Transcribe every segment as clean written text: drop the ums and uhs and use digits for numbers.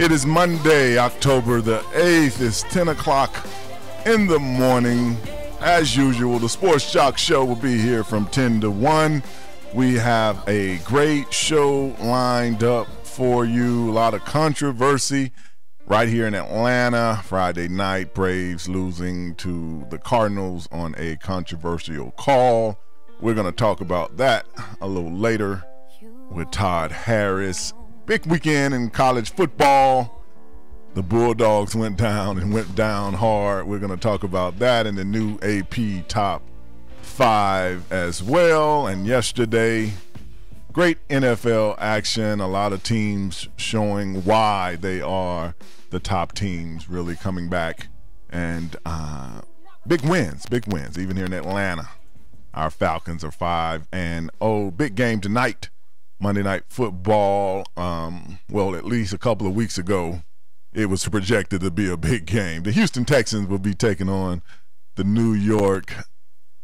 It is Monday, October the 8th. It's 10 o'clock in the morning. As usual, the Sports Jock Show will be here from 10 to 1. We have a great show lined up for you. A lot of controversy right here in Atlanta. Friday night, Braves losing to the Cardinals on a controversial call. We're going to talk about that a little later with Todd Harris. Big weekend in college football. The Bulldogs went down and went down hard. We're going to talk about that in the new AP Top 5 as well. And yesterday, great NFL action. A lot of teams showing why they are the top teams, really coming back. And big wins. Even here in Atlanta, our Falcons are 5-0. Big game tonight. Monday Night Football, well, at least a couple of weeks ago, it was projected to be a big game. The Houston Texans will be taking on the New York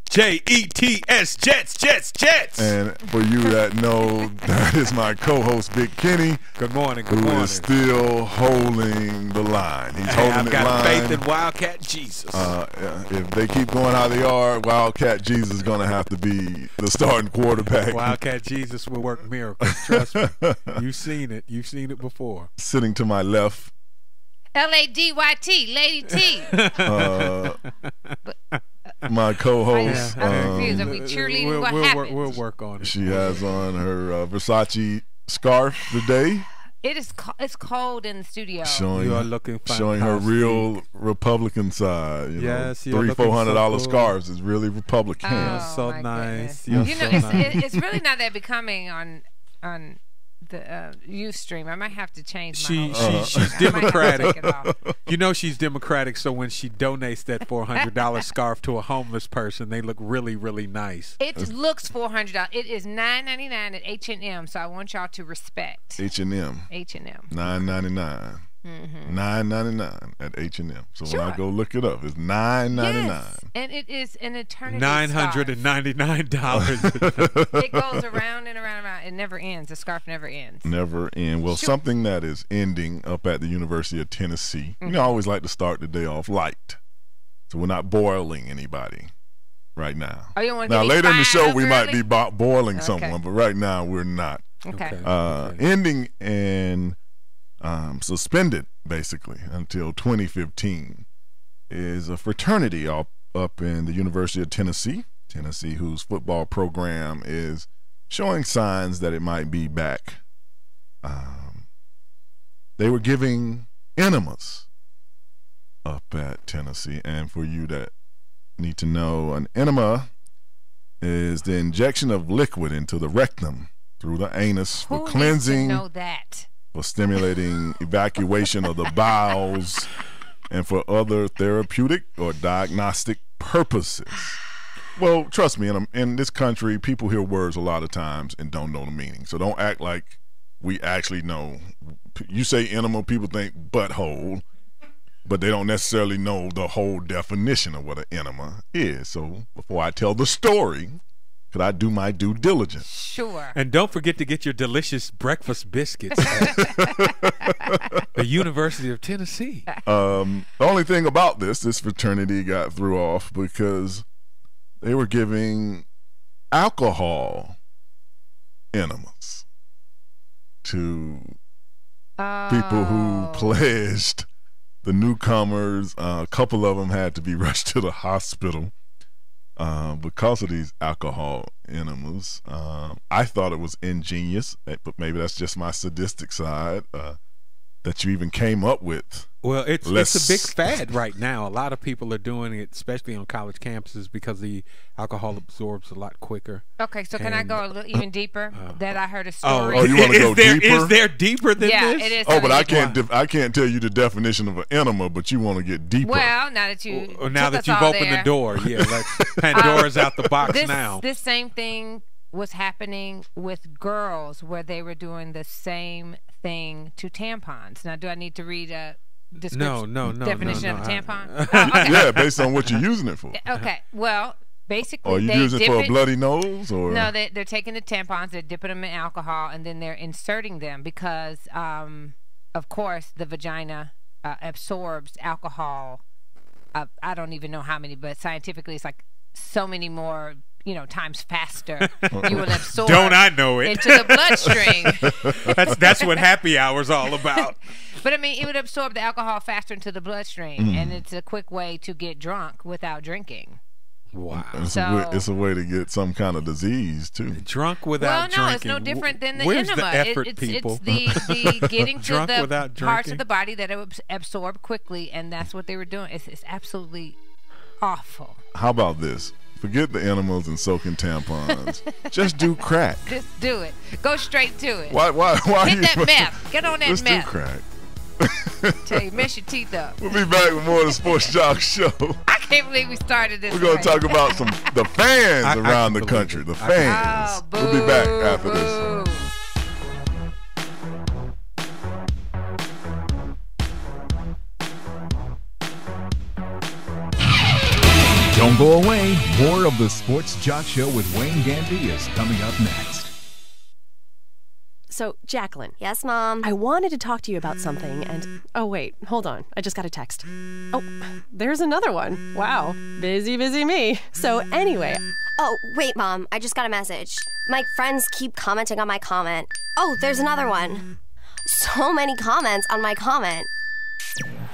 Jets, Jets. And for you that know, that is my co-host, Big Kenny. Good morning. Who is still holding the line. He's holding I've the got line. faith in Wildcat Jesus. If they keep going how they are, Wildcat Jesus is going to have to be the starting quarterback. Wildcat Jesus will work miracles. Trust me. You've seen it. You've seen it before. Sitting to my left. LADYT, Lady T. My co-host. I'm confused. Are we cheerleading? What happened? We'll work on it. She has on her Versace scarf today. It's cold in the studio. You are looking fine. Showing her real Republican side. Yes, $300-$400 scarves is really Republican. You're so nice. It's really not that becoming on the Ustream. I might have to change my she's Democratic. You know she's Democratic, so when she donates that $400 scarf to a homeless person, they look really, really nice. It looks $400. It is $9.99 at H&M, so I want y'all to respect. H&M. $9.99. $9.99 at H&M. So sure. when I go look it up, it's $9.99. Yes, and it is an eternity. $999. It goes around and around and around. It never ends. The scarf never ends. Never end. Well, sure. Something that is ending up at the University of Tennessee. You know, I always like to start the day off light, so we're not boiling anybody right now. Oh, you don't want now later in the show we might be boiling okay. someone, but right now we're not. Okay. Ending and suspended basically until 2015 is a fraternity up in the University of Tennessee, whose football program is showing signs that it might be back. They were giving enemas up at Tennessee, and for you that need to know, an enema is the injection of liquid into the rectum through the anus for cleansing. Who needs to know that? For stimulating evacuation of the bowels and for other therapeutic or diagnostic purposes. Well, trust me, in this country, people hear words a lot of times and don't know the meaning. So don't act like we actually know. You say enema, people think butthole, but they don't necessarily know the whole definition of what an enema is. So before I tell the story, could I do my due diligence? Sure. And don't forget to get your delicious breakfast biscuits at the University of Tennessee. The only thing about this fraternity got threw off because they were giving alcohol enemas to people who pledged. The newcomers, a couple of them had to be rushed to the hospital because of these alcohol enemas. I thought it was ingenious, but maybe that's just my sadistic side that you even came up with. Well, it's a big fad right now. A lot of people are doing it, especially on college campuses, because the alcohol absorbs a lot quicker. Okay, so can I go a little even deeper? That I heard a story. Oh, you want to go deeper? Is there deeper than this? Yeah, it is. Oh, but I can't tell you the definition of an enema, but you want to get deeper. Well, now that you've opened the door, yeah, Pandora's out the box now. This same thing was happening with girls where they were doing the same thing to tampons. Now, do I need to read a description? No. Definition of a tampon? Okay. Yeah, based on what you're using it for. Okay. Well, basically, are you using it for a bloody nose, or no? They're taking the tampons, they're dipping them in alcohol, and then they're inserting them because of course, the vagina absorbs alcohol. I don't even know how many, but scientifically, it's like so many more, times faster. You will absorb. Don't I know it? Into the bloodstream. That's what happy hour's all about. But I mean, it would absorb the alcohol faster into the bloodstream, and it's a quick way to get drunk without drinking. Wow. It's a way to get some kind of disease too. Drunk without drinking. Well, no, it's no different than the Where's enema. The effort, people? It's the getting to Drunk the without parts of drinking? the body that it would absorb quickly, and that's what they were doing. It's absolutely awful. How about this? Forget the enemas and soaking tampons. Just do crack. Just do it. Go straight to it. Why Hit that meth. Get on that Let's meth. do crack. Tell you, mess your teeth up. We'll be back with more of the Sports Jock Show. I can't believe we started this. We're going to way. talk about the fans I around the can country. believe The it. fans. Oh, We'll be back after this. boo. Don't go away. More of the Sports Jock Show with Wayne Gandy is coming up next. So, Jacqueline. Yes, Mom. I wanted to talk to you about something, and oh wait, hold on. I just got a text. Oh, there's another one. Wow, busy me. So anyway, Oh, wait, Mom. I just got a message. My friends keep commenting on my comment. Oh, there's another one. So many comments on my comment.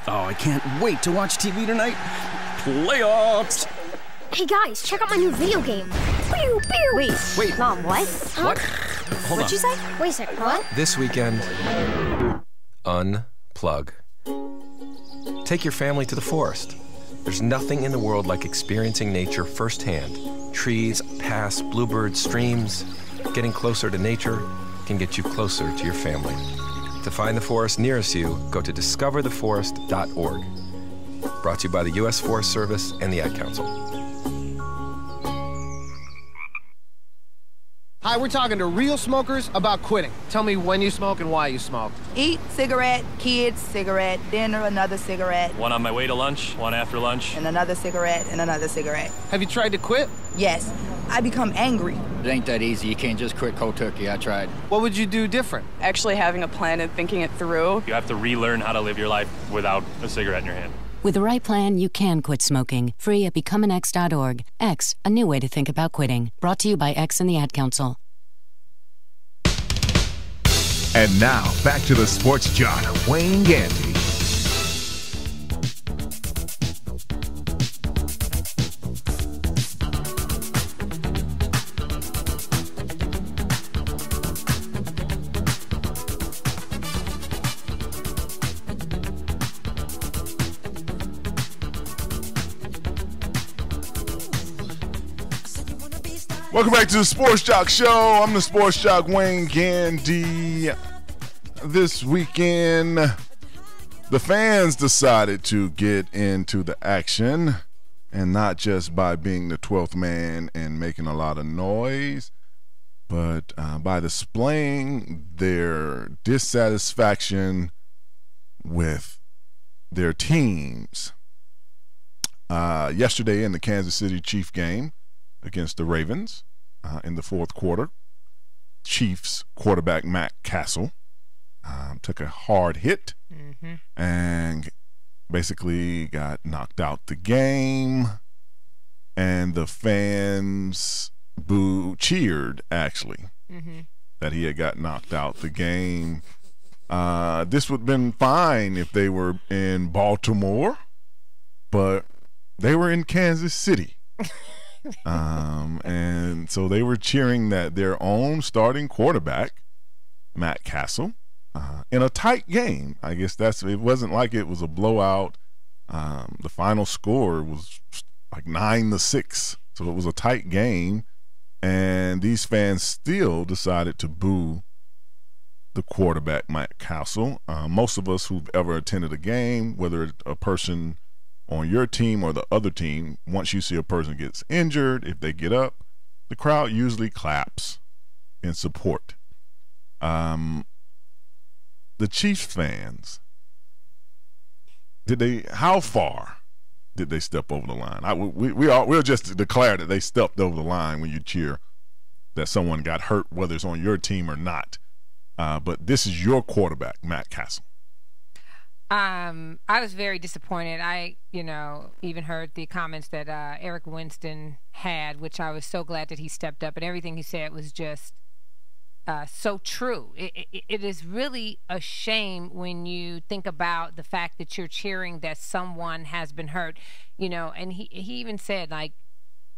Oh, I can't wait to watch TV tonight. Playoffs! Hey guys, check out my new video game. Pew, pew. Wait, Mom, what? Huh? What? Hold What'd on. you say? Wait a second, what? This weekend, unplug. Take your family to the forest. There's nothing in the world like experiencing nature firsthand. Trees, paths, bluebirds, streams. Getting closer to nature can get you closer to your family. To find the forest nearest you, go to discovertheforest.org. Brought to you by the U.S. Forest Service and the Ad Council. Hi, we're talking to real smokers about quitting. Tell me when you smoke and why you smoke. Eat, cigarette, kids, cigarette, dinner, another cigarette. One on my way to lunch, one after lunch. And another cigarette, and another cigarette. Have you tried to quit? Yes. I become angry. It ain't that easy. You can't just quit cold turkey. I tried. What would you do different? Actually having a plan and thinking it through. You have to relearn how to live your life without a cigarette in your hand. With the right plan, you can quit smoking. Free at becomeanx.org. X, a new way to think about quitting. Brought to you by X and the Ad Council. And now, back to the Sports Jock, Wayne Gandy. Welcome back to the Sports Jock Show. I'm the Sports Jock Wayne Gandy. This weekend, the fans decided to get into the action, and not just by being the 12th man and making a lot of noise, but by displaying their dissatisfaction with their teams. Yesterday in the Kansas City Chiefs game against the Ravens in the fourth quarter, Chiefs quarterback Matt Castle took a hard hit and basically got knocked out the game, and the fans cheered actually that he had got knocked out the game. This would have been fine if they were in Baltimore, but they were in Kansas City. And so they were cheering that their own starting quarterback, Matt Castle, in a tight game. I guess it wasn't like it was a blowout. The final score was like 9-6. So it was a tight game. And these fans still decided to boo the quarterback, Matt Castle. Most of us who've ever attended a game, whether a person on your team or the other team, once you see a person gets injured, if they get up, the crowd usually claps in support. The Chiefs fans, how far did they step over the line? We'll just declare that they stepped over the line when you cheer that someone got hurt, whether it's on your team or not. But this is your quarterback, Matt Castle. I was very disappointed. I, even heard the comments that Eric Winston had, which I was so glad that he stepped up, and everything he said was just so true. It is really a shame when you think about the fact that you're cheering that someone has been hurt, and he even said, like,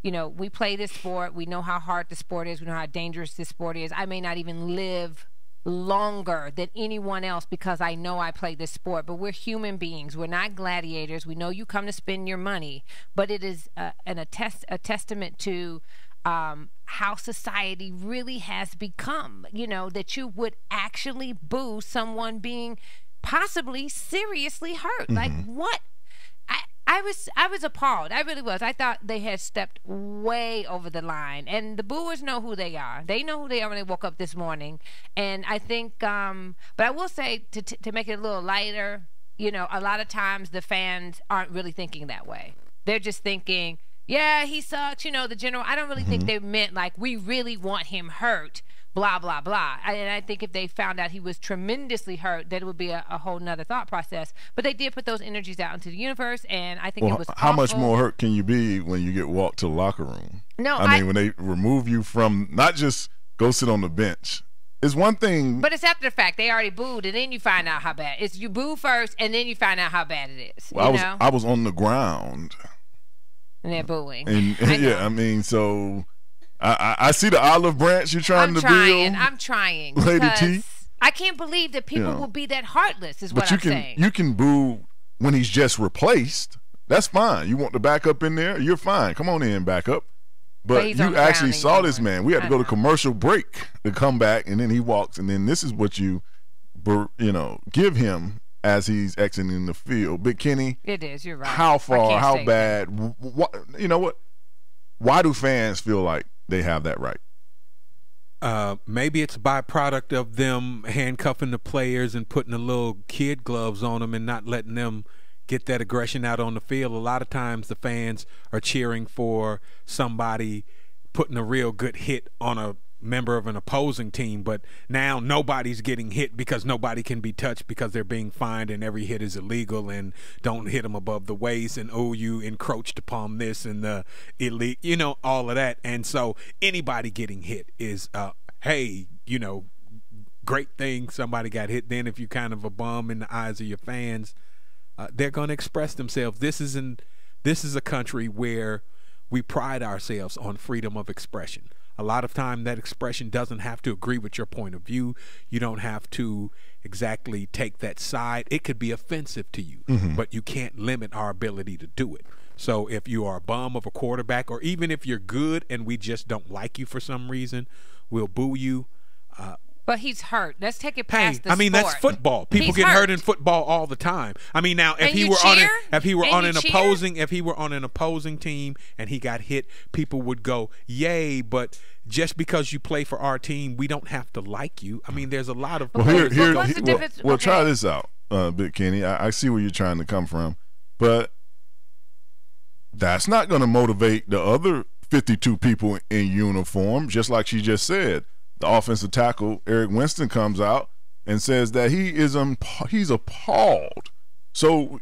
we play this sport. We know how hard the sport is. We know how dangerous this sport is. I may not even live longer than anyone else because I know I play this sport, but we're human beings. We're not gladiators. We know you come to spend your money, but it is a testament to how society really has become, that you would actually boo someone being possibly seriously hurt. Like, what? I was appalled. I really was. I thought they had stepped way over the line. And the booers know who they are. They know who they are when they woke up this morning. And I think, but I will say, to make it a little lighter, a lot of times the fans aren't really thinking that way. They're just thinking, yeah, he sucks, the general. I don't really think they meant, like, we really want him hurt, blah, blah, blah. And I think if they found out he was tremendously hurt, that it would be a whole nother thought process. But they did put those energies out into the universe, and I think it was how awful. Much more hurt can you be when you get walked to the locker room? No, I mean, when they remove you from, not just go sit on the bench. It's one thing. But it's after the fact. They already booed, and then you find out how bad. It's you boo first, and then you find out how bad it is. Well, I was on the ground. And they're booing. And yeah, I mean, so I see the olive branch you're trying to build. I'm trying. Lady T. I can't believe that people will be that heartless, is what I'm saying. You can boo when he's just replaced. That's fine. You want the backup in there? You're fine. Come on in, backup. But you actually saw this man. We had to go to commercial break to come back, and then he walks, and then this is what you give him as he's exiting the field. Big Kenny. It is. You're right. How far? How bad? What? You know what? Why do fans feel like they have that right? Maybe it's a byproduct of them handcuffing the players and putting the little kid gloves on them and not letting them get that aggression out on the field. A lot of times the fans are cheering for somebody putting a real good hit on a member of an opposing team, but now nobody's getting hit because nobody can be touched because they're being fined and every hit is illegal and don't hit them above the waist and you encroached upon this and the illegal, all of that. And so anybody getting hit is hey, great thing somebody got hit. Then if you kind of a bum in the eyes of your fans, they're going to express themselves. This is a country where we pride ourselves on freedom of expression. A lot of time that expression doesn't have to agree with your point of view. You don't have to exactly take that side. It could be offensive to you, but you can't limit our ability to do it. So if you are a bum of a quarterback, or even if you're good and we just don't like you for some reason, we'll boo you. But he's hurt. Let's take it past the sport. That's football. People get hurt in football all the time. I mean, now if he were on an opposing team and he got hit, people would go, "Yay!" But just because you play for our team, we don't have to like you. I mean, there's a lot of Well, try this out, Big Kenny. I see where you're trying to come from, but that's not going to motivate the other 52 people in uniform. Just like she just said. The offensive tackle, Eric Winston, comes out and says that he's appalled. So,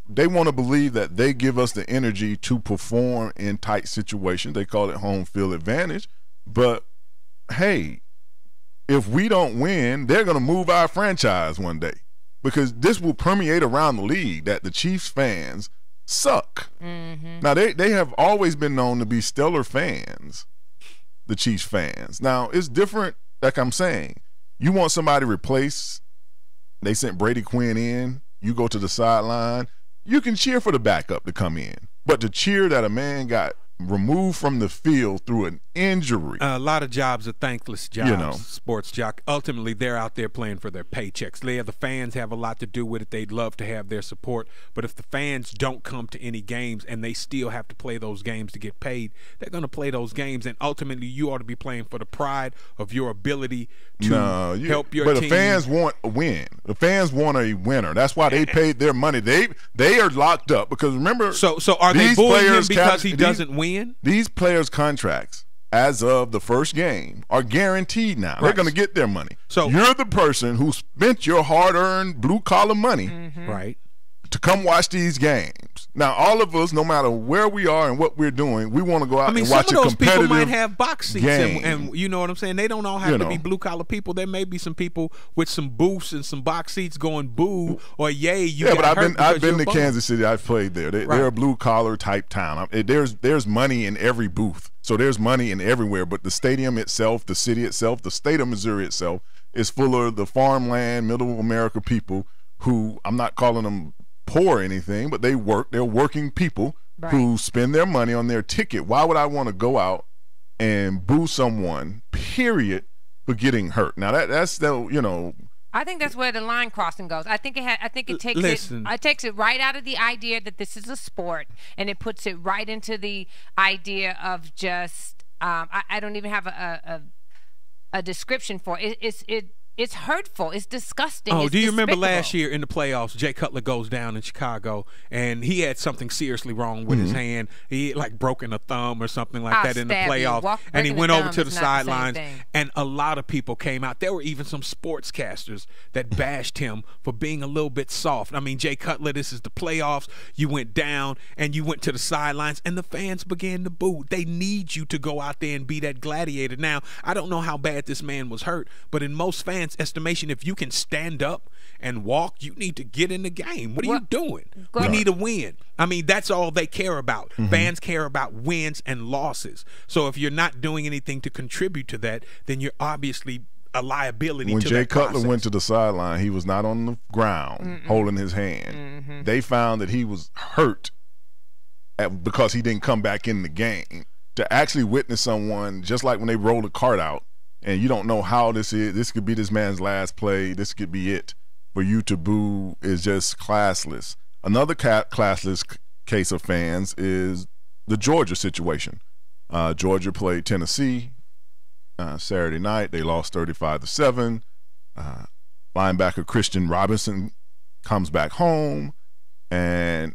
they want to believe that they give us the energy to perform in tight situations. They call it home field advantage. But, hey, if we don't win, they're going to move our franchise one day because this will permeate around the league that the Chiefs fans suck. Now, they have always been known to be stellar fans. The Chiefs fans. Now, it's different, like I'm saying. You want somebody replaced. They sent Brady Quinn in. You go to the sideline. You can cheer for the backup to come in. But to cheer that a man got removed from the field through an injury. A lot of jobs are thankless jobs, sports jock. Ultimately, they're out there playing for their paychecks. The fans have a lot to do with it. They'd love to have their support. But if the fans don't come to any games and they still have to play those games to get paid, they're going to play those games. And ultimately, you ought to be playing for the pride of your ability to help your team. But the fans want a win. The fans want a winner. That's why they paid their money. They are locked up because remember. So are they booing him because he doesn't win? These players' contracts as of the first game, are guaranteed now. They're going to get their money. So you're the person who spent your hard-earned blue-collar money right, to come watch these games. Now, all of us, no matter where we are and what we're doing, we want to go out and watch a competitive game. Some of those people might have box seats, and you know what I'm saying? They don't all have to be blue-collar people. There may be some people with some booths and some box seats going boo or yay. But I've been to Kansas City. I've played there. They're a blue-collar type town. There's money in every booth. So there's money in everywhere. But the stadium itself, the city itself, the state of Missouri itself is full of the farmland, middle America people who, I'm not calling them poor or anything, but they work. They're working people who spend their money on their ticket. Why would I want to go out and boo someone, period, for getting hurt? Now that's I think that's where the line crossing goes. I think it takes it right out of the idea that this is a sport, and it puts it right into the idea of just I don't even have a description for it. It's hurtful. It's disgusting. Oh, it's do you remember despicable. last year in the playoffs, Jay Cutler goes down in Chicago, and he had something seriously wrong with his hand. He had broken a thumb or something like that in the playoffs, and he went over to the sidelines, and a lot of people came out. There were even some sportscasters that bashed him for being a little bit soft. I mean, Jay Cutler, this is the playoffs. You went down, and you went to the sidelines, and the fans began to boo. They need you to go out there and be that gladiator. Now, I don't know how bad this man was hurt, but in most fans' estimation, if you can stand up and walk, you need to get in the game. What are you doing? We need a win. I mean, that's all they care about. Fans care about wins and losses. So if you're not doing anything to contribute to that, then you're obviously a liability to that process. When Jay Cutler went to the sideline, he was not on the ground holding his hand. They found that he was hurt because he didn't come back in the game. To actually witness someone, just like when they roll the cart out, and you don't know how this is. This could be this man's last play. This could be it. For you to boo is just classless. Another classless case of fans is the Georgia situation. Georgia played Tennessee Saturday night. They lost 35-7. Linebacker Christian Robinson comes back home, and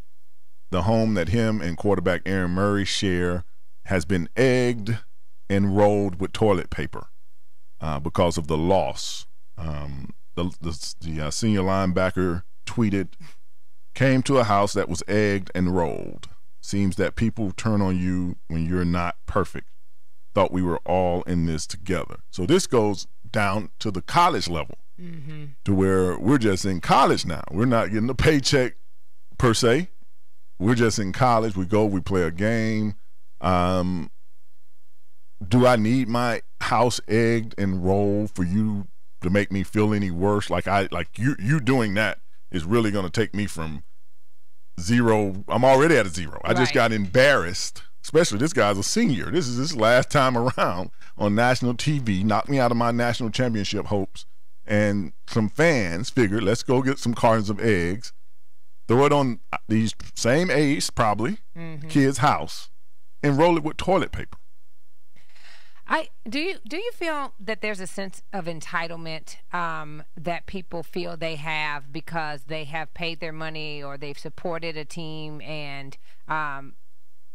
the home that him and quarterback Aaron Murray share has been egged and rolled with toilet paper. Because of the loss. The senior linebacker tweeted, came to a house that was egged and rolled. Seems that people turn on you when you're not perfect. Thought we were all in this together. So this goes down to the college level, to where we're just in college now. We're not getting a paycheck per se. We're just in college. We go, we play a game. Do I need my house egged and rolled for you to make me feel any worse? Like you doing that is really going to take me from zero. I'm already at a zero. I just got embarrassed. Especially this guy's a senior. This is his last time around on national TV. Knocked me out of my national championship hopes. And some fans figured, let's go get some cartons of eggs, throw it on these same age, probably, kid's house, and roll it with toilet paper. Do you feel that there's a sense of entitlement that people feel they have because they have paid their money or they've supported a team, and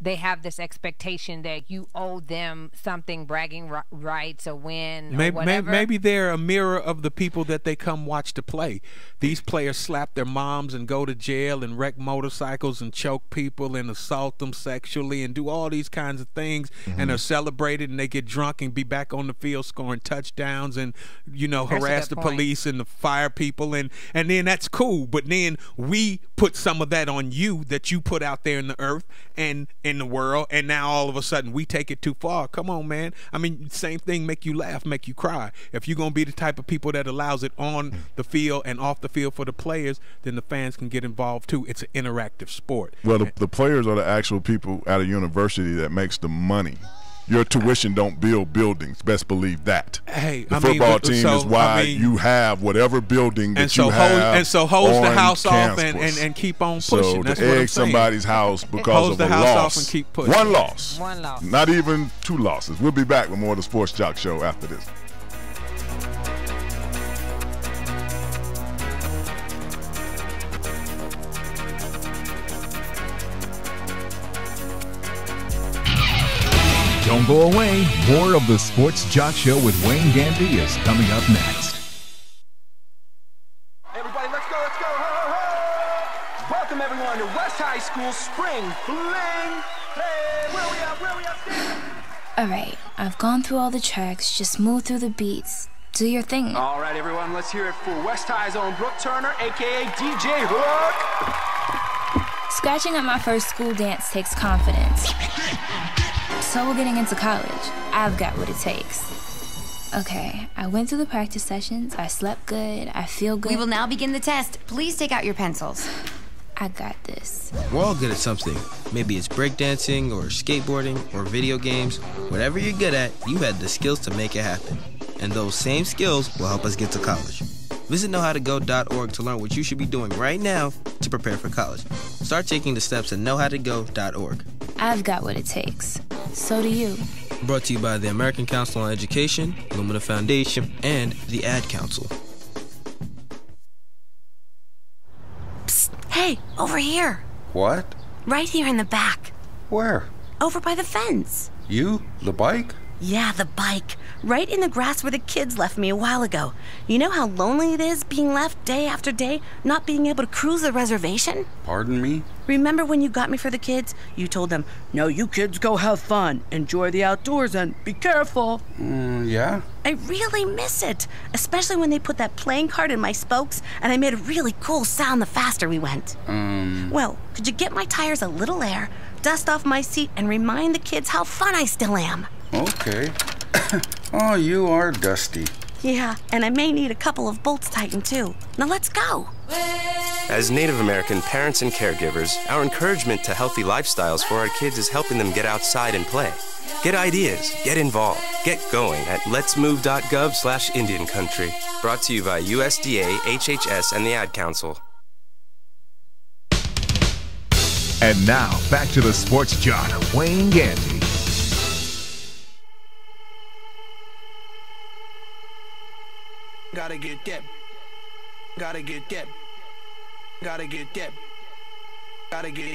they have this expectation that you owe them something, bragging rights, a win, or whatever? Maybe they're a mirror of the people that they come watch to play. These players slap their moms and go to jail and wreck motorcycles and choke people and assault them sexually and do all these kinds of things, and are celebrated, and they get drunk and be back on the field scoring touchdowns and, harass the police and the fire people, and then that's cool. But then we put some of that on you that you put out there in the earth and in the world, and now all of a sudden we take it too far. Come on, man. I mean, same thing, make you laugh, make you cry. If you're going to be the type of people that allows it on the field and off the field for the players, then the fans can get involved too. It's an interactive sport. Well, the players are the actual people at a university that makes the money. Your tuition don't build buildings. Best believe that. Hey, the football team is why you have whatever building that you have. And so hose the house off campus. and keep on pushing. So that's to what I'm egg saying. somebody's house because of a loss. And keep pushing. One loss. One loss. Not even two losses. We'll be back with more of the Sports Jock Show after this. Don't go away. More of the Sports Jock Show with Wayne Gandy is coming up next. Everybody, let's go, let's go. Ho, ho, ho. Welcome, everyone, to West High School Spring Fling. Hey, where we at? All right, I've gone through all the tracks. Just move through the beats. Do your thing. All right, everyone, let's hear it for West High's own Brooke Turner, a.k.a. DJ Hook. Scratching at my first school dance takes confidence. So we're getting into college. I've got what it takes. Okay, I went through the practice sessions. I slept good. I feel good. We will now begin the test. Please take out your pencils. I got this. We're all good at something. Maybe it's breakdancing or skateboarding or video games. Whatever you're good at, you had the skills to make it happen. And those same skills will help us get to college. Visit knowhowtogo.org to learn what you should be doing right now to prepare for college. Start taking the steps at knowhowtogo.org. I've got what it takes. So do you. Brought to you by the American Council on Education, Lumina Foundation, and the Ad Council. Psst, hey, over here. What? Right here in the back. Where? Over by the fence. You? The bike? Yeah, the bike. Right in the grass where the kids left me a while ago. You know how lonely it is being left day after day, not being able to cruise the reservation? Pardon me? Remember when you got me for the kids? You told them, "No, you kids go have fun, enjoy the outdoors, and be careful." Yeah? I really miss it, especially when they put that playing card in my spokes and I made a really cool sound the faster we went. Well, could you get my tires a little air, dust off my seat, and remind the kids how fun I still am? Okay. Oh, you are dusty. Yeah, and I may need a couple of bolts tightened too. Now let's go. As Native American parents and caregivers, our encouragement to healthy lifestyles for our kids is helping them get outside and play. Get ideas, get involved, get going at letsmove.gov/Indian Country. Brought to you by USDA, HHS, and the Ad Council. And now, back to the Sports Jock, Wayne Gandy. Gotta get that. Gotta get that. Gotta get that. Gotta get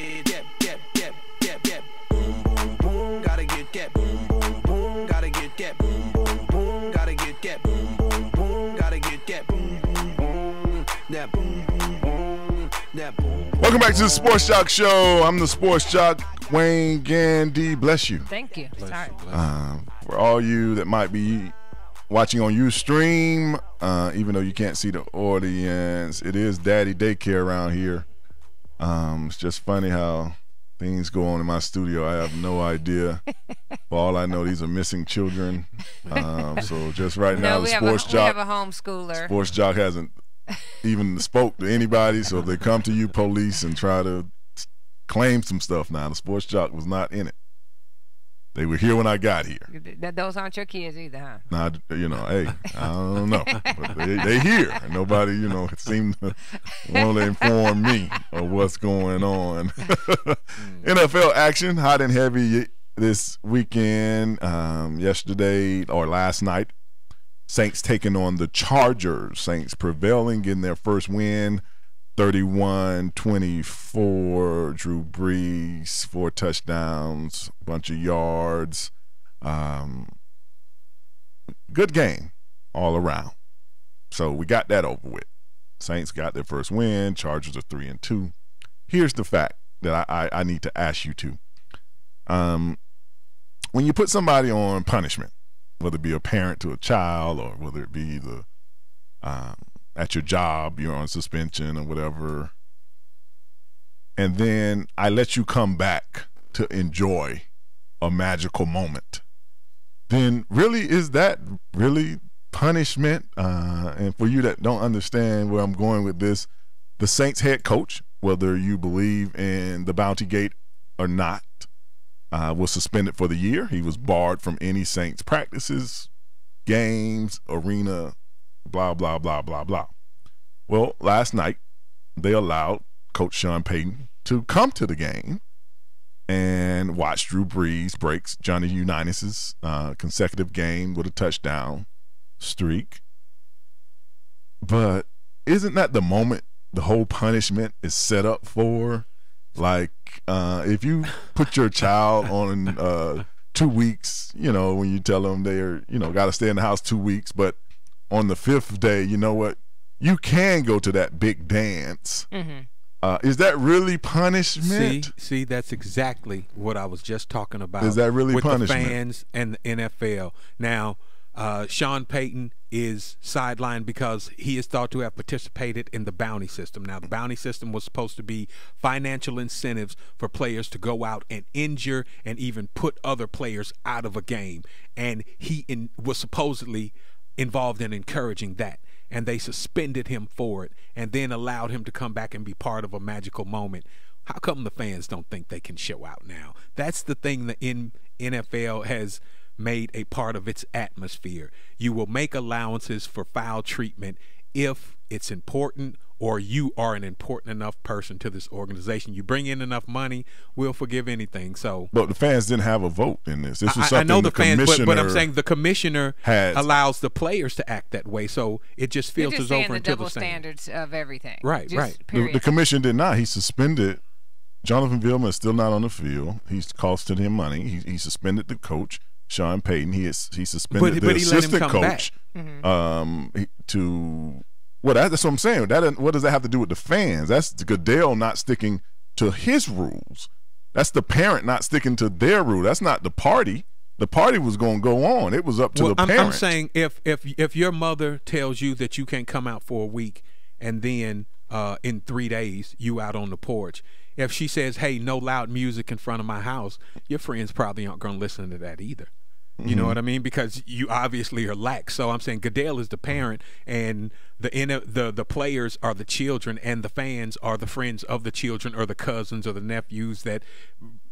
that. Boom, boom, boom. Gotta get that. Boom, boom, boom. Gotta get that. Boom, boom, boom. Gotta get that. Boom, boom, boom. Gotta get that. Boom, boom, boom. That boom, boom, boom. That boom. Welcome back to the Sports Jock Show. I'm the Sports Jock, Wayne Gandy. Bless you. Thank you. Sorry. For all you that might be watching on Ustream, even though you can't see the audience, it is daddy daycare around here. It's just funny how things go on in my studio. I have no idea. For all I know, these are missing children. So just right now, the Sports Jock, we have a homeschooler. Sports Jock hasn't even spoke to anybody. So if they come to you, police, and try to claim some stuff now, the Sports Jock was not in it. They were here when I got here. Those aren't your kids either, huh? Nah, hey, I don't know. But they here. And nobody, seemed to want to inform me of what's going on. NFL action, hot and heavy this weekend. Yesterday or last night, Saints taking on the Chargers. Saints prevailing, getting their first win. 31-24, Drew Brees, 4 touchdowns, bunch of yards. Good game all around. So we got that over with. Saints got their first win. Chargers are 3-2. Here's the fact that I need to ask you to. When you put somebody on punishment, whether it be a parent to a child or whether it be the at your job, you're on suspension or whatever, and then I let you come back to enjoy a magical moment, then really, is that really punishment? And for you that don't understand where I'm going with this, the Saints head coach, whether you believe in the Bounty Gate or not, was suspended for the year. He was barred from any Saints practices, games, arena, blah, blah, blah, blah, blah. Well, last night, they allowed Coach Sean Payton to come to the game and watch Drew Brees breaks Johnny Unitas's consecutive game with a touchdown streak. But isn't that the moment the whole punishment is set up for? Like, if you put your child on 2 weeks, you know, when you tell them they're, you know, got to stay in the house 2 weeks. But on the 5th day, you know what? You can go to that big dance. Is that really punishment? See, that's exactly what I was just talking about. Is that really with punishment? The fans and the NFL. Now, Sean Payton is sidelined because he is thought to have participated in the bounty system. Now, the bounty system was supposed to be financial incentives for players to go out and injure and even put other players out of a game. And he was supposedly involved in encouraging that. And they suspended him for it and then allowed him to come back and be part of a magical moment. How come the fans don't think they can show out now? That's the thing that NFL has made a part of its atmosphere. You will make allowances for foul treatment if it's important or you are an important enough person to this organization. You bring in enough money, we'll forgive anything. So, but the fans didn't have a vote in this. This was something I know the fans, commissioner but I'm saying the commissioner allows the players to act that way. So it just filters over into the double standards of everything. Right, right. The commission did not. He suspended. Jonathan Vilma is still not on the field. He's costed him money. He suspended the coach, Sean Payton. He suspended the assistant coach to. Well, that's what I'm saying. What does that have to do with the fans? That's Goodell not sticking to his rules. That's the parent not sticking to their rule. That's not the party. The party was going to go on. It was up to the parent. I'm saying if your mother tells you that you can't come out for a week and then in 3 days you out on the porch, if she says, hey, no loud music in front of my house, your friends probably aren't going to listen to that either. You know what I mean? Because you obviously are lax. So I'm saying Goodell is the parent, and the players are the children, and the fans are the friends of the children or the cousins or the nephews that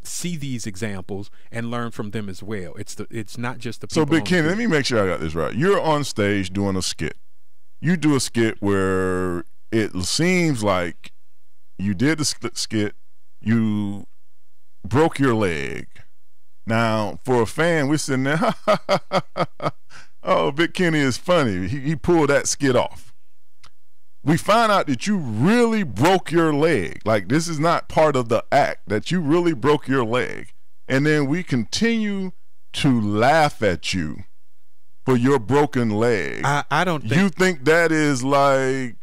see these examples and learn from them as well. It's not just the people. So, Big Kenny, let me make sure I got this right. You're on stage doing a skit. You do a skit where it seems like you did the skit, you broke your leg. Now, for a fan, we're sitting there, oh, Big Kenny is funny. He pulled that skit off. We find out that you really broke your leg. Like, this is not part of the act, that you really broke your leg. And then we continue to laugh at you for your broken leg. I don't think. You think that is like.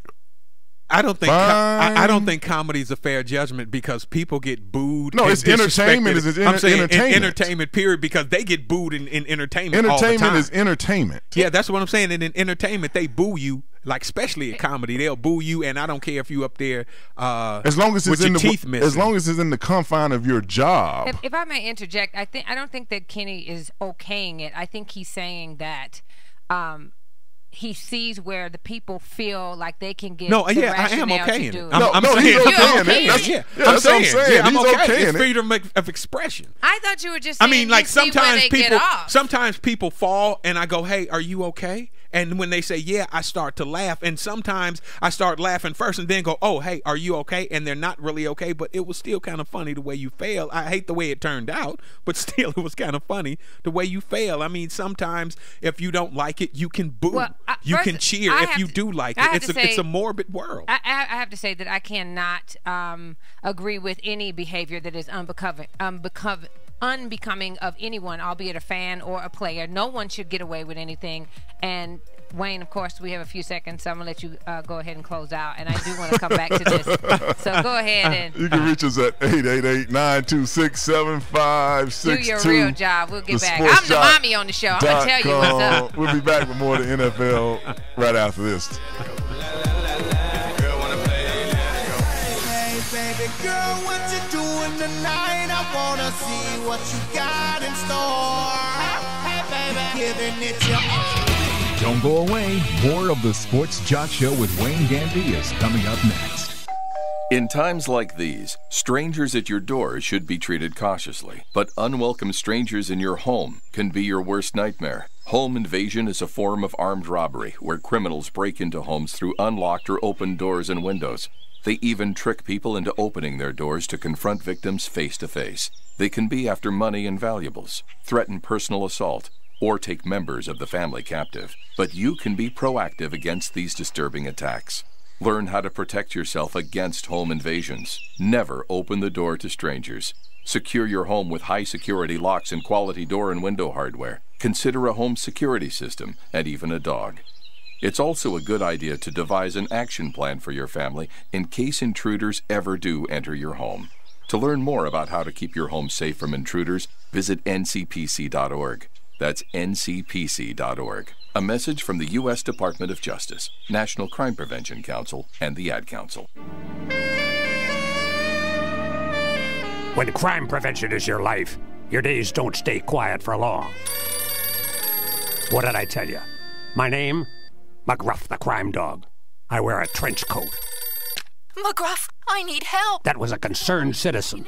I don't think comedy is a fair judgment because people get booed. No, it's entertainment. I'm saying entertainment, period, because they get booed in entertainment all the time. Entertainment is entertainment. Yeah, that's what I'm saying. And in entertainment, they boo you, like especially at comedy, they'll boo you, and I don't care if you up there as long as it's with your teeth missing. As long as it's in the confine of your job. If I may interject, I don't think that Kenny is okaying it. I think he's saying that. He sees where the people feel like they can get. No, yeah, I am okay in it. I'm saying, I'm saying, I'm okay. It's freedom of expression. I thought you were just saying. I mean, like sometimes people fall, and I go, "Hey, are you okay?" And when they say, yeah, I start to laugh. And sometimes I start laughing first and then go, oh, hey, are you okay? And they're not really okay, but it was still kind of funny the way you failed. I hate the way it turned out, but still it was kind of funny the way you fail. I mean, sometimes if you don't like it, you can boo. Well, you can cheer if you do like it. It's a morbid world. I have to say that I cannot agree with any behavior that is unbecoming of anyone, albeit a fan or a player. No one should get away with anything. And Wayne, of course, we have a few seconds, so I'm gonna let you go ahead and close out. And I do want to come back to this, so go ahead and you can reach us at 888-926-7562. Do your real job. We'll get back. I'm the mommy on the show. I'm gonna tell you what's up. We'll be back with more of the NFL right after this. Baby girl, what you doing tonight? I wanna see what you got in store. Hey, baby, giving it your all. Don't go away. More of the Sports Jock Show with Wayne Gandy is coming up next. In times like these, strangers at your door should be treated cautiously. But unwelcome strangers in your home can be your worst nightmare. Home invasion is a form of armed robbery where criminals break into homes through unlocked or open doors and windows. They even trick people into opening their doors to confront victims face to face. They can be after money and valuables, threaten personal assault, or take members of the family captive. But you can be proactive against these disturbing attacks. Learn how to protect yourself against home invasions. Never open the door to strangers. Secure your home with high-security locks and quality door and window hardware. Consider a home security system and even a dog. It's also a good idea to devise an action plan for your family in case intruders ever do enter your home. To learn more about how to keep your home safe from intruders, visit ncpc.org. That's ncpc.org. A message from the U.S. Department of Justice, National Crime Prevention Council, and the Ad Council. When crime prevention is your life, your days don't stay quiet for long. What did I tell you? My name? McGruff the Crime Dog. I wear a trench coat. McGruff, I need help. That was a concerned citizen.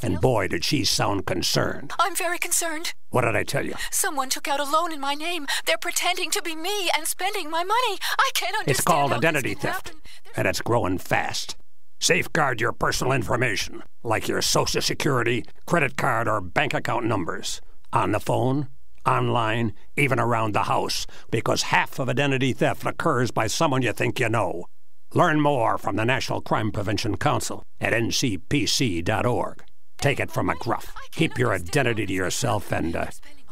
And boy, did she sound concerned. I'm very concerned. What did I tell you? Someone took out a loan in my name. They're pretending to be me and spending my money. I can't understand. It's called how identity this can theft, happen. and it's growing fast. Safeguard your personal information, like your Social Security, credit card, or bank account numbers. On the phone, online, even around the house, because half of identity theft occurs by someone you think you know. Learn more from the National Crime Prevention Council at ncpc.org. Take it from McGruff. Keep your identity to yourself and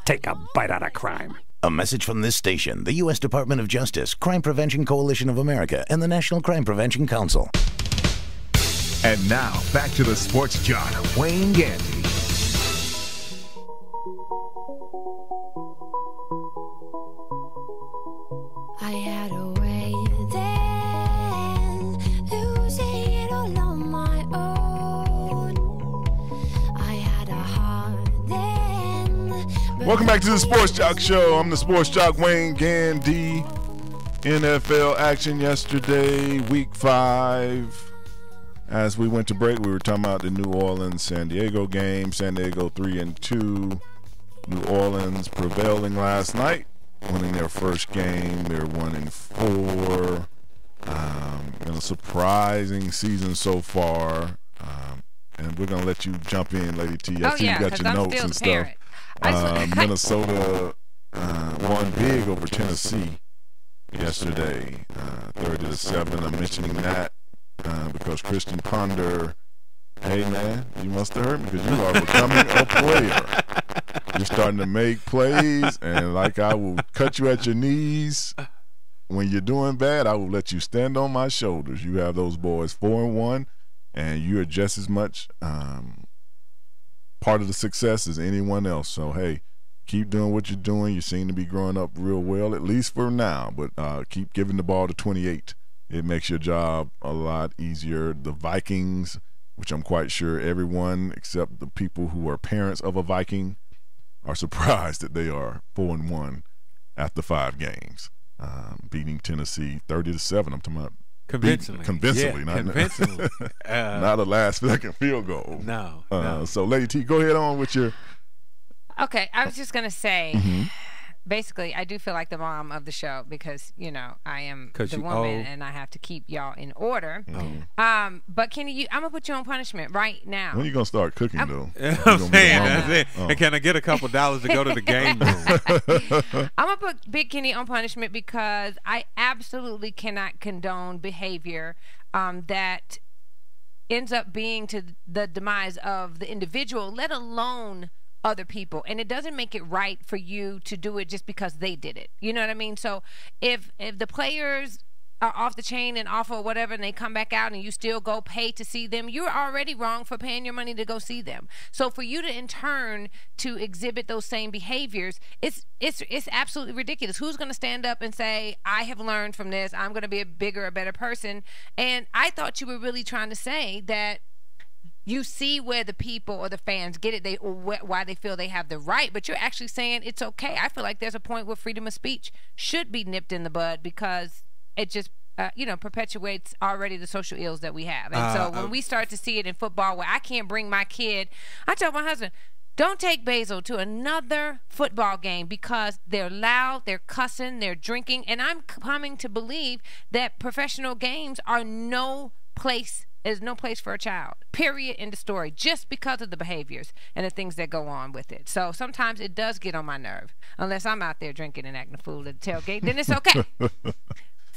take a bite out of crime. A message from this station, the U.S. Department of Justice, Crime Prevention Coalition of America, and the National Crime Prevention Council. And now, back to the sports jock, Wayne Gandy. I had a way then, losing it all on my own. I had a heart then. Welcome back to the Sports Jock Show. I'm the Sports Jock, Wayne Gandy. NFL action yesterday, week 5. As we went to break, we were talking about the New Orleans-San Diego game. San Diego 3-2. New Orleans prevailing last night, winning their first game. They're 1-4. Been a surprising season so far. And we're going to let you jump in, Lady T. I see you got your notes and stuff. Minnesota won big over Tennessee yesterday, 30-7. I'm mentioning that because Christian Ponder, hey man, you must have heard me because you are becoming a player. You're starting to make plays, and like I will cut you at your knees when you're doing bad. I will let you stand on my shoulders. You have those boys 4-1, and you are just as much part of the success as anyone else. So hey, keep doing what you're doing. You seem to be growing up real well, at least for now. But keep giving the ball to 28. It makes your job a lot easier. The Vikings, which I'm quite sure everyone except the people who are parents of a Viking are surprised that they are 4-1 after 5 games, beating Tennessee 30-7. I'm talking about convincingly, not a last-second field goal. No. So, Lady T, go ahead on with your. Okay, I was just gonna say. Basically, I do feel like the mom of the show because, you know, I am the woman and I have to keep y'all in order. But Kenny, I'm going to put you on punishment right now. When are you going to start cooking, though? I'm saying, and can I get a couple dollars to go to the game room? I'm going to put Big Kenny on punishment because I absolutely cannot condone behavior that ends up being to the demise of the individual, let alone other people. And it doesn't make it right for you to do it just because they did it. You know what I mean? So if the players are off the chain and off or whatever and they come back out and you still go pay to see them, you're already wrong for paying your money to go see them. So for you to in turn to exhibit those same behaviors, it's absolutely ridiculous. Who's going to stand up and say, I have learned from this, I'm going to be a better person? And I thought you were really trying to say that you see where the people or the fans get it, why they feel they have the right, but you're actually saying it's okay. I feel like there's a point where freedom of speech should be nipped in the bud because it just perpetuates already the social ills that we have. And so when we start to see it in football where I can't bring my kid, I tell my husband, don't take Basil to another football game because they're loud, they're cussing, they're drinking, and I'm coming to believe that professional games are no place for a child, period, in the story, just because of the behaviors and the things that go on with it. So sometimes it does get on my nerve, unless I'm out there drinking and acting a fool at the tailgate, then it's okay.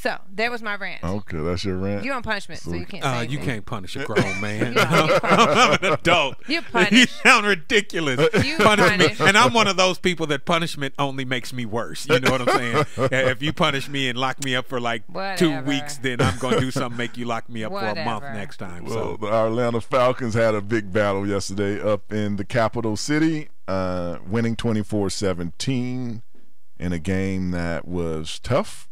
So there was my rant. Okay, that's your rant. You're on punishment, so you can't say You anything. can't punish a grown man. I'm an adult. You're punished. You sound ridiculous. You Punishment. punished. And I'm one of those people that punishment only makes me worse. You know what I'm saying? If you punish me and lock me up for like 2 weeks, then I'm going to do something make you lock me up for a month next time. Well, the Atlanta Falcons had a big battle yesterday up in the capital city, winning 24-17 in a game that was tough.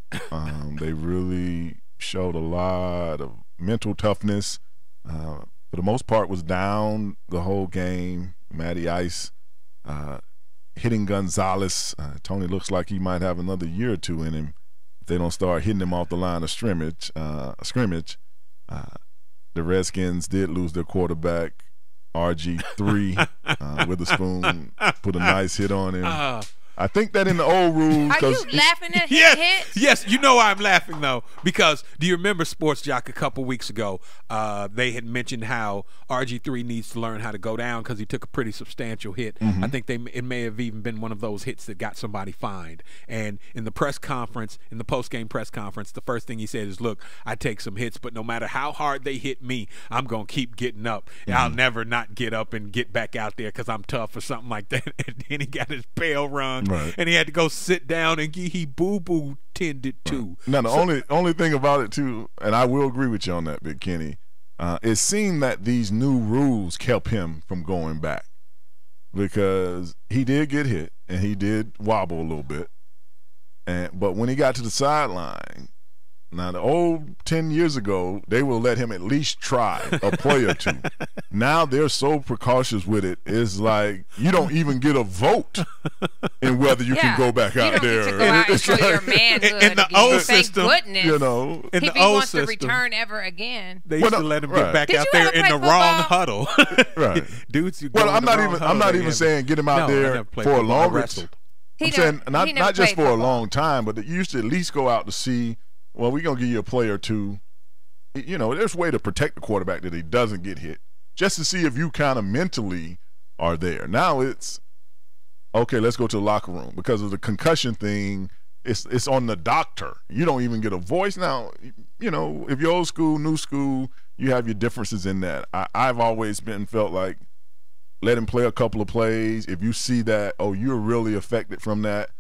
They really showed a lot of mental toughness. For the most part, was down the whole game. Matty Ice hitting Gonzalez. Tony looks like he might have another year or two in him if they don't start hitting him off the line of scrimmage. The Redskins did lose their quarterback, RG3, Witherspoon put a nice hit on him. I think that in the old rules. Are you laughing at his hit? Yes, you know why I'm laughing, though, because do you remember Sports Jock a couple weeks ago? They had mentioned how RG3 needs to learn how to go down because he took a pretty substantial hit. I think it may have even been one of those hits that got somebody fined. And in the press conference, in the post-game press conference, the first thing he said is, look, I take some hits, but no matter how hard they hit me, I'm going to keep getting up. I'll never not get up and get back out there because I'm tough or something like that. And then he got his bell rung. Right. And he had to go sit down and he boo-boo tended to. Now, the only thing about it, too, and I will agree with you on that, Big Kenny, it seemed that these new rules kept him from going back because he did get hit and he did wobble a little bit. But when he got to the sideline, now the old 10 years ago, they will let him at least try a play or two. Now they're so precautious with it. It's like you don't even get a vote in whether you can go back out there. You don't get to go out and show your manhood in the old system, goodness, you know, in if the he old wants system, to return ever again, they used to let him get back out there in the wrong huddle. Right, dudes. I'm not even saying get him out there for a longer. I'm saying not just for a long time, but you used to at least go out to see. Well, we're going to give you a play or two. You know, there's a way to protect the quarterback that he doesn't get hit, just to see if you kind of mentally are there. Now it's, okay, let's go to the locker room. Because of the concussion thing, it's on the doctor. You don't even get a voice. Now, you know, if you're old school, new school, you have your differences in that. I've always felt like let him play a couple of plays. If you see that, oh, you're really affected from that,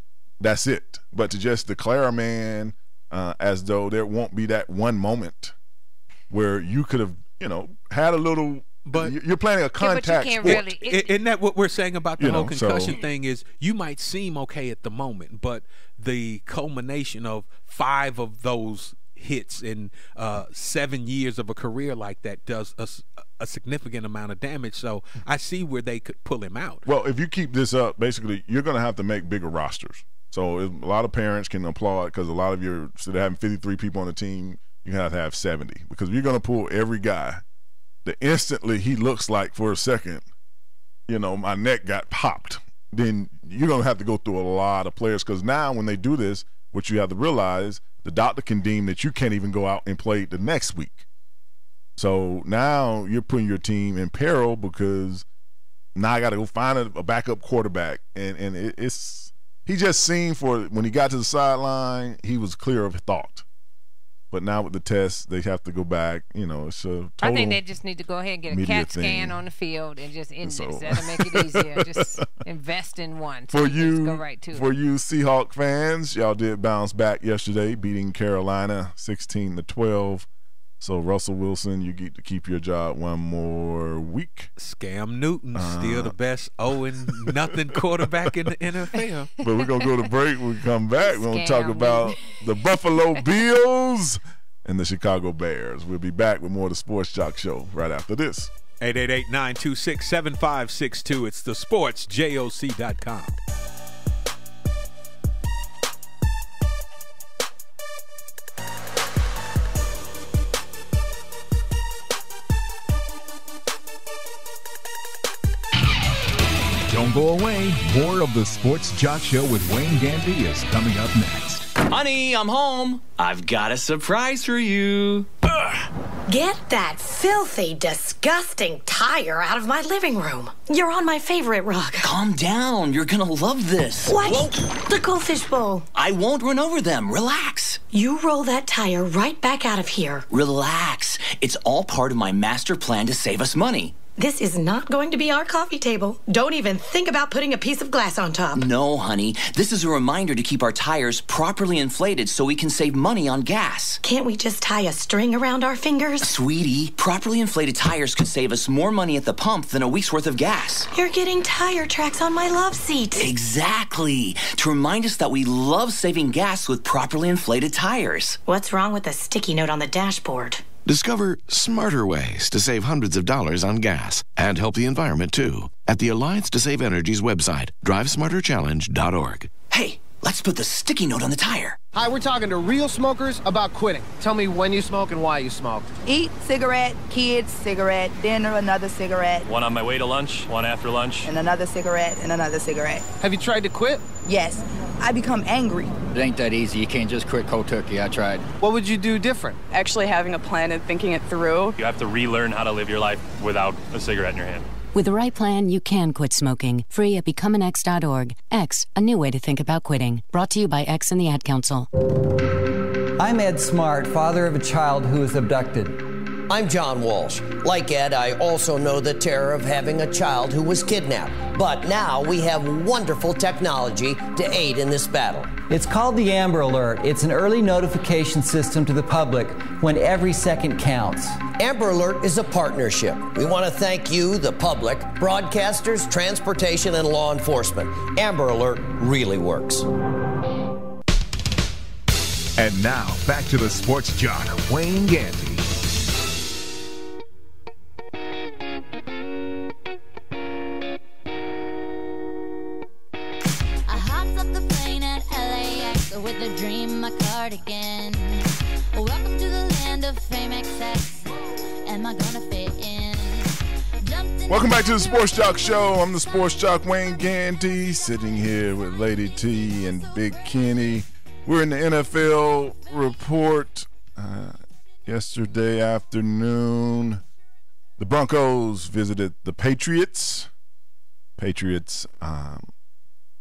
that's it. But to just declare a man as though there won't be that one moment where you could have, you know, had a little. But you're playing a contact sport. Really, isn't that what we're saying about the whole concussion thing? Is you might seem okay at the moment, but the culmination of 5 of those hits in 7 years of a career like that does a significant amount of damage. So I see where they could pull him out. Well, if you keep this up, basically you're going to have to make bigger rosters. So a lot of parents can applaud because a lot of instead of having 53 people on the team, you have to have 70. Because if you're going to pull every guy, the instantly he looks like for a second, you know, my neck got popped, then you're going to have to go through a lot of players. Because now when they do this, what you have to realize, the doctor can deem that you can't even go out and play the next week. So now you're putting your team in peril because now I got to go find a backup quarterback. And it's – he just seemed when he got to the sideline, he was clear of thought. But now with the test, they have to go back. You know, it's a total I think they just need to go ahead and get a CAT scan on the field and just end this. That'll make it easier. Just invest in one. So go right to for you Seahawk fans, y'all did bounce back yesterday, beating Carolina 16-12. So Russell Wilson, you get to keep your job one more week. Scam Newton, still the best 0-0 quarterback in the NFL. But we're going to go to break. When we come back, we're going to talk about the Buffalo Bills and the Chicago Bears. We'll be back with more of the Sports Jock Show right after this. 888-926-7562. It's the sportsjoc.com. Don't go away. More of the Sports Jock Show with Wayne Gandy is coming up next. Honey, I'm home. I've got a surprise for you. Get that filthy, disgusting tire out of my living room. You're on my favorite rug. Calm down. You're gonna love this. What? Whoa. The goldfish bowl. I won't run over them. Relax. You roll that tire right back out of here. Relax. It's all part of my master plan to save us money. This is not going to be our coffee table. Don't even think about putting a piece of glass on top. No, honey. This is a reminder to keep our tires properly inflated so we can save money on gas. Can't we just tie a string around our fingers? Sweetie, properly inflated tires could save us more money at the pump than a week's worth of gas. You're getting tire tracks on my love seat. Exactly. To remind us that we love saving gas with properly inflated tires. What's wrong with the sticky note on the dashboard? Discover smarter ways to save hundreds of dollars on gas and help the environment, too, at the Alliance to Save Energy's website, drivesmarterchallenge.org. Hey, let's put the sticky note on the tire. Hi, we're talking to real smokers about quitting. Tell me when you smoke and why you smoke. Eat, cigarette, kids, cigarette, dinner, another cigarette. One on my way to lunch, one after lunch. And another cigarette, and another cigarette. Have you tried to quit? Yes. I become angry. It ain't that easy. You can't just quit cold turkey. I tried. What would you do different? Actually having a plan and thinking it through. You have to relearn how to live your life without a cigarette in your hand. With the right plan, you can quit smoking. Free at becomeanx.org. X, a new way to think about quitting. Brought to you by X and the Ad Council. I'm Ed Smart, father of a child who was abducted. I'm John Walsh. Like Ed, I also know the terror of having a child who was kidnapped. But now we have wonderful technology to aid in this battle. It's called the Amber Alert. It's an early notification system to the public when every second counts. Amber Alert is a partnership. We want to thank you, the public, broadcasters, transportation, and law enforcement. Amber Alert really works. And now, back to the sports jock, Wayne Gandy. I hopped up the plane at LAX with a dream, my cardigan. Welcome to the land of fame excess. Am I gonna fit in? Welcome back to the Sports Jock Show. I'm the Sports Jock Wayne Gandy, sitting here with Lady T and Big Kenny. We're in the NFL report. Yesterday afternoon, the Broncos visited the Patriots. Patriots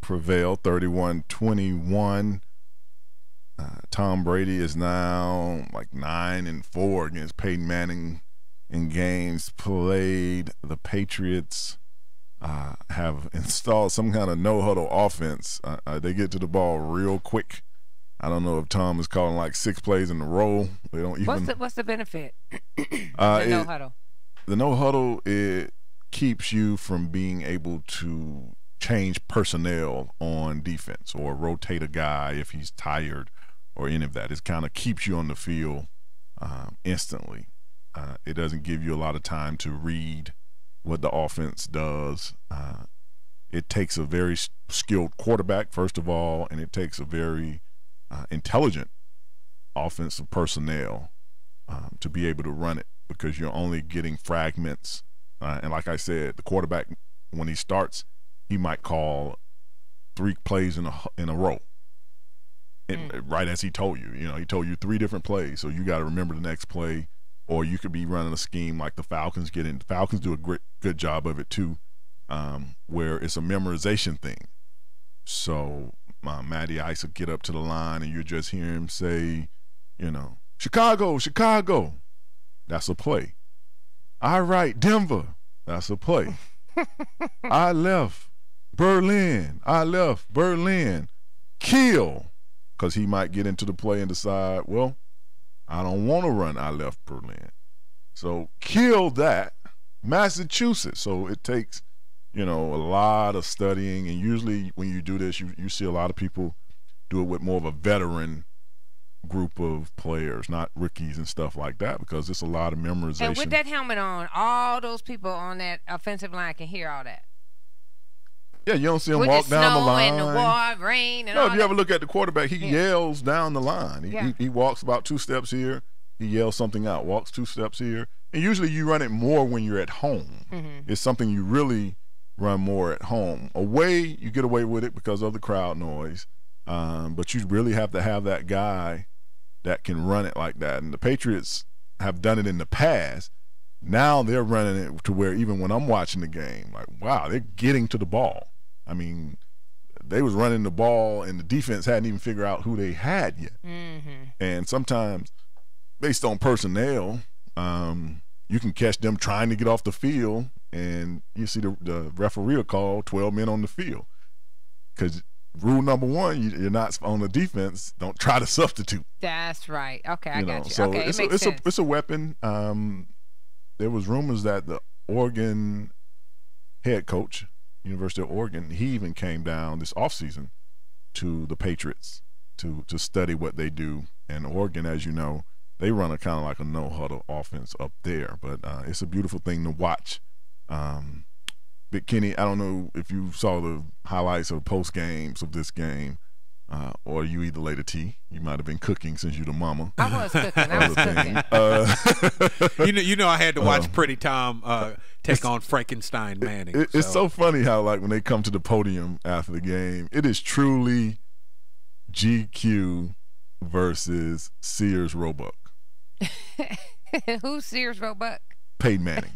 prevailed 31-21. Tom Brady is now like 9-4 against Peyton Manning in games played. The Patriots have installed some kind of no-huddle offense. They get to the ball real quick. I don't know if Tom is calling like 6 plays in a row. They don't even. What's the benefit? The no huddle. The no huddle, it keeps you from being able to change personnel on defense or rotate a guy if he's tired or any of that. It kind of keeps you on the field instantly. It doesn't give you a lot of time to read what the offense does. It takes a very skilled quarterback, first of all, and it takes a very intelligent offensive personnel to be able to run it, because you're only getting fragments. And like I said, the quarterback, when he starts, he might call 3 plays in a row. Right as he told you. He told you 3 different plays, so you got to remember the next play. Or you could be running a scheme like the Falcons get in. The Falcons do a good job of it too, where it's a memorization thing. So Matty Ice will get up to the line and you just hear him say, Chicago, Chicago. That's a play. All right, Denver. That's a play. I left Berlin. Kill. Because he might get into the play and decide, well, I don't want to run. I left Berlin. So kill that. Massachusetts. So it takes, a lot of studying. And usually when you do this, you see a lot of people do it with more of a veteran group of players, not rookies and stuff like that, because it's a lot of memorization. And with that helmet on, all those people on that offensive line can hear all that. Yeah, you don't see him walk down the line. And the war, rain, and no, all if you ever look at the quarterback, he yells down the line. He walks about 2 steps here. He yells something out, walks 2 steps here. And usually you run it more when you're at home. It's something you really run more at home. Away, you get away with it because of the crowd noise. But you really have to have that guy that can run it like that. And the Patriots, have done it in the past. Now they're running it to where even when I'm watching the game, like, wow, they're getting to the ball. I mean, they was running the ball and the defense hadn't even figured out who they had yet. And sometimes, based on personnel, you can catch them trying to get off the field, and you see the referee will call 12 men on the field. Because rule number one, you're not on the defense. Don't try to substitute. That's right. Okay, I got you. So okay, it makes sense. It's a weapon. There was rumors that the Oregon head coach, University of Oregon, he even came down this offseason to the Patriots to study what they do. And Oregon, as you know, they run a kind of like a no-huddle offense up there. But it's a beautiful thing to watch. Big Kenny, I don't know if you saw the highlights of post games of this game, or you either laid a tea. You might have been cooking since you're the mama. I was cooking. You know, I had to watch Pretty Tom take on Frankenstein Manning. It's so funny how, like, when they come to the podium after the game, it is truly GQ versus Sears Roebuck. Who's Sears Roebuck? Peyton Manning.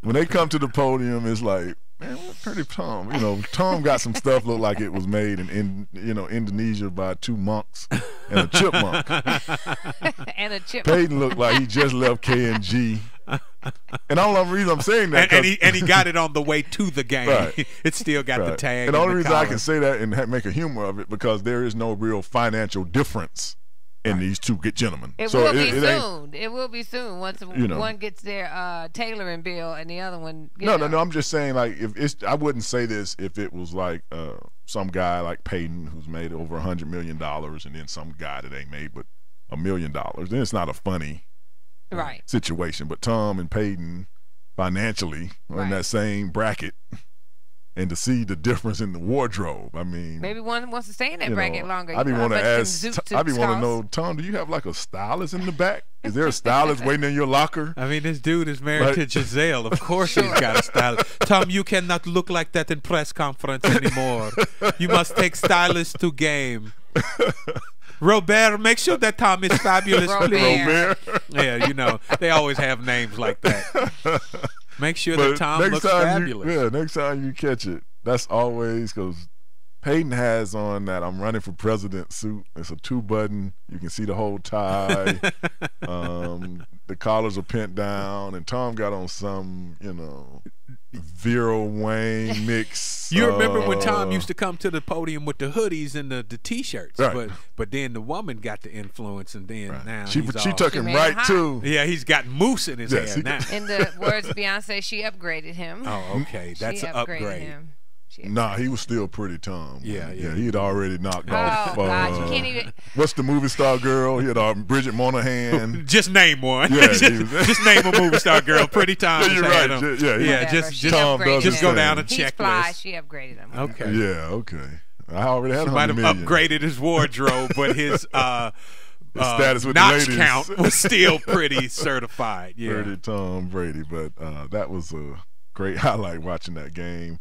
When they come to the podium, it's like, man, what Pretty Tom? You know, Tom got some stuff look like it was made in Indonesia by two monks and a chipmunk. And a chipmunk. Peyton looked like he just left K&G. And I don't know the reason I'm saying that. And he got it on the way to the game. Right. It still got the tag. And the only reason I can say that and make a humor of it, because there is no real financial difference in these two good gentlemen. It will be soon. It will be soon once one gets their tailoring bill and the other one. No. I'm just saying, like, if it's, I wouldn't say this if it was like some guy like Peyton who's made over $100 million, and then some guy that ain't made but $1 million. Then it's not a funny situation. But Tom and Peyton financially are in that same bracket. And to see the difference in the wardrobe, I mean, maybe one wants to stay in that bracket longer. I be want to know, Tom, do you have like a stylist in the back? Is there a stylist waiting in your locker? I mean, this dude is married to Giselle. Of course he's got a stylist. Tom, you cannot look like that in press conference anymore. You must take stylists to game. Robert, make sure that Tom is fabulous, please. Robert. Yeah, you know, they always have names like that. Make sure that Tom looks fabulous. Next time you catch it, that's always, because Peyton has on that I'm running for president suit. It's a 2-button. You can see the whole tie. The collars are pinned down, and Tom got on some, Vera Wayne mix. You remember when Tom used to come to the podium with the hoodies and the T-shirts, but then the woman got the influence, and then now she took him right too. Yeah, he's got mousse in his hair now. In the words of Beyonce, she upgraded him. Oh, okay, that's an upgrade. Him. Nah, he was still Pretty Tom. Yeah. He had already knocked off. God, you can't even. What's the movie star girl? He had Bridget Moynahan. Just name one. Yeah, just name a movie star girl. Pretty Tom. Yeah, you're right. Just go down a checklist. He's fly. She upgraded him. Okay. Yeah. Okay. I already had. She might have upgraded his wardrobe, but his status with notch the ladies count was still pretty certified. Yeah. Pretty Tom Brady, but that was a great highlight watching that game.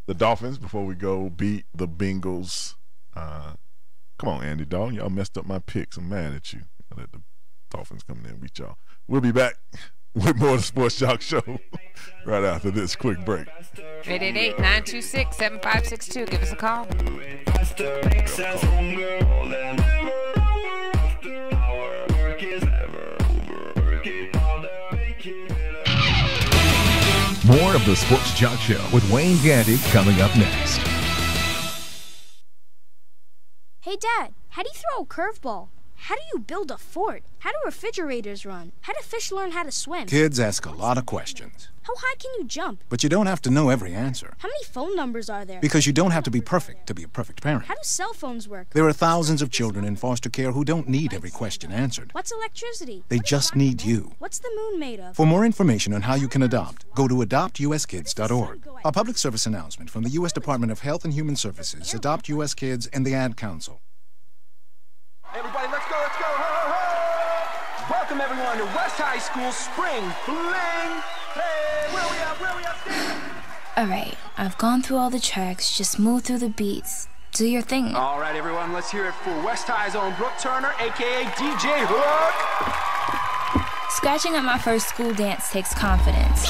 The Dolphins, before we go, beat the Bengals. Come on, Andy Dalton. Y'all messed up my picks. I'm mad at you. I let the Dolphins come in and beat y'all. We'll be back with more of the Sports Jock Show right after this quick break. 888-926-7562. Give us a call. More of the Sports Jock Show with Wayne Gandy coming up next. Hey, Dad, how do you throw a curveball? How do you build a fort? How do refrigerators run? How do fish learn how to swim? Kids ask a lot of questions. How high can you jump? But you don't have to know every answer. How many phone numbers are there? Because you don't have to be perfect to be a perfect parent. How do cell phones work? There are thousands of children in foster care who don't need every question answered. What's electricity? They just need you. What's the moon made of? For more information on how you can adopt, go to adoptuskids.org. A public service announcement from the U.S. Department of Health and Human Services, Adopt U.S. Kids, and the Ad Council. Everybody, let's go, let's go. Ho, ho, ho. Welcome, everyone, to West High School Spring Fling. Hey, where we at, All right, I've gone through all the tracks. Just move through the beats. Do your thing. All right, everyone, let's hear it for West High's own Brooke Turner, a.k.a. DJ Hook. Scratching up my first school dance takes confidence.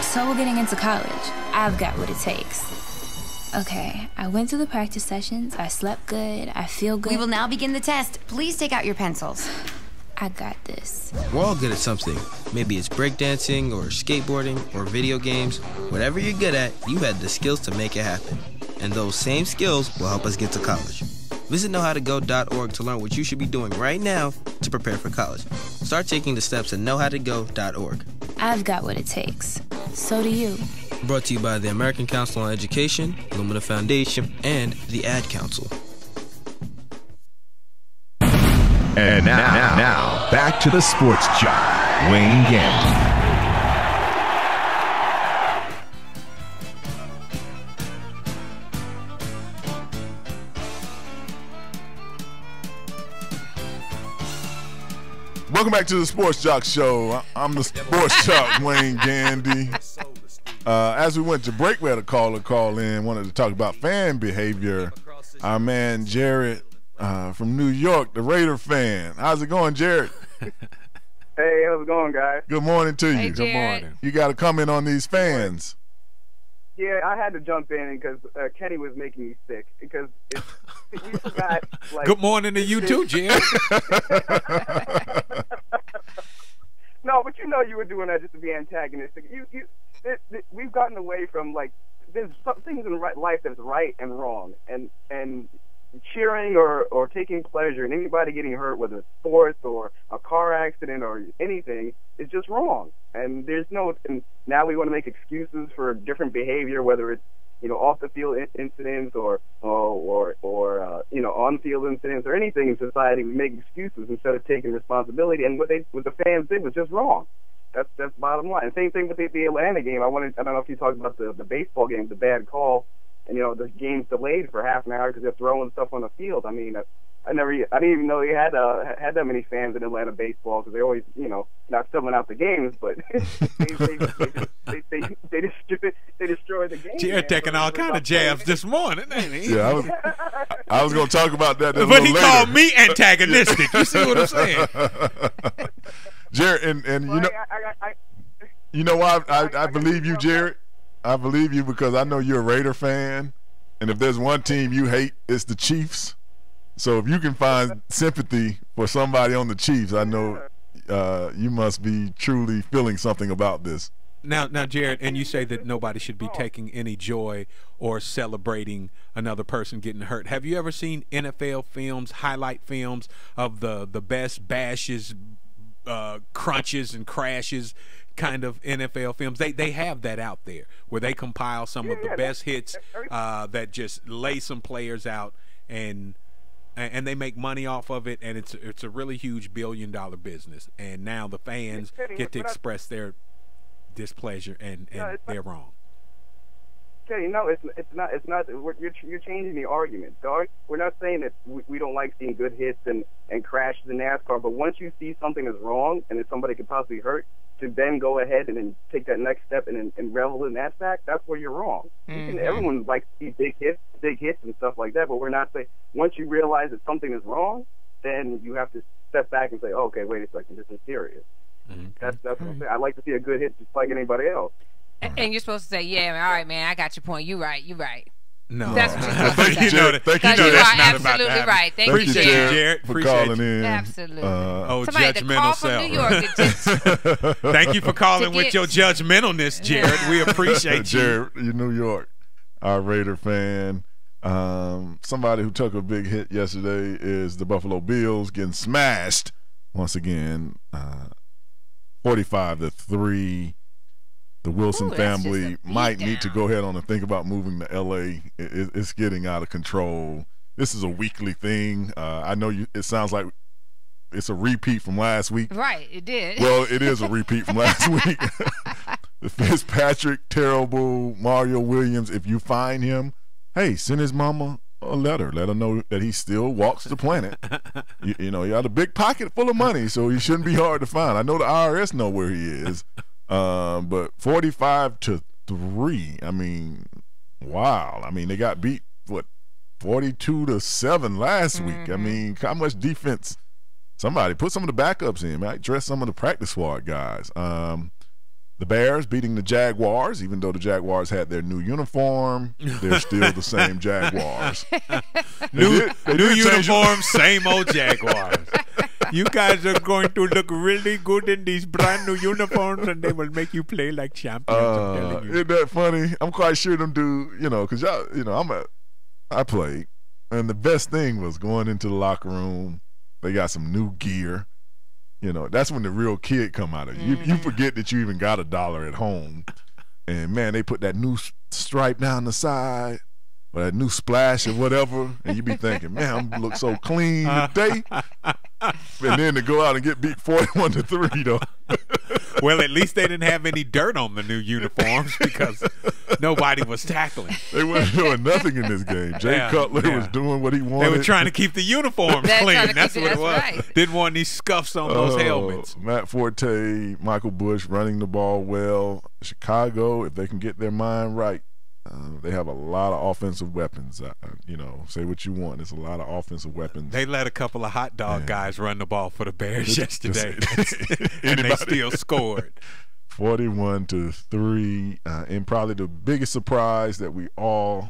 So we're getting into college. I've got what it takes. Okay, I went through the practice sessions, I slept good, I feel good. We will now begin the test. Please take out your pencils. I got this. We're all good at something. Maybe it's breakdancing or skateboarding or video games. Whatever you're good at, you had the skills to make it happen. And those same skills will help us get to college. Visit knowhowtogo.org to learn what you should be doing right now to prepare for college. Start taking the steps at knowhowtogo.org. I've got what it takes. So do you. Brought to you by the American Council on Education, Lumina Foundation, and the Ad Council. And now, back to the Sports Jock, Wayne Gandy. Welcome back to the Sports Jock Show. I'm the Sports Jock, Wayne Gandy. As we went to break, we had a caller call in, wanted to talk about fan behavior. Our man Jared from New York, the Raider fan. How's it going, Jared? Hey, how's it going, guys? Good morning to you. Hey, Good morning. You got to comment on these fans. Yeah, I had to jump in because Kenny was making me sick because we forgot. Like, Good morning to you too, Jared. No, but you know you were doing that just to be antagonistic. We've gotten away from, like, there's some things in life that's right and wrong, and cheering or taking pleasure in anybody getting hurt, whether it's sports or a car accident or anything, is just wrong. And there's no. And now we want to make excuses for different behavior, whether it's off the field incidents or on field incidents or anything in society. We make excuses instead of taking responsibility. And what the fans did was just wrong. That's bottom line. And same thing with the Atlanta game. I don't know if you talked about the baseball game, the bad call, and the game's delayed for half an hour because they're throwing stuff on the field. I mean, I didn't even know they had that many fans in Atlanta baseball because they always not filling out the games, but they destroyed the game. Jared taking all kind of jabs this morning, ain't he? Yeah, I was going to talk about that. But he called me antagonistic. You see what I'm saying? Jared, and you know why I believe you, Jared? I believe you because I know you're a Raider fan, and if there's one team you hate, it's the Chiefs. So if you can find sympathy for somebody on the Chiefs, I know you must be truly feeling something about this. Now, Jared, and you say that nobody should be taking any joy or celebrating another person getting hurt. Have you ever seen NFL films, highlight films of the best bashes, crunches and crashes kind of NFL films? They have that out there where they compile some of the best hits that just lay some players out, and they make money off of it, and it's a really huge billion-dollar business. And now the fans get to express their displeasure, and they're wrong. Okay, no, it's not. You're changing the argument, dog. We're not saying that we don't like seeing good hits and crashes in NASCAR, but once you see something is wrong and that somebody could possibly hurt, to then go ahead and then take that next step and revel in that fact, that's where you're wrong. Mm-hmm. Everyone likes to see big hits and stuff like that, but we're not saying once you realize that something is wrong, then you have to step back and say, oh, okay, wait a second, this is serious. Mm-hmm. That's what I'm saying. I like to see a good hit just like anybody else. And you're supposed to say, yeah, all right, man, I got your point. You're right. No. That's what you're supposed to say. Thank you, Jared. Thank you, Jared. You are absolutely right. Thank you, Jared, for calling in. Absolutely. Somebody judgmental self. New York Thank you for calling with your judgmentalness, Jared. We appreciate you. Jared, you New York, our Raider fan. Somebody who took a big hit yesterday is the Buffalo Bills getting smashed once again, 45-3. The Wilson family might need to go ahead on and think about moving to L.A. It's getting out of control. This is a weekly thing. I know it sounds like it's a repeat from last week. Right, it did. Well, it is a repeat from last week. Fitzpatrick, terrible. Mario Williams, if you find him, hey, send his mama a letter. Let her know that he still walks the planet. You know, he had a big pocket full of money, so he shouldn't be hard to find. I know the IRS know where he is. But 45-3. I mean, wow. I mean, they got beat 42-7 last week. I mean, how much defense somebody put some of the backups in. Might dress some of the practice squad guys. The Bears beating the Jaguars, even though the Jaguars had their new uniform, they're still the same Jaguars. New uniform, same old Jaguars. You guys are going to look really good in these brand new uniforms, and they will make you play like champions. I'm telling you. Isn't that funny? I'm quite sure them do, because y'all, I played, and the best thing was going into the locker room. They got some new gear. That's when the real kid come out of you. You forget that you even got $1 at home. And, man, they put that new stripe down the side or that new splash or whatever, and you be thinking, man, I look so clean today. And then to go out and get beat 41-3, though. Well, at least they didn't have any dirt on the new uniforms because nobody was tackling. They weren't doing nothing in this game. Jay Cutler was doing what he wanted. They were trying to keep the uniforms clean. That's what it was. Right. Didn't want any scuffs on those helmets. Matt Forte, Michael Bush running the ball well. Chicago, if they can get their mind right, they have a lot of offensive weapons. Say what you want. There's a lot of offensive weapons. They let a couple of hot dog guys run the ball for the Bears yesterday, and they still scored. 41-3. And probably the biggest surprise that we all,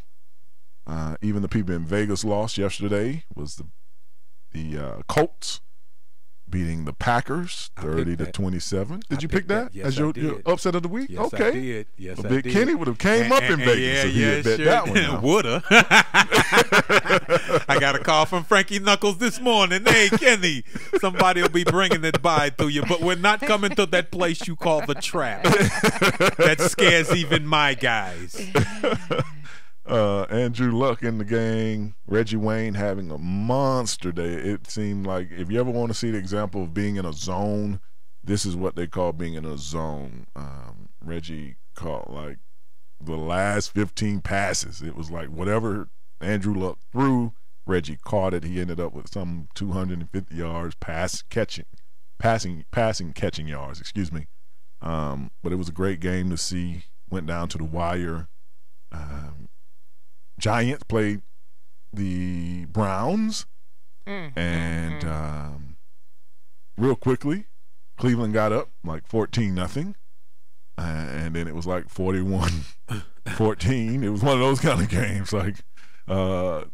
even the people in Vegas, lost yesterday was the Colts beating the Packers 30-27. Did you pick that as your upset of the week? Yes, okay. I did. Yes, well, I Big did. Kenny would have came up in Vegas if he had bet that one. Woulda. I got a call from Frankie Knuckles this morning. Hey, Kenny, somebody will be bringing it by to you, but we're not coming to that place you call the Trap. That scares even my guys. Andrew Luck in the gang, Reggie Wayne having a monster day. It seemed like if you ever want to see the example of being in a zone, this is what they call being in a zone. Reggie caught like the last 15 passes. It was like whatever Andrew Luck threw, Reggie caught it. He ended up with some 250 yards catching yards, excuse me. But it was a great game to see. Went down to the wire. Giants played the Browns, and real quickly, Cleveland got up like 14-0, and then it was like 41-14. It was one of those kind of games, like 14-0,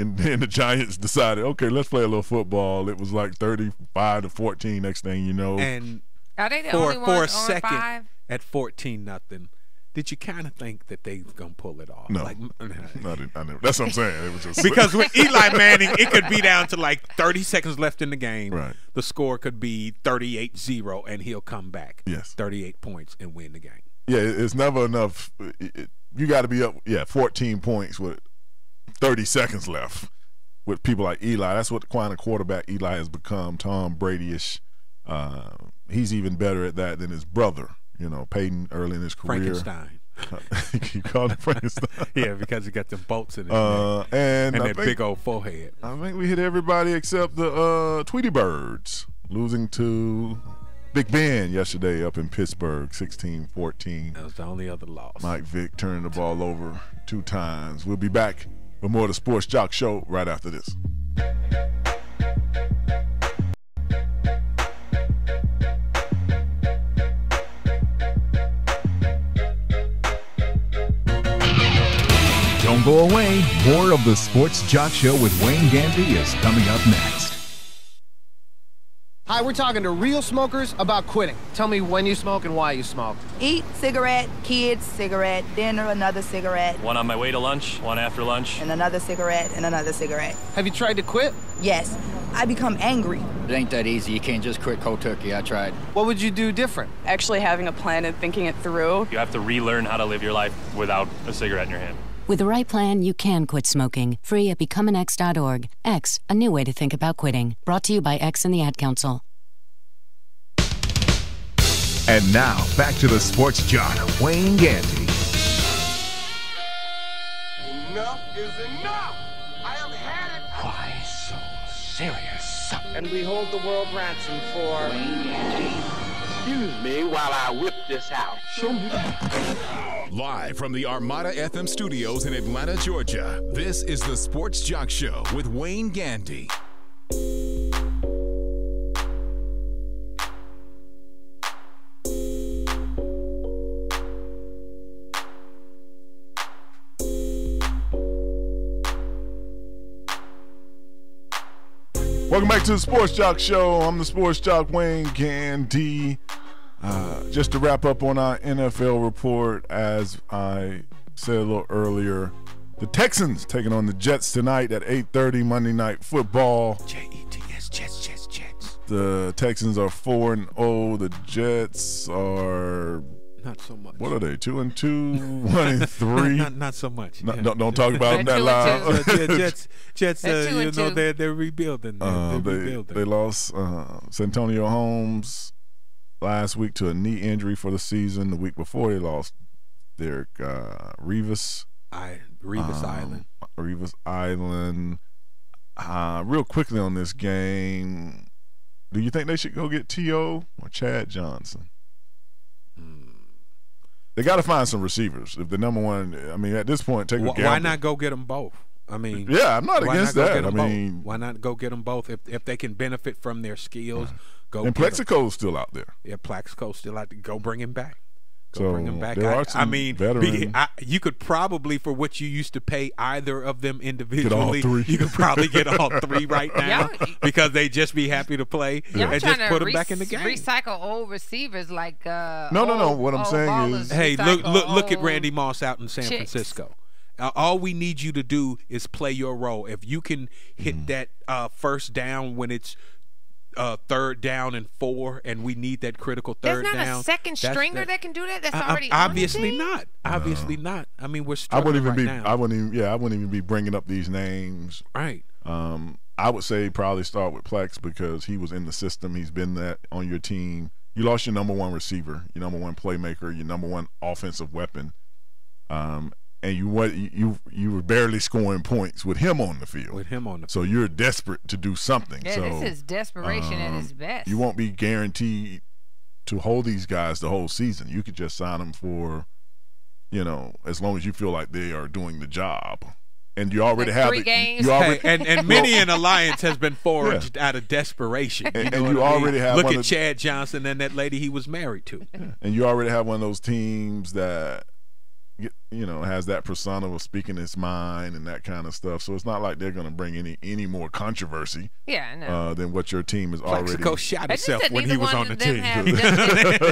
and then the Giants decided, okay, let's play a little football. It was like 35-14. Next thing you know, and are they the only ones for a on second 5? At 14-0. Did you kind of think that they was gonna pull it off? No, I never. That's what I'm saying. It was just because with Eli Manning, it could be down to like 30 seconds left in the game. Right. The score could be 38-0, and he'll come back. Yes. 38 points and win the game. Yeah, it's never enough. You got to be up, 14 points with 30 seconds left. With people like Eli, that's what kind of quarterback Eli has become. Tom Brady-ish. He's even better at that than his brother. Peyton early in his career. Frankenstein. You called him Frankenstein? Yeah, because he got them bolts in his neck. And that big old forehead. I think we hit everybody except the Tweety Birds, losing to Big Ben yesterday up in Pittsburgh, 16-14. That was the only other loss. Mike Vick turning the ball over 2 times. We'll be back with more of the Sports Jock Show right after this. Don't go away. More of the Sports Jock Show with Wayne Gandy is coming up next. Hi, we're talking to real smokers about quitting. Tell me when you smoke and why you smoke. Eat, cigarette, kids, cigarette, dinner, another cigarette. One on my way to lunch, one after lunch. And another cigarette, and another cigarette. Have you tried to quit? Yes. I become angry. It ain't that easy. You can't just quit cold turkey. I tried. What would you do different? Actually having a plan and thinking it through. You have to relearn how to live your life without a cigarette in your hand. With the right plan, you can quit smoking. Free at becomeanx.org. X, a new way to think about quitting. Brought to you by X and the Ad Council. And now, back to the Sports Jock, Wayne Gandy. Enough is enough! I have had it! Why so serious? And we hold the world ransom for... Wayne Gandy. Excuse me while I whip this out. Show me Live from the Armada FM studios in Atlanta, Georgia, this is the Sports Jock Show with Wayne Gandy. Welcome back to the Sports Jock Show. I'm the Sports Jock, Wayne Gandy. Just to wrap up on our NFL report, as I said a little earlier, the Texans taking on the Jets tonight at 8:30 Monday Night Football. Jets, Jets. The Texans are 4-0. The Jets are not so much. What are they? 2-2, 1-3. Not so much. Don't talk about them that loud. Jets. You know they're rebuilding. They lost Santonio Holmes last week to a knee injury for the season. The week before they lost Derek Revis Island. Revis Island. Real quickly on this game, do you think they should go get T.O. or Chad Johnson? They got to find some receivers. If the number one, I mean, at this point, take a gamble. Why not go get them both? I mean, yeah, I'm not against that. I mean, why not go get them both if they can benefit from their skills? Go. And Plexico's still out there. Yeah, Plexico's still out there. Go bring him back. Bring him back. I mean, you could probably, for what you used to pay either of them individually, get all three. You could probably get all three right now because they just be happy to play and just put them back in the game. Recycle old receivers like no. What I'm saying is, hey, look at Randy Moss out in San Francisco. All we need you to do is play your role. If you can hit that first down when it's 3rd down and 4, and we need that critical third down. There's not a second stringer that can do that. That's already obviously not. Obviously not. I mean, we're struggling now. I wouldn't even be bringing up these names. Right. I would say probably start with Plex because he was in the system. He's been that on your team. You lost your number one receiver, your number one playmaker, your number one offensive weapon, and you were barely scoring points with him on the field. So you're desperate to do something. Yeah, this is desperation at its best. You won't be guaranteed to hold these guys the whole season. You could just sign them for, as long as you feel like they are doing the job. And you already have 3 games. And many an alliance has been forged out of desperation. You already have look at Chad Johnson and that lady he was married to. Yeah. And you already have one of those teams that has that persona of speaking his mind and that kind of stuff. So it's not like they're going to bring any more controversy than what your team is already. Plexico shot himself when he was on the team.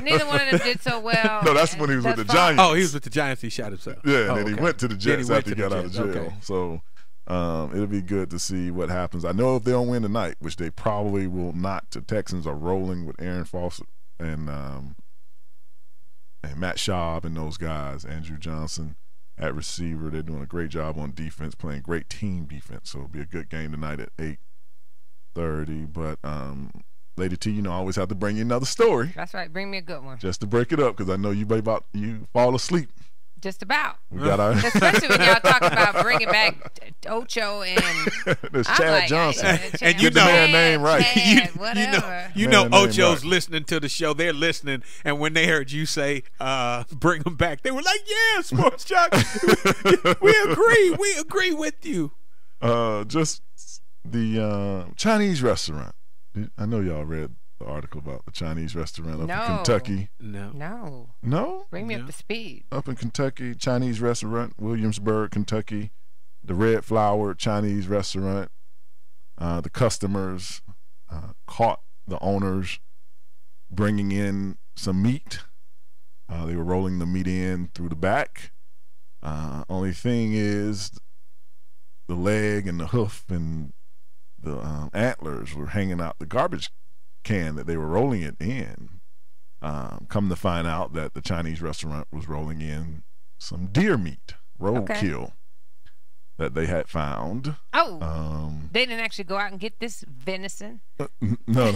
Neither one of them did so well. No, that's when he was with the Giants. Oh, he was with the Giants. He shot himself. Yeah, and then he went to the Jets after he got out of jail. Okay. So it'll be good to see what happens. I know if they don't win tonight, which they probably will not, the Texans are rolling with Aaron Fawcett and Matt Schaub and those guys, Andrew Johnson at receiver. They're doing a great job on defense, playing great team defense. So it'll be a good game tonight at 8:30. But Lady T, I always have to bring you another story. That's right. Bring me a good one. Just to break it up, because I know you fall asleep. Just about. Especially when y'all talk about bringing back Ocho and there's Chad Johnson. And get the man name right. Chad, whatever. You know Ocho's listening to the show. They're listening, and when they heard you say bring them back, they were like, yeah, Sports Jock. We agree with you. Just the Chinese restaurant. I know y'all read the article about the Chinese restaurant up in Kentucky. No? Bring me up to speed. Up in Kentucky, Chinese restaurant, Williamsburg, Kentucky. The Red Flower Chinese restaurant. The customers caught the owners bringing in some meat. They were rolling the meat in through the back. Only thing is the leg and the hoof and the antlers were hanging out the garbage can that they were rolling it in. Come to find out that the Chinese restaurant was rolling in some deer meat, roadkill, that they had found. They didn't actually go out and get this venison? No.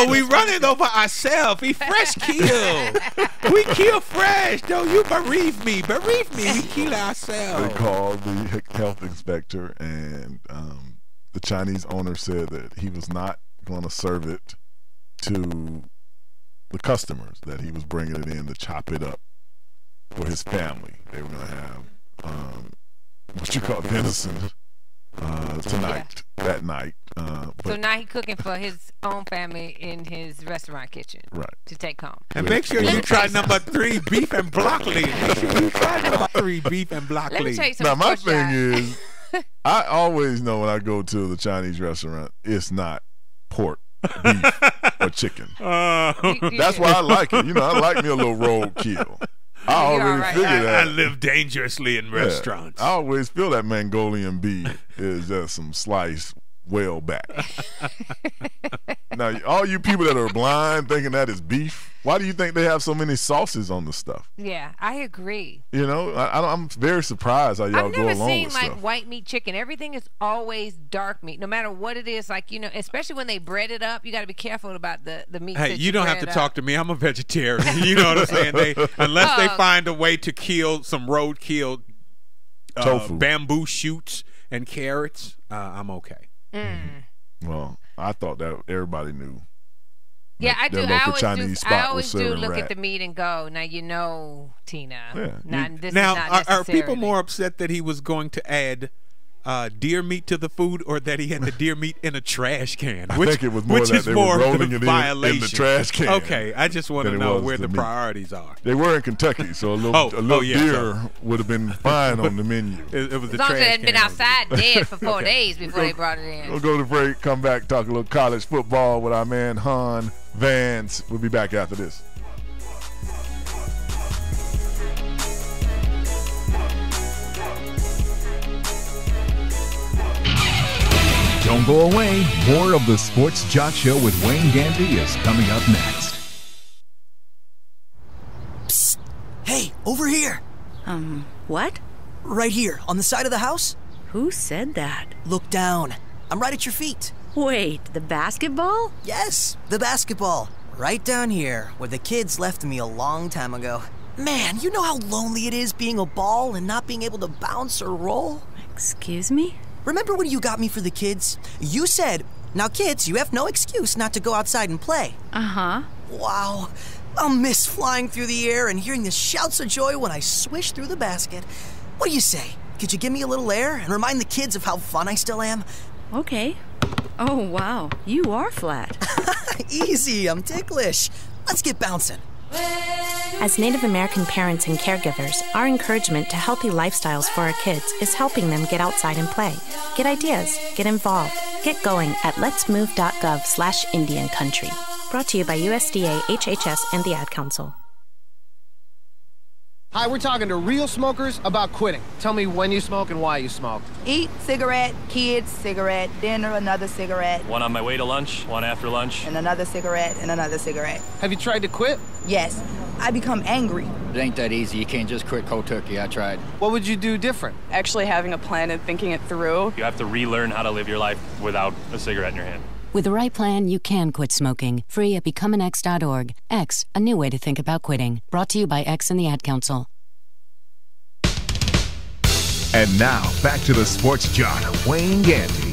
We run it over ourselves. We fresh kill. We kill fresh. Don't you bereave me. We kill ourselves. They called the health inspector, and the Chinese owner said that he was not going to serve it to the customers, that he was bringing it in to chop it up for his family. They were going to have what you call venison that night. So now he's cooking for his own family in his restaurant kitchen, right, to take home. And make sure you try number 3 beef and broccoli. Make sure you try number 3 beef and broccoli. Let me tell you now something. my thing is, I always know when I go to the Chinese restaurant, it's not pork, beef, or chicken. That's why I like it. You know, I like me a little roadkill. I already figured that. I live dangerously in restaurants. I always feel that Mongolian beef is just some sliced well back. Now, all you people that are blind thinking that is beef, why do you think they have so many sauces on the stuff? Yeah, I agree. You know, I'm very surprised how y'all go along with stuff. I've never seen like white meat chicken. Everything is always dark meat, no matter what it is. Like, you know, especially when they bread it up, you got to be careful about the meat. Hey, you don't have to talk to me. I'm a vegetarian. You know what I'm saying? Unless they find a way to kill some roadkill tofu, bamboo shoots, and carrots, I'm okay. Well, I thought that everybody knew. Yeah, I do. I always do look at the meat and go, now you know, Tina. Yeah. Now, are people more upset that he was going to add deer meat to the food, or that he had the deer meat in a trash can? I think it was more that they were rolling it in the trash can. Okay, I just want to know where the priorities are. They were in Kentucky, so a little deer would have been fine on the menu. It was the as long as it hadn't been outside dead for 4 Okay. days before they brought it in. We'll go to break, come back, talk a little college football with our man Han Vance. We'll be back after this. Don't go away. More of the Sports Jock Show with Wayne Gandy is coming up next. Psst. Hey, over here. What? Right here, on the side of the house. Who said that? Look down. I'm right at your feet. Wait, the basketball? Yes, the basketball. Right down here, where the kids left me a long time ago. Man, you know how lonely it is being a ball and not being able to bounce or roll? Excuse me? Remember when you got me for the kids? You said, now kids, you have no excuse not to go outside and play. Uh-huh. Wow. I'll miss flying through the air and hearing the shouts of joy when I swish through the basket. What do you say? Could you give me a little air and remind the kids of how fun I still am? Okay. Oh, wow. You are flat. Easy, I'm ticklish. Let's get bouncing. As Native American parents and caregivers, our encouragement to healthy lifestyles for our kids is helping them get outside and play. Get ideas, get involved, get going at letsmove.gov/Indian Country. Brought to you by USDA, HHS, and the Ad Council. Hi, we're talking to real smokers about quitting. Tell me when you smoke and why you smoke. Eat, cigarette, kids, cigarette, dinner, another cigarette. One on my way to lunch, one after lunch. And another cigarette, and another cigarette. Have you tried to quit? Yes. I become angry. It ain't that easy. You can't just quit cold turkey. I tried. What would you do different? Actually having a plan and thinking it through. You have to relearn how to live your life without a cigarette in your hand. With the right plan, you can quit smoking. Free at becomeanx.org. X, a new way to think about quitting. Brought to you by X and the Ad Council. And now, back to the Sports Jock, Wayne Gandy.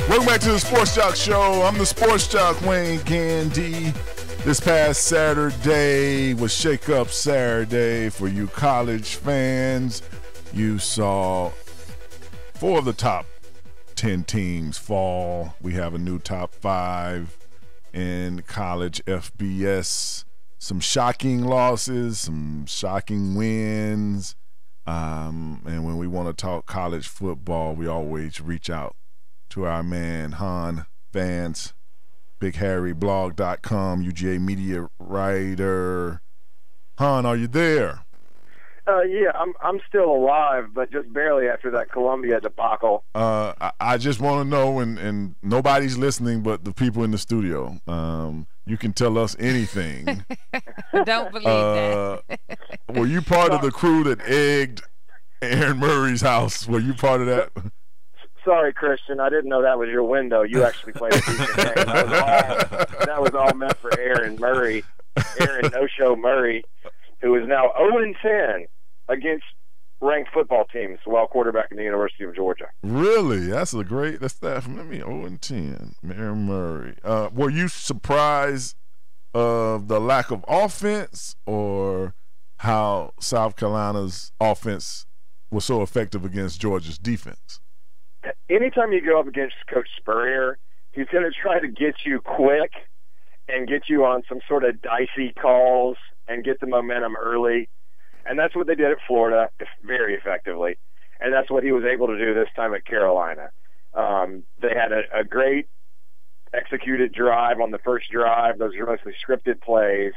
Welcome back to the Sports Jock Show. I'm the Sports Jock, Wayne Gandy. This past Saturday was Shake Up Saturday for you college fans. You saw 4 of the top 10 teams fall. We have a new top 5 in college FBS. Some shocking losses, some shocking wins. And when we want to talk college football, we always reach out to our man Han Vance, BigHarryBlog.com, UGA media writer. Han, are you there? Yeah, I'm still alive, but just barely after that Columbia debacle. I just want to know, and nobody's listening but the people in the studio. You can tell us anything. Don't believe that. Were you part of the crew that egged Aaron Murray's house? Were you part of that? Sorry, Christian, I didn't know that was your window. You actually played a decent game. That was all meant for Aaron No-Show Murray, who is now 0-10 against ranked football teams while quarterbacking the University of Georgia. Really? That's that from 0-10. Mary Murray. Were you surprised of the lack of offense, or how South Carolina's offense was so effective against Georgia's defense? Anytime you go up against Coach Spurrier, he's going to try to get you quick and get you on some sort of dicey calls and get the momentum early. And that's what they did at Florida very effectively. And that's what he was able to do this time at Carolina. They had a great executed drive on the first drive. Those are mostly scripted plays.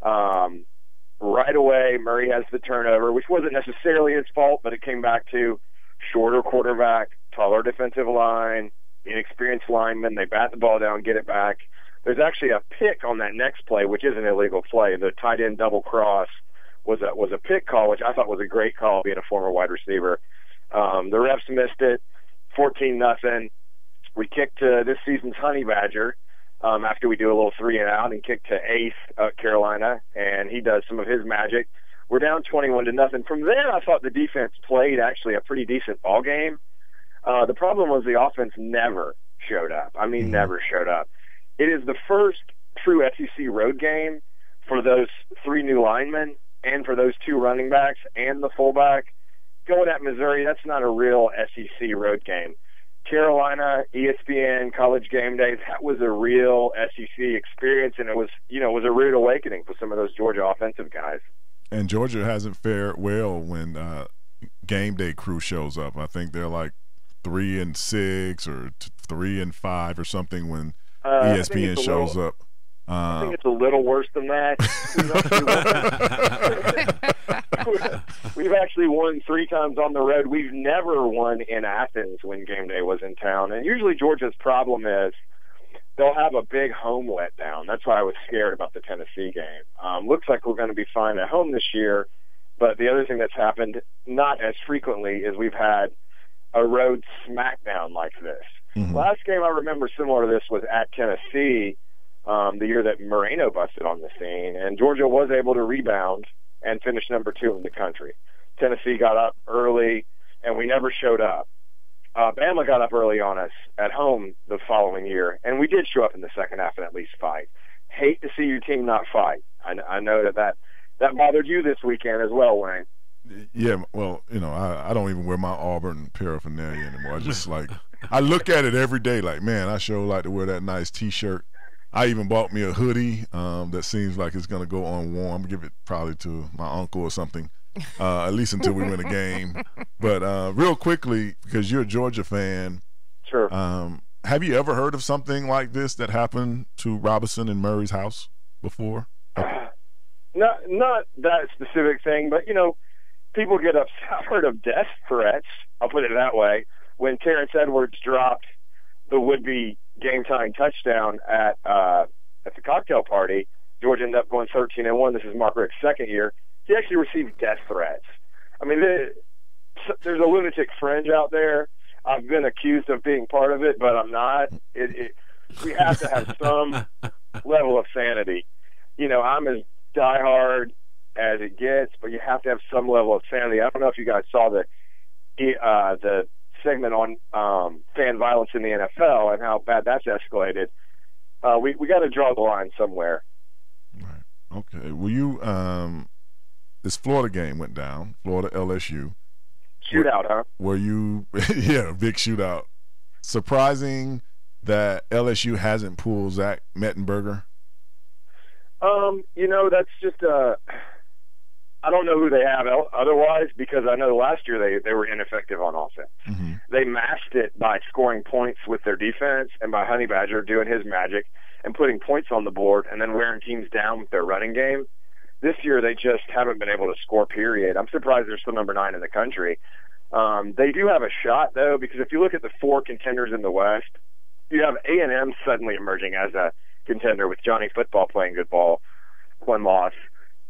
Right away, Murray has the turnover, which wasn't necessarily his fault, but it came back to shorter quarterback, taller defensive line, inexperienced linemen. They bat the ball down, get it back. There's actually a pick on that next play, which is an illegal play. The tight end double cross was a pick call, which I thought was a great call, being a former wide receiver. The refs missed it, 14-0. We kicked to this season's Honey Badger after we do a little 3-and-out, and kicked to Ace Carolina, and he does some of his magic. We're down 21-0. From there, I thought the defense played actually a pretty decent ball game. The problem was the offense never showed up. I mean, never showed up. It is the first true SEC road game for those 3 new linemen and for those 2 running backs and the fullback. Going at Missouri, that's not a real SEC road game. Carolina, ESPN, College Game Day, that was a real SEC experience, and it was a rude awakening for some of those Georgia offensive guys. And Georgia hasn't fared well when Game Day crew shows up. I think they're like 3-6 or 3-5 or something when ESPN shows up. I think it's a little worse than that. We've actually won 3 times on the road. We've never won in Athens when Game Day was in town. And usually Georgia's problem is they'll have a big home letdown. That's why I was scared about the Tennessee game. Looks like we're going to be fine at home this year. But the other thing that's happened, not as frequently, is we've had a road smackdown like this. Last game I remember similar to this was at Tennessee, the year that Moreno busted on the scene, and Georgia was able to rebound and finish number 2 in the country. Tennessee got up early, and we never showed up. Bama got up early on us at home the following year, and we did show up in the second half and at least fight. Hate to see your team not fight. I know that bothered you this weekend as well, Wayne. Yeah, well, I don't even wear my Auburn paraphernalia anymore. I just I look at it every day like, man, I sure like to wear that nice T-shirt. I even bought me a hoodie that seems like it's going to go on warm. I'm going to give it probably to my uncle or something, at least until we win a game. But real quickly, because you're a Georgia fan, sure. Have you ever heard of something like this that happened to Robinson and Murray's house before? Not that specific thing, but, people get upset. I've heard of death threats, I'll put it that way, when Terrence Edwards dropped the would-be game-tying touchdown at the cocktail party. Georgia ended up going 13-1. This is Mark Richt's second year. He actually received death threats. I mean, there's a lunatic fringe out there. I've been accused of being part of it, but I'm not. We have to have some level of sanity. I'm as diehard as it gets, but you have to have some level of sanity. I don't know if you guys saw the segment on fan violence in the NFL and how bad that's escalated. We got to draw the line somewhere. Right. Okay. Well, you this Florida game went down. Florida LSU shootout, huh? Were you? Yeah, big shootout. Surprising that LSU hasn't pulled Zach Mettenberger. That's just I don't know who they have otherwise, because I know last year they were ineffective on offense. Mm-hmm. They masked it by scoring points with their defense and by Honey Badger doing his magic and putting points on the board and then wearing teams down with their running game. This year they just haven't been able to score, period. I'm surprised they're still number 9 in the country. They do have a shot, though, because if you look at the 4 contenders in the West, you have A&M suddenly emerging as a contender with Johnny Football playing good ball, 1 loss.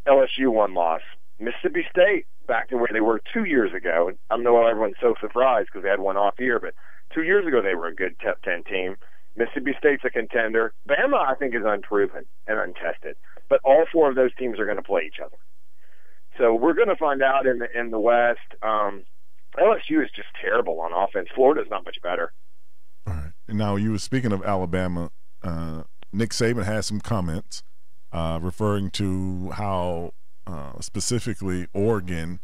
LSU 1 loss. Mississippi State back to where they were 2 years ago. I don't know why everyone's so surprised because they had 1 off year, but 2 years ago they were a good top 10 team. Mississippi State's a contender. Bama, I think, is unproven and untested. But all 4 of those teams are going to play each other. So we're going to find out in the West. LSU is just terrible on offense. Florida's not much better. All right. And now you were speaking of Alabama. Nick Saban had some comments referring to how specifically Oregon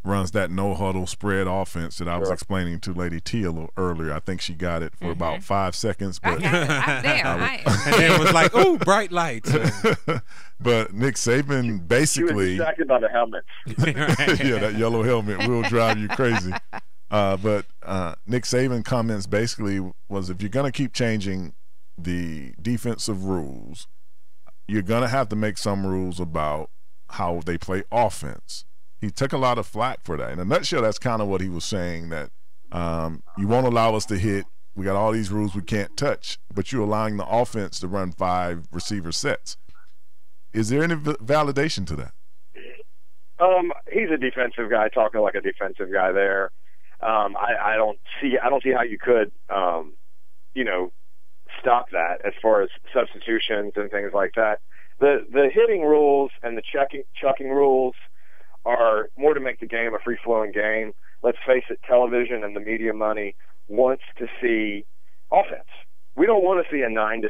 runs that no-huddle spread offense that I was explaining to Lady T a little earlier. I think she got it for about 5 seconds. But I'm there. And then it was like, ooh, bright lights. But Nick Saban basically – She was distracted by the helmets. Yeah, that yellow helmet will drive you crazy. But Nick Saban comments basically was, if you're going to keep changing the defensive rules, you're going to have to make some rules about how they play offense. He took a lot of flack for that. In a nutshell, that's kind of what he was saying, that you won't allow us to hit. We got all these rules we can't touch, but you're allowing the offense to run 5 receiver sets. Is there any validation to that? He's a defensive guy talking like a defensive guy there. I don't see how you could, stop that as far as substitutions and things like that. The hitting rules and the chucking rules are more to make the game a free-flowing game. Let's face it, television and the media money wants to see offense. We don't want to see a 9-6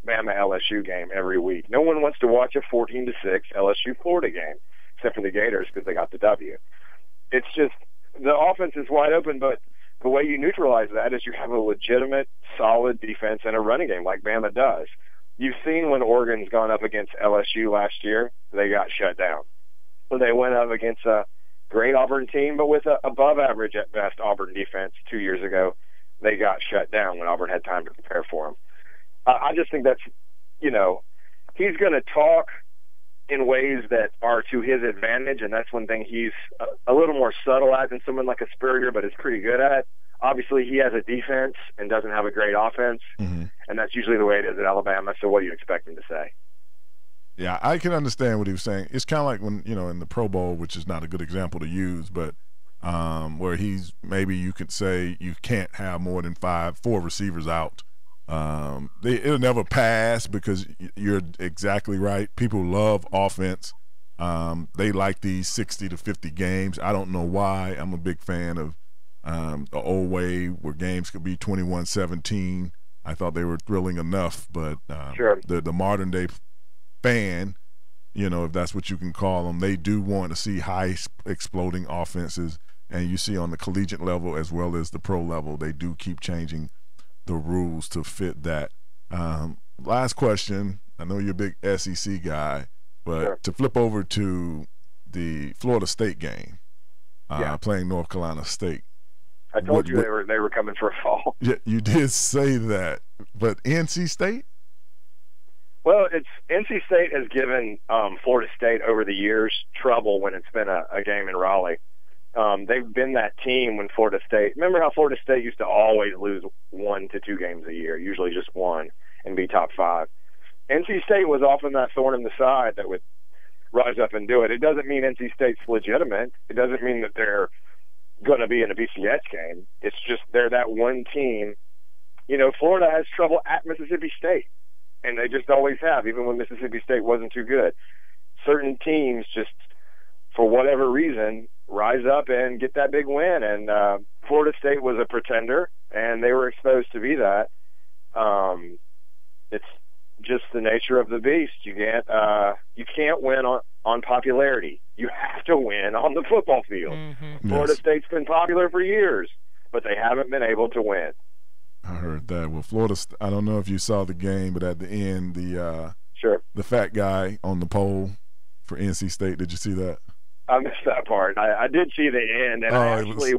Bama LSU game every week. No one wants to watch a 14-6 LSU Florida game, except for the Gators because they got the W. It's just the offense is wide open, but the way you neutralize that is you have a legitimate, solid defense and a running game like Bama does. You've seen when Oregon's gone up against LSU last year, they got shut down. They went up against a great Auburn team, but with an above-average at best Auburn defense 2 years ago. They got shut down when Auburn had time to prepare for them. I just think that's, he's going to talk in ways that are to his advantage, and that's one thing he's a little more subtle at than someone like a Spurrier, but is pretty good at. Obviously, he has a defense and doesn't have a great offense, and that's usually the way it is at Alabama, so what do you expect him to say? Yeah, I can understand what he was saying. It's kind of like when, in the Pro Bowl, which is not a good example to use, but where maybe you could say you can't have more than 4 receivers out. It'll never pass because you're exactly right. People love offense. They like these 60 to 50 games. I don't know why. I'm a big fan of the old way where games could be 21-17. I thought they were thrilling enough, but sure. The modern day fan, if that's what you can call them, they do want to see high exploding offenses, and you see on the collegiate level as well as the pro level, they do keep changing the rules to fit that. Last question, I know you're a big SEC guy, but sure. To flip over to the Florida State game, playing North Carolina State. I told you they were coming for a fall. Yeah, you did say that, but NC State? Well, NC State has given Florida State over the years trouble when it's been a game in Raleigh. They've been that team when Florida State – remember how Florida State used to always lose 1 to 2 games a year, usually just 1, and be top 5. NC State was often that thorn in the side that would rise up and do it. It doesn't mean NC State's legitimate. It doesn't mean that they're going to be in a BCS game. It's just they're that one team. Florida has trouble at Mississippi State. And they just always have, even when Mississippi State wasn't too good. Certain teams just, for whatever reason, rise up and get that big win. And Florida State was a pretender, and they were exposed to be that. It's just the nature of the beast. You can't win on popularity. You have to win on the football field. Mm-hmm. Florida State's been popular for years, but they haven't been able to win. I heard that. Well, Florida, I don't know if you saw the game, but at the end, sure, the fat guy on the pole for NC State, did you see that? I missed that part. I did see the end, and I actually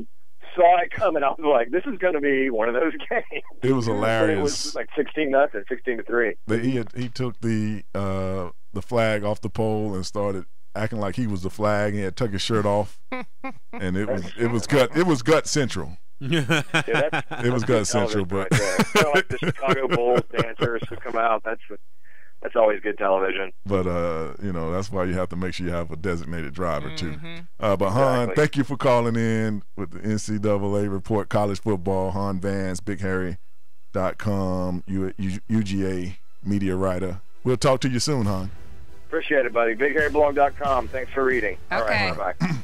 saw it coming. I was like, this is going to be one of those games. It was hilarious. It was like 16-0, 16-3. He took the flag off the pole and started acting like he was the flag. He had took his shirt off, and it was gut central. It was gut central, but right like the Chicago Bulls dancers who come out. That's always good television. But that's why you have to make sure you have a designated driver too. But Han, exactly. Thank you for calling in with the NCAA report, college football. Han Vance, BigHarry.com, UGA media writer. We'll talk to you soon, Han. Appreciate it, buddy. BigHairyBlog.com. Thanks for reading. Okay. All right, bye-bye.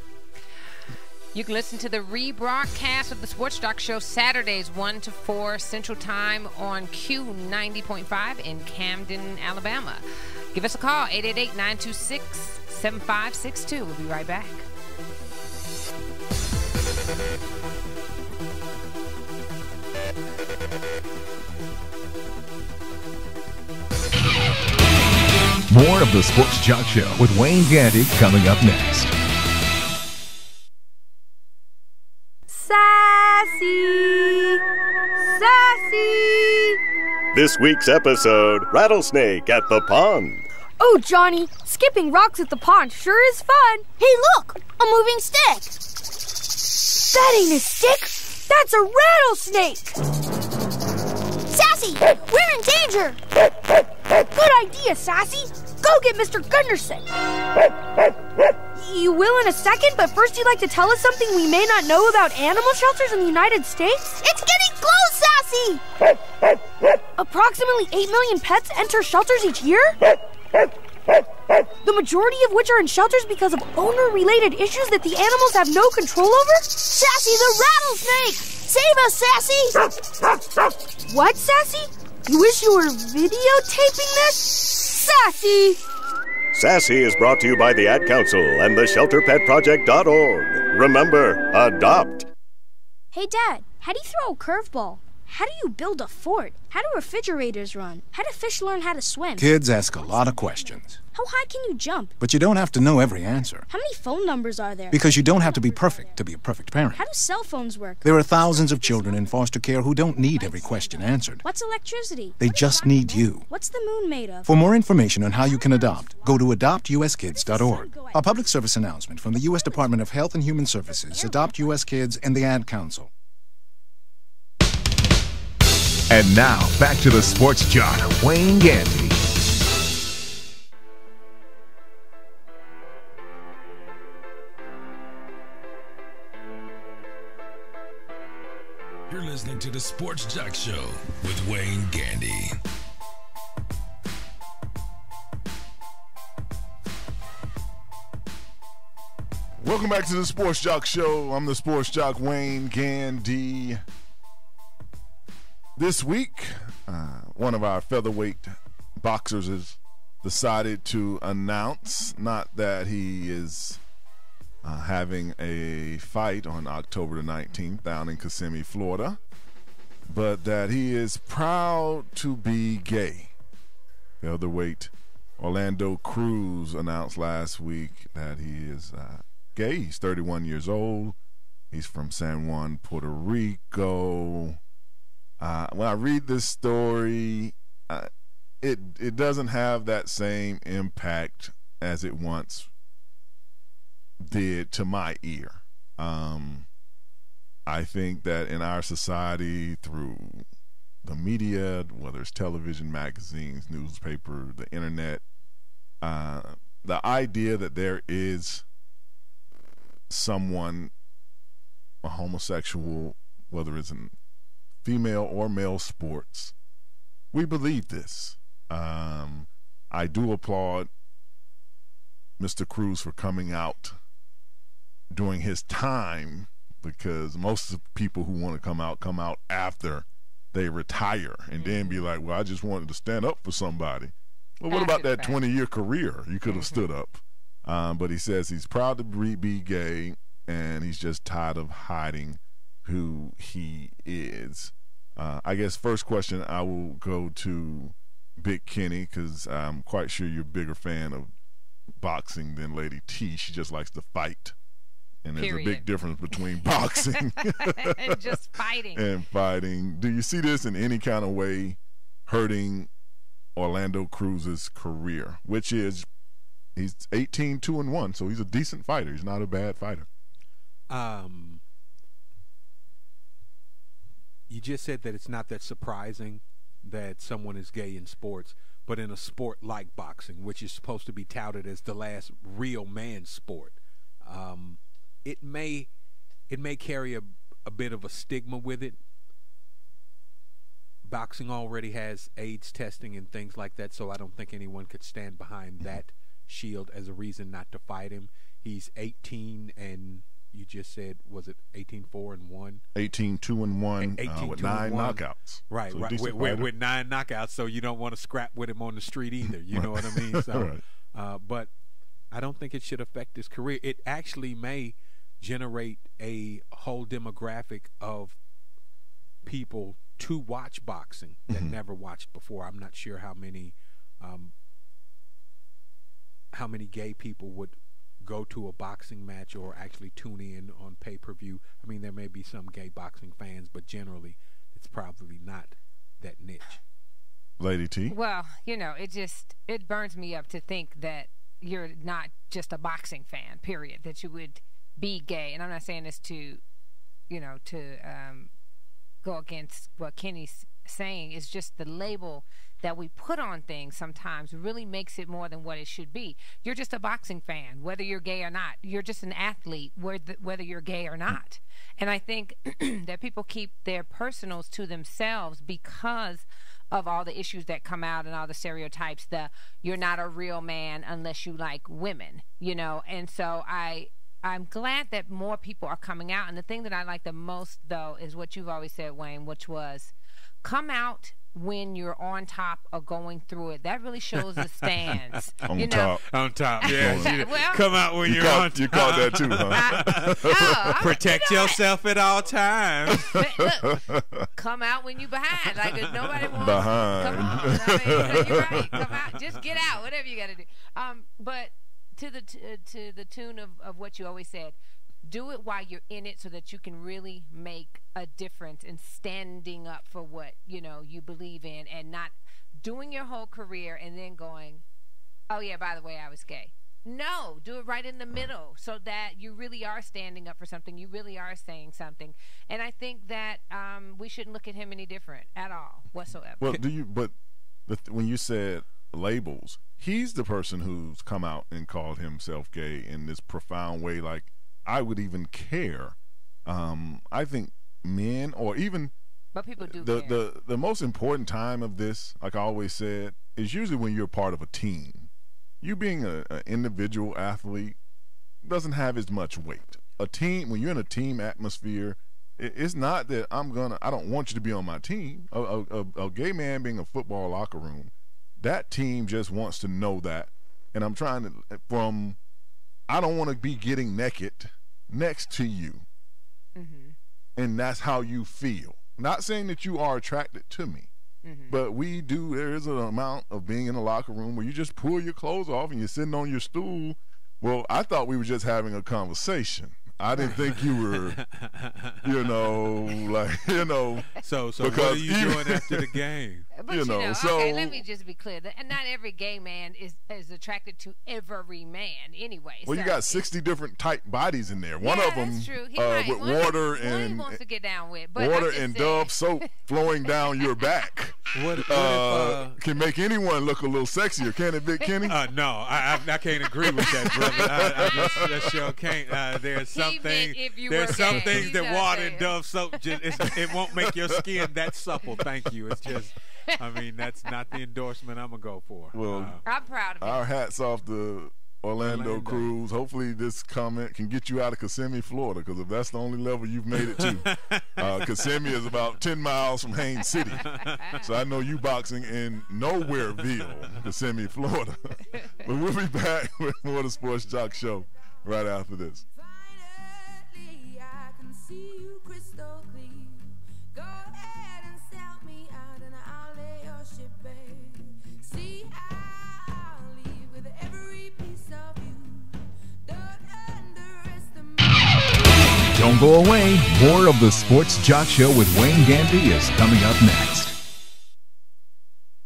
You can listen to the rebroadcast of the Sports Jock Show Saturdays 1 to 4 Central Time on Q90.5 in Camden, Alabama. Give us a call, 888-926-7562. We'll be right back. More of the Sports Jock Show with Wayne Gandy coming up next. Sassy, sassy. This week's episode, Rattlesnake at the Pond. Oh, Johnny, skipping rocks at the pond sure is fun. Hey, look, a moving stick. That ain't a stick. That's a rattlesnake. Sassy, we're in danger. Good idea, Sassy. Go get Mr. Gunderson. You will in a second, but first you'd like to tell us something we may not know about animal shelters in the United States? It's getting close, Sassy! Approximately 8 million pets enter shelters each year? The majority of which are in shelters because of owner-related issues that the animals have no control over? Sassy, the rattlesnake! Save us, Sassy! What, Sassy? You wish you were videotaping this? Sassy! Sassy is brought to you by the Ad Council and the ShelterPetProject.org. Remember, adopt. Hey, Dad, how do you throw a curveball? How do you build a fort? How do refrigerators run? How do fish learn how to swim? Kids ask a lot of questions. How high can you jump? But you don't have to know every answer. How many phone numbers are there? Because you don't have to be perfect to be a perfect parent. How do cell phones work? There are thousands of children in foster care who don't need every question answered. What's electricity? They just need you. What's the moon made of? For more information on how you can adopt, go to adoptuskids.org. A public service announcement from the U.S. Department of Health and Human Services, Adopt U.S. Kids, and the Ad Council. And now, back to the Sports Jock, Wayne Gandy. You're listening to the Sports Jock Show with Wayne Gandy. Welcome back to the Sports Jock Show. I'm the Sports Jock, Wayne Gandy. This week, one of our featherweight boxers has decided to announce, not that he is having a fight on October the 19th down in Kissimmee, Florida, but that he is proud to be gay. Featherweight Orlando Cruz announced last week that he is gay. He's 31 years old. He's from San Juan, Puerto Rico. When I read this story, it doesn't have that same impact as it once did to my ear. I think that in our society, through the media, whether it's television, magazines, newspaper, the internet, the idea that there is someone, a homosexual, whether it's in female or male sports, we believe this. I do applaud Mr. Cruz for coming out during his time, because most of the people who want to come out after they retire and then be like, well, I just wanted to stand up for somebody. Well, what about that 20-year career you could have stood up? But he says he's proud to be gay, and he's just tired of hiding who he is. I guess first question I will go to Big Kenny, because I'm quite sure you're a bigger fan of boxing than Lady T. She just likes to fight. And there's a big difference between boxing and just fighting. And fighting. Do you see this in any kind of way hurting Orlando Cruz's career, which is he's 18-2-1, so he's a decent fighter. He's not a bad fighter. You just said that it's not that surprising that someone is gay in sports, but in a sport like boxing, which is supposed to be touted as the last real man sport, it may carry a bit of a stigma with it. Boxing already has AIDS testing and things like that, so I don't think anyone could stand behind that shield as a reason not to fight him. He's 18 and you just said, was it 18-4-1? 18-2-1 with 9 knockouts. Right, so right. With 9 knockouts, so you don't want to scrap with him on the street either. You know what I mean? So, right. But I don't think it should affect his career. It actually may generate a whole demographic of people to watch boxing that never watched before. I'm not sure how many gay people would go to a boxing match or actually tune in on pay-per-view. I mean, there may be some gay boxing fans, but generally it's probably not that niche. Lady T? Well, it burns me up to think that you're not just a boxing fan, period, that you would be gay. And I'm not saying this to go against what Kenny's saying. It's just the label that we put on things sometimes really makes it more than what it should be. You're just a boxing fan, whether you're gay or not. You're just an athlete, whether you're gay or not. And I think that people keep their personals to themselves because of all the issues that come out and all the stereotypes, you're not a real man unless you like women, And so I'm glad that more people are coming out. And the thing that I like the most, though, is what you've always said, Wayne, which was come out when you're on top or going through it. That really shows the stands. On top, yeah. Well, come out when you're on top. You caught that too, huh? Protect yourself at all times. Look, come out when you're behind. Like if nobody wants behind. Come on. You're right. Come out. Just get out. Whatever you got to do. But to the tune of what you always said, do it while you're in it so that you can really make a difference in standing up for what you believe in, and not doing your whole career and then going, oh yeah, by the way, I was gay. No, do it right in the middle so that you really are standing up for something. You really are saying something. And I think that we shouldn't look at him any different at all whatsoever. Well, when you said labels, he's the person who's come out and called himself gay in this profound way, like I would even care. I think men, or even but people do care. The most important time of this, like I always said, is usually when you're part of a team. You being an individual athlete doesn't have as much weight. A team, when you're in a team atmosphere, it's not that I don't want you to be on my team. A gay man being a football locker room, that team just wants to know that. And I'm trying to, I don't want to be getting naked next to you. And that's how you feel. Not saying that you are attracted to me, but there is an amount of being in a locker room where you just pull your clothes off and you're sitting on your stool. Well, I thought we were just having a conversation. I didn't think you were, So what are you doing after the game? But okay, let me just be clear. And not every gay man is attracted to every man anyway. Well, you got 60 different type bodies in there. One of them that's true. with water and he wants to get down with, but water and Dove soap flowing down your back. What can make anyone look a little sexier, can it, Big Kenny? No, I can't agree with that, brother. I just sure can't. There's some things that water and Dove soap it won't make your skin that supple. Thank you. It's just, that's not the endorsement I'm gonna go for. Well, I'm proud of you. Our hats off the Orlando Cruise. Hopefully this comment can get you out of Kissimmee, Florida, because if that's the only level you've made it to, Kissimmee is about 10 miles from Haines City. So I know you boxing in Nowhereville, Kissimmee, Florida. But we'll be back with more of the Sports Jock Show right after this. Finally, I can see you crystal clear. Go ahead and sell me out and I'll lay your ship bare. See, I'll leave with every piece of you. Don't underestimate. Don't go away. More of the Sports Jock Show with Wayne Gandy is coming up next.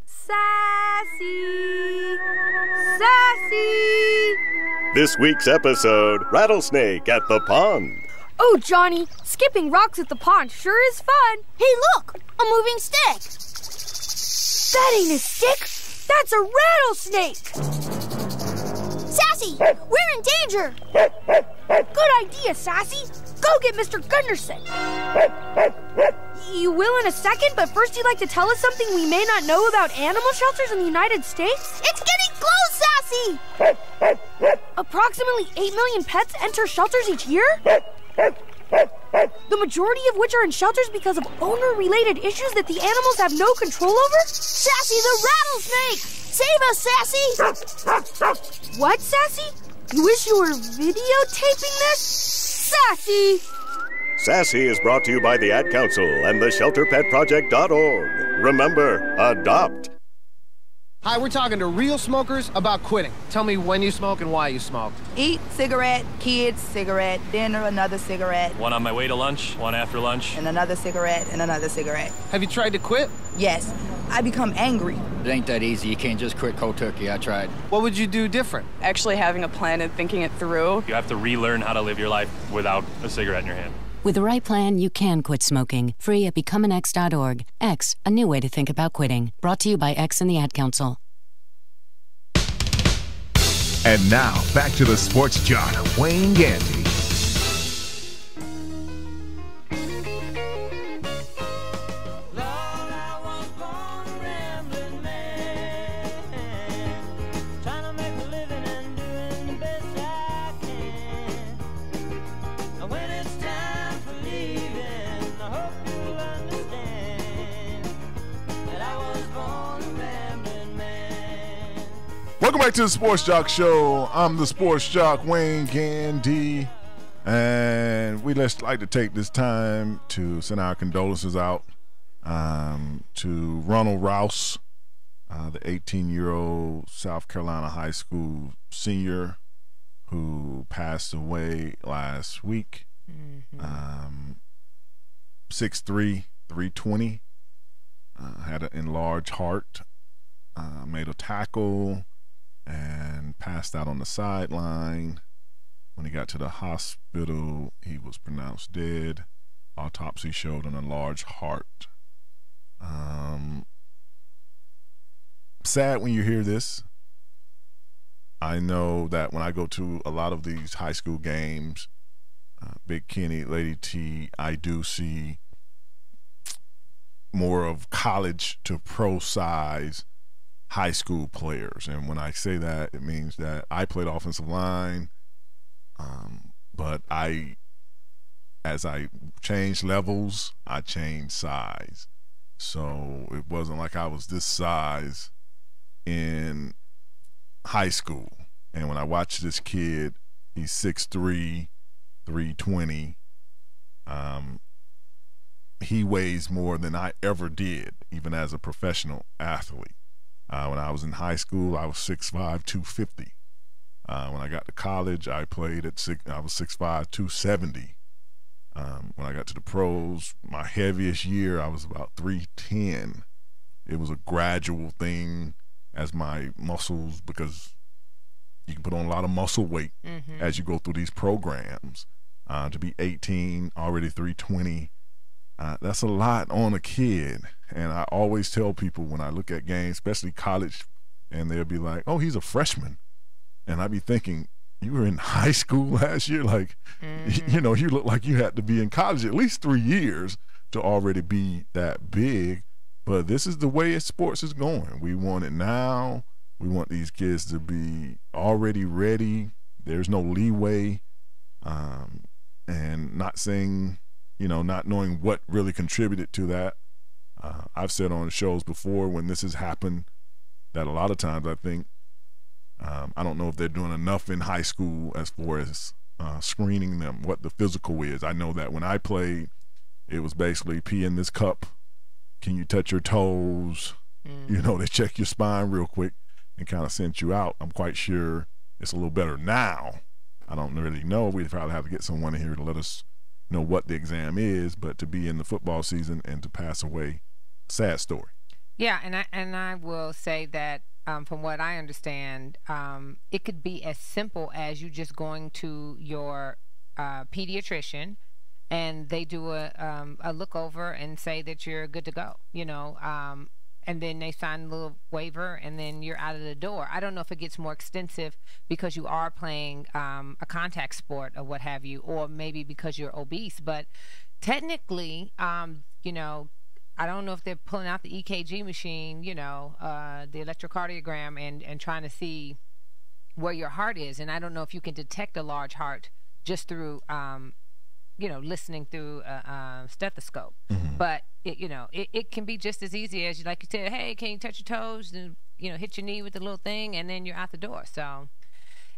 Sassy! Sassy! This week's episode, Rattlesnake at the Pond. Oh, Johnny, skipping rocks at the pond sure is fun. Hey, look, a moving stick. That ain't a stick. That's a rattlesnake. Sassy, we're in danger. Good idea, Sassy. Go get Mr. Gunderson. You will in a second, but first you'd like to tell us something we may not know about animal shelters in the United States? It's getting close, Sassy. approximately 8 million pets enter shelters each year? The majority of which are in shelters because of owner-related issues that the animals have no control over? Sassy the rattlesnake! Save us, Sassy! What, Sassy? You wish you were videotaping this? Sassy! Sassy is brought to you by the Ad Council and the ShelterPetProject.org. Remember, adopt. Hi, we're talking to real smokers about quitting. Tell me when you smoke and why you smoke. Eat, cigarette, kids, cigarette, dinner, another cigarette. One on my way to lunch, one after lunch. And another cigarette, and another cigarette. Have you tried to quit? Yes. I become angry. It ain't that easy. You can't just quit cold turkey. I tried. What would you do different? Actually having a plan and thinking it through. You have to relearn how to live your life without a cigarette in your hand. With the right plan, you can quit smoking. Free at becomeanx.org. X, a new way to think about quitting. Brought to you by X and the Ad Council. And now, back to the Sports Jock, Wayne Gandy. Welcome back to the Sports Jock Show. I'm the Sports Jock, Wayne Gandy, and we just like to take this time to send our condolences out to Ronald Rouse, the 18-year-old South Carolina high school senior who passed away last week. 6'3", 320, had an enlarged heart, made a tackle, and passed out on the sideline. When he got to the hospital, he was pronounced dead. Autopsy showed an enlarged heart. Sad when you hear this. I know that when I go to a lot of these high school games, Big Kenny, Lady T, I do see more of college to pro size high school players. And when I say that, it means that I played offensive line, but as I changed levels, I changed size. So it wasn't like I was this size in high school. And when I watch this kid, he's 6'3", 320. He weighs more than I ever did, even as a professional athlete. When I was in high school, I was 6'5", 250. When I got to college, I played at I was 6'5", 270. When I got to the pros, my heaviest year, I was about 310. It was a gradual thing as my muscles, because you can put on a lot of muscle weight as you go through these programs. To be 18, already 320, that's a lot on a kid. And I always tell people when I look at games, especially college, and they'll be like, oh, he's a freshman. And I'd be thinking, you were in high school last year? Like, you know, you look like you had to be in college at least 3 years to already be that big. But this is the way sports is going. We want it now. We want these kids to be already ready. There's no leeway. And not saying, you know, not knowing what really contributed to that. I've said on shows before when this has happened that a lot of times I think, I don't know if they're doing enough in high school as far as screening them, what the physical is. I know that when I played, it was basically pee in this cup. Can you touch your toes? You know, they check your spine real quick and kind of sent you out. I'm quite sure it's a little better now. I don't really know. We'd probably have to get someone in here to let us know what the exam is, but to be in the football season and to pass away, sad story. Yeah, and I will say that from what I understand, it could be as simple as you just going to your pediatrician, and they do a look over and say that you're good to go. You know, and then they sign a little waiver, and then you're out of the door. I don't know if it gets more extensive because you are playing a contact sport or what have you, or maybe because you're obese. But technically, you know, I don't know if they're pulling out the EKG machine, you know, the electrocardiogram, and trying to see where your heart is. And I don't know if you can detect a large heart just through, listening through a stethoscope. But, it can be just as easy as, like you said, hey, can you touch your toes? And, hit your knee with the little thing, and then you're out the door. So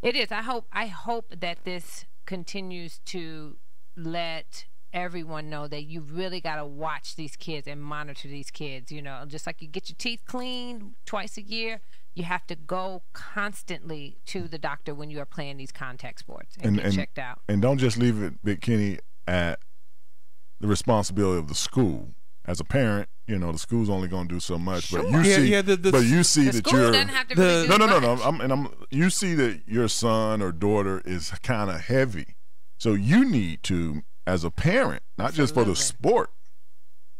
it is. I hope that this continues to let everyone know that you really got to watch these kids and monitor these kids. Just like you get your teeth cleaned twice a year, you have to go constantly to the doctor when you are playing these contact sports and get checked out. And don't just leave it, Big Kenny, at the responsibility of the school. As a parent, the school's only going to do so much. Sure. But you see that school doesn't have to really do no. You see that your son or daughter is kind of heavy, so you need to, as a parent, not just for the sport,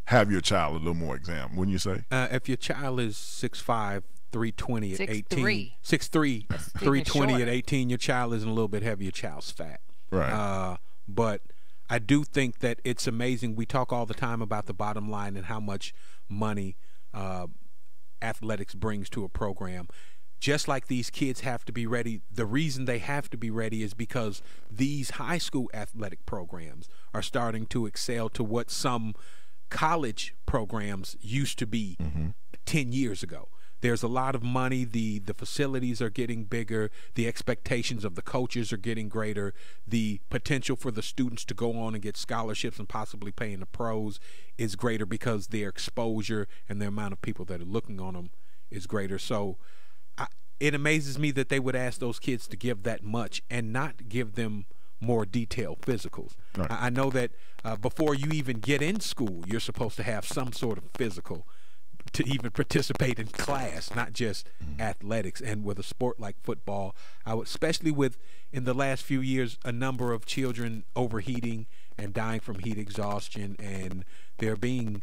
have your child a little more exam. Wouldn't you say? If your child is 6'5", 320 at 18, 6'3", 320 at 18, your child isn't a little bit heavy. Your child's fat. Right. But I do think that it's amazing. We talk all the time about the bottom line and how much money athletics brings to a program. Just like these kids have to be ready, the reason they have to be ready is because these high school athletic programs are starting to excel to what some college programs used to be 10 years ago. There's a lot of money. The facilities are getting bigger. The expectations of the coaches are getting greater. The potential for the students to go on and get scholarships and possibly play in the pros is greater because their exposure and the amount of people that are looking on them is greater. So it amazes me that they would ask those kids to give that much and not give them more detailed physicals. Right. I know that before you even get in school, you're supposed to have some sort of physical to even participate in class, not just athletics. And with a sport like football, especially with, in the last few years, a number of children overheating and dying from heat exhaustion, and there being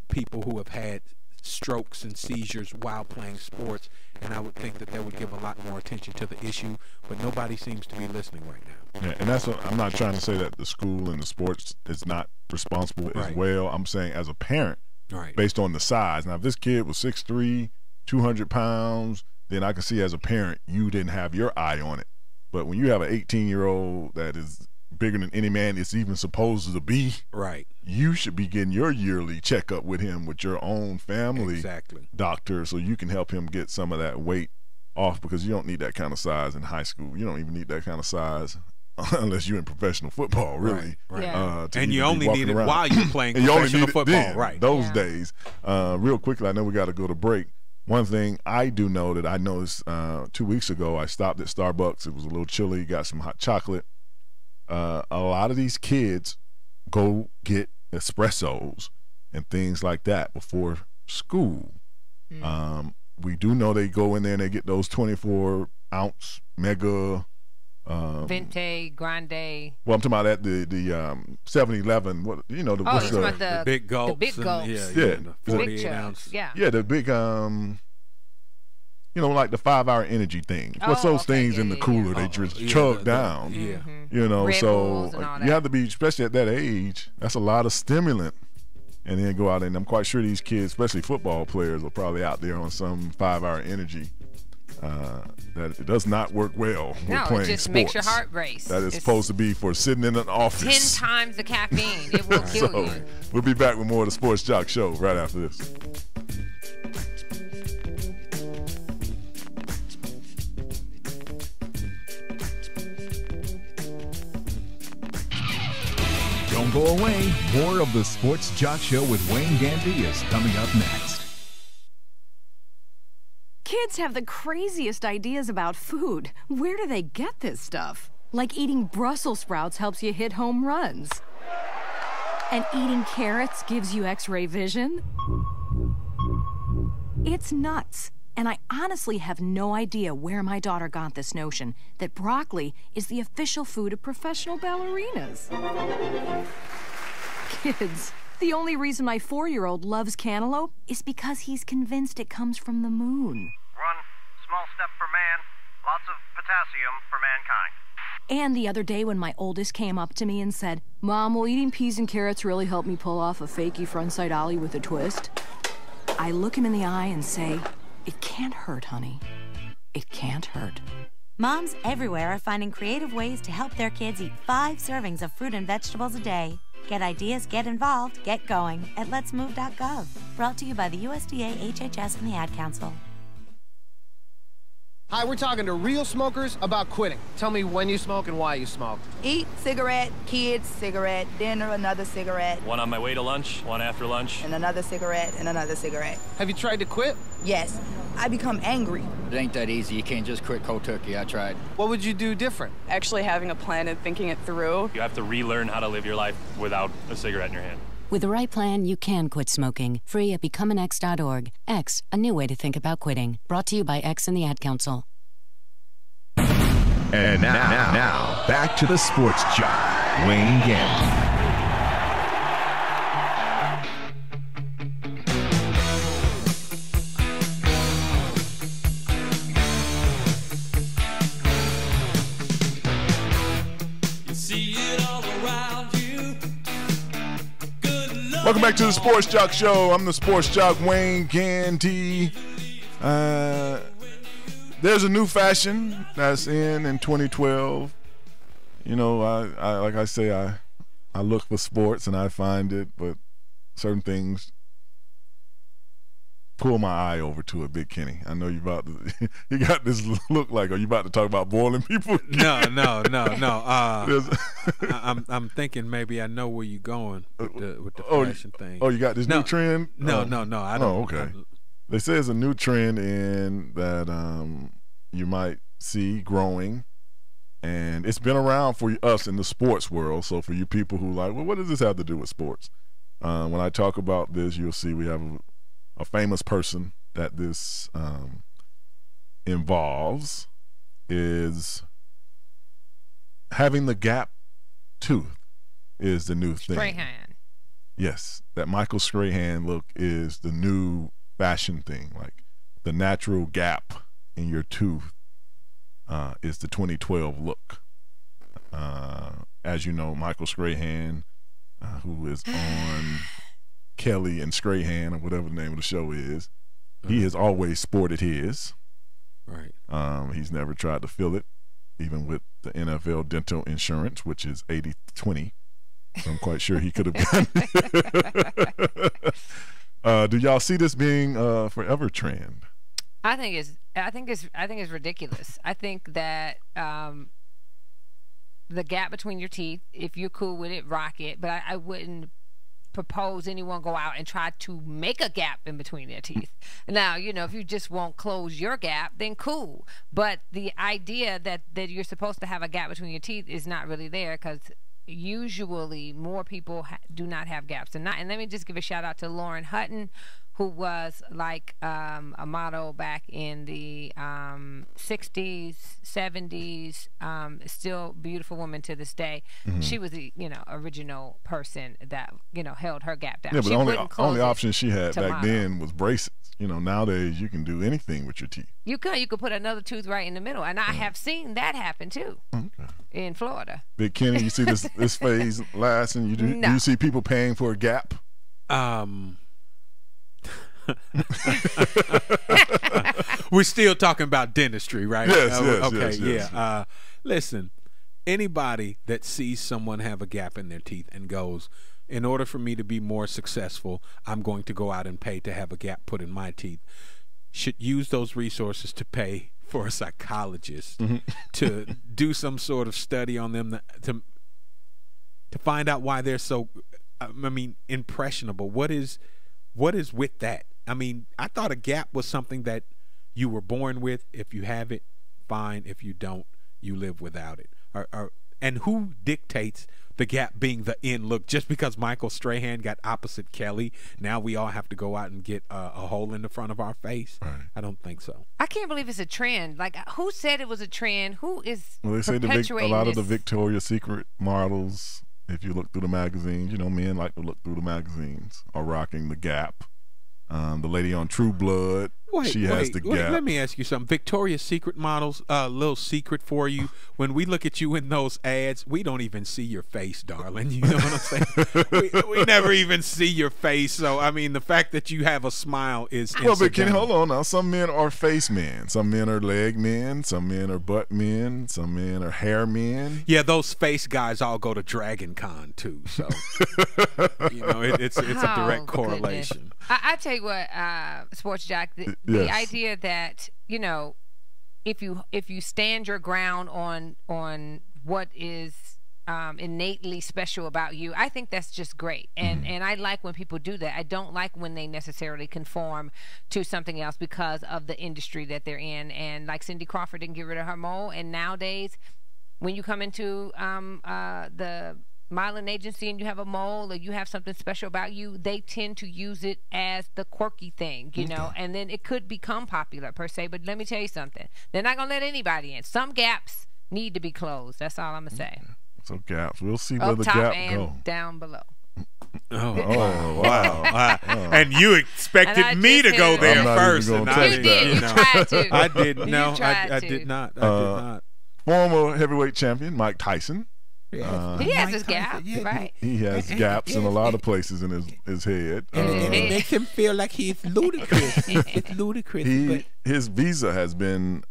people who have had strokes and seizures while playing sports, and I would think that would give a lot more attention to the issue, but nobody seems to be listening right now. Yeah, and I'm not trying to say that the school and the sports is not responsible as well. I'm saying as a parent, based on the size. Now, if this kid was 6'3", 200 pounds, then I can see as a parent you didn't have your eye on it. But when you have an 18-year-old that is bigger than any man is even supposed to be, you should be getting your yearly checkup with him with your own family doctor, so you can help him get some of that weight off, because you don't need that kind of size in high school. You don't even need that kind of size unless you're in professional football, really. And you only need it while you're playing professional football, those days. Real quickly, I know we got to go to break. One thing I do know that I noticed 2 weeks ago, I stopped at Starbucks. It was a little chilly, got some hot chocolate. A lot of these kids go get espressos and things like that before school. We do know they go in there and they get those 24-ounce mega Venti, Grande. Well, I'm talking about at the 7-Eleven. The big gulps. The big gulps. The 48 ounce. Yeah, the big like the 5-hour energy thing. What's those things in the cooler? They just chug down. Red so Bulls and all you have to be, especially at that age, that's a lot of stimulant. And then go out, and I'm quite sure these kids, especially football players, are probably out there on some 5-hour energy that it does not work well with playing sports. It just makes your heart race. That is supposed to be for sitting in an office. 10 times the caffeine. It will kill you. We'll be back with more of the Sports Jock Show right after this. Don't go away. More of the Sports Jock Show with Wayne Gandy is coming up next. Kids have the craziest ideas about food. Where do they get this stuff? Like eating Brussels sprouts helps you hit home runs. And eating carrots gives you X-ray vision. It's nuts. And I honestly have no idea where my daughter got this notion that broccoli is the official food of professional ballerinas. Kids, the only reason my 4-year-old loves cantaloupe is because he's convinced it comes from the moon. One small step for man, lots of potassium for mankind. And the other day when my oldest came up to me and said, "Mom, will eating peas and carrots really help me pull off a fakey frontside ollie with a twist?" I look him in the eye and say, "It can't hurt, honey. It can't hurt." Moms everywhere are finding creative ways to help their kids eat 5 servings of fruit and vegetables a day. Get ideas, get involved, get going at letsmove.gov. Brought to you by the USDA, HHS, and the Ad Council. Hi, we're talking to real smokers about quitting. Tell me when you smoke and why you smoke. Eat, cigarette, kids, cigarette, dinner, another cigarette. One on my way to lunch, one after lunch. And another cigarette, and another cigarette. Have you tried to quit? Yes. I become angry. It ain't that easy. You can't just quit cold turkey. I tried. What would you do different? Actually having a plan and thinking it through. You have to relearn how to live your life without a cigarette in your hand. With the right plan, you can quit smoking. Free at becomeanx.org. X, a new way to think about quitting. Brought to you by X and the Ad Council. And now, back to the Sports Jock, Wayne Gandy. Welcome back to the Sports Jock Show. I'm the Sports Jock, Wayne Gandy. There's a new fashion that's in 2012. You know, I like I say, I look for sports and I find it, but certain things pull my eye over to it. Big Kenny, I know you about to. You got this look like, are you about to talk about boiling people? No. I'm thinking maybe I know where you're going with the fashion thing. Oh, you got this new trend? No. I don't. Oh, okay. They say it's a new trend in that you might see growing, and it's been around for us in the sports world. So for you people who like, well, what does this have to do with sports? When I talk about this, you'll see we have a famous person that this involves is having the gap tooth is the new thing. Strahan. Yes, that Michael Strahan look is the new fashion thing. Like the natural gap in your tooth is the 2012 look. As you know, Michael Strahan, who is on Kelly and Strahan or whatever the name of the show is, he has always sported his. Right. He's never tried to fill it, even with the NFL dental insurance, which is 80-20. So I'm quite sure he could have done it. Do y'all see this being a forever trend? I think it's ridiculous. I think that the gap between your teeth, if you're cool with it, rock it. But I wouldn't propose anyone go out and try to make a gap in between their teeth. Now, you know, if you just won't close your gap, then cool. But the idea that you're supposed to have a gap between your teeth is not really there, because usually more people do not have gaps. And let me just give a shout out to Lauren Hutton, who was like a model back in the 60s, 70s, still beautiful woman to this day. Mm-hmm. She was the original person that held her gap down. Yeah, but the only option she had back then was braces. Nowadays you can do anything with your teeth. You could put another tooth right in the middle, and I have seen that happen too. Okay. In Florida. Big Kenny, you see this phase lasting? Do you see people paying for a gap? We're still talking about dentistry, right? Yes, okay, yes. Yeah. Listen, anybody that sees someone have a gap in their teeth and goes, in order for me to be more successful, I'm going to go out and pay to have a gap put in my teeth, should use those resources to pay for a psychologist to do some sort of study on them to find out why they're so, impressionable. What is with that? I thought a gap was something that you were born with. If you have it, fine. If you don't, you live without it. And who dictates the gap being the end look? Just because Michael Strahan got opposite Kelly, now we all have to go out and get a hole in the front of our face? Right. I don't think so. I can't believe it's a trend. Like, who said it was a trend? Who is Well, they say a lot of the Victoria's Secret models, if you look through the magazines, men like to look through the magazines, are rocking the gap. The lady on True Blood, She has the gap. Let me ask you something. Victoria's Secret models, little secret for you. When we look at you in those ads, we don't even see your face, darling. You know what I'm saying? we never even see your face. So, I mean, the fact that you have a smile is well, but Kenny, hold on now. Some men are face men. Some men are leg men. Some men are butt men. Some men are hair men. Yeah, those face guys all go to Dragon Con, too. So, you know, it's a direct correlation. I tell you what, Sports Jock, the idea that, you know, if you stand your ground on what is innately special about you, I think that's just great. And I like when people do that. I don't like when they necessarily conform to something else because of the industry that they're in. And like Cindy Crawford didn't get rid of her mole. And nowadays, when you come into the modeling agency and you have a mole or you have something special about you, they tend to use it as the quirky thing, you know, and then it could become popular per se. But let me tell you something. They're not going to let anybody in. Some gaps need to be closed. That's all I'm going to say. So gaps. We'll see where the gap go. Up top and go. down below. Oh, wow. And you expected me to go there first. And I didn't. You tried to. I didn't. No, I did not. I did not. Former heavyweight champion Mike Tyson. He has his gap, right? He has gaps in a lot of places in his head. And it makes him feel like he's ludicrous. It's ludicrous. His visa has been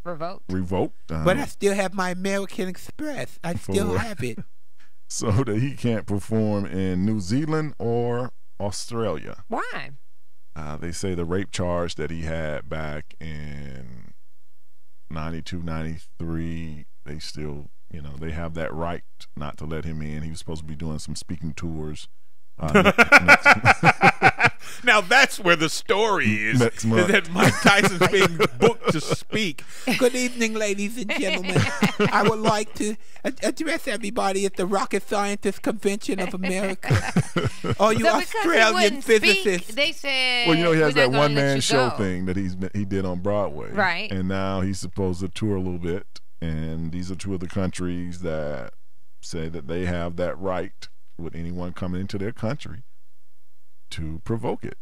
revoked. But I still have my American Express. I still have it. So that he can't perform in New Zealand or Australia. Why? They say the rape charge that he had back in 92, 93, they still... You know, they have that right not to let him in. He was supposed to be doing some speaking tours. Now that's where the story is that Mike Tyson's being booked to speak. Good evening, ladies and gentlemen. I would like to address everybody at the Rocket Scientist Convention of America. All you Australian physicists. They said, well, you know, he has that one-man show thing that he did on Broadway. Right. And now he's supposed to tour a little bit. And these are two of the countries that say that they have that right with anyone coming into their country to provoke it.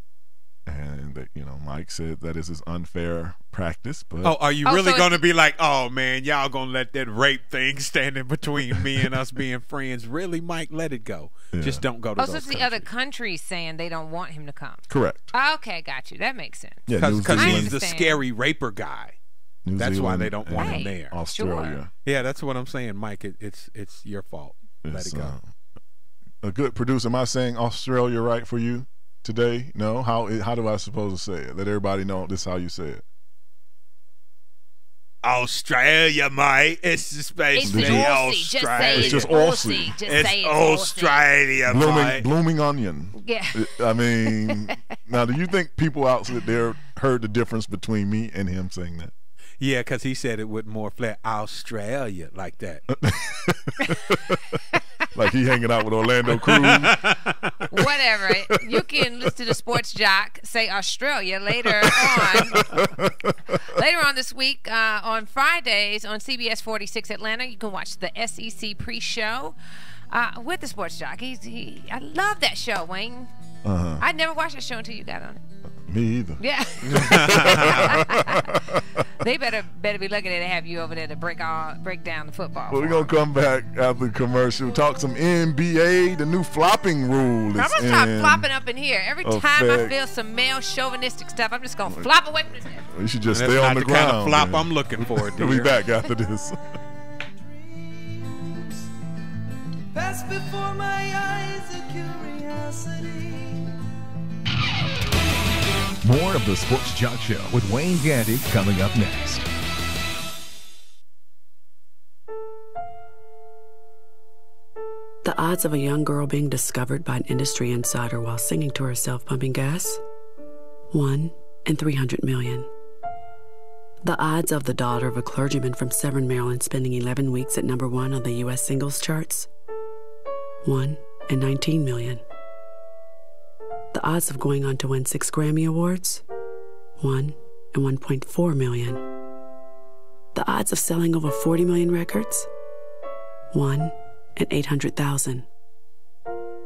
And that, you know, Mike said that is his unfair practice. But are you really going to be like, oh man, y'all gonna let that rape thing stand in between me and us being friends? Really, Mike? Let it go. Yeah. Just don't go to those countries. So it's the other countries saying they don't want him to come. Correct. Okay, got you. That makes sense. Yeah, because he's the scary raper guy. That's why they don't want him there. Australia. Sure. Yeah, that's what I'm saying, Mike. It's your fault. Let it go. A good producer. Am I saying Australia right for you today? No. How do I suppose to say it? Let everybody know this is how you say it. Australia, mate. It's just basically Australia. It's just Aussie. It's Australia, mate. Blooming onion. Yeah. I mean, now, do you think people out there heard the difference between me and him saying that? Yeah, because he said it with more flair. Australia, like that. Like he hanging out with Orlando Cruz. Whatever. You can listen to the Sports Jock say Australia later on this week on Fridays on CBS 46 Atlanta. You can watch the SEC pre-show with the Sports Jock. I love that show, Wayne. I never watched that show until you got on it. Me either. Yeah. They better be lucky to have you over there to break down the football. Well, we're going to come back after the commercial, talk some NBA. The new flopping rule is I'm going to start flopping up in here. Every time I feel some male chauvinistic stuff, I'm just going to flop away from this. You should just stay on the ground. That's not the kind of flop I'm looking for, dear. We'll be back after this. Pass before my eyes a curiosity. More of the Sports Jock Show with Wayne Gandy coming up next. The odds of a young girl being discovered by an industry insider while singing to herself pumping gas? 1 in 300 million. The odds of the daughter of a clergyman from Severn, Maryland spending 11 weeks at #1 on the U.S. singles charts? 1 in 19 million. The odds of going on to win 6 Grammy Awards? 1 in 1.4 million. The odds of selling over 40 million records? 1 in 800,000.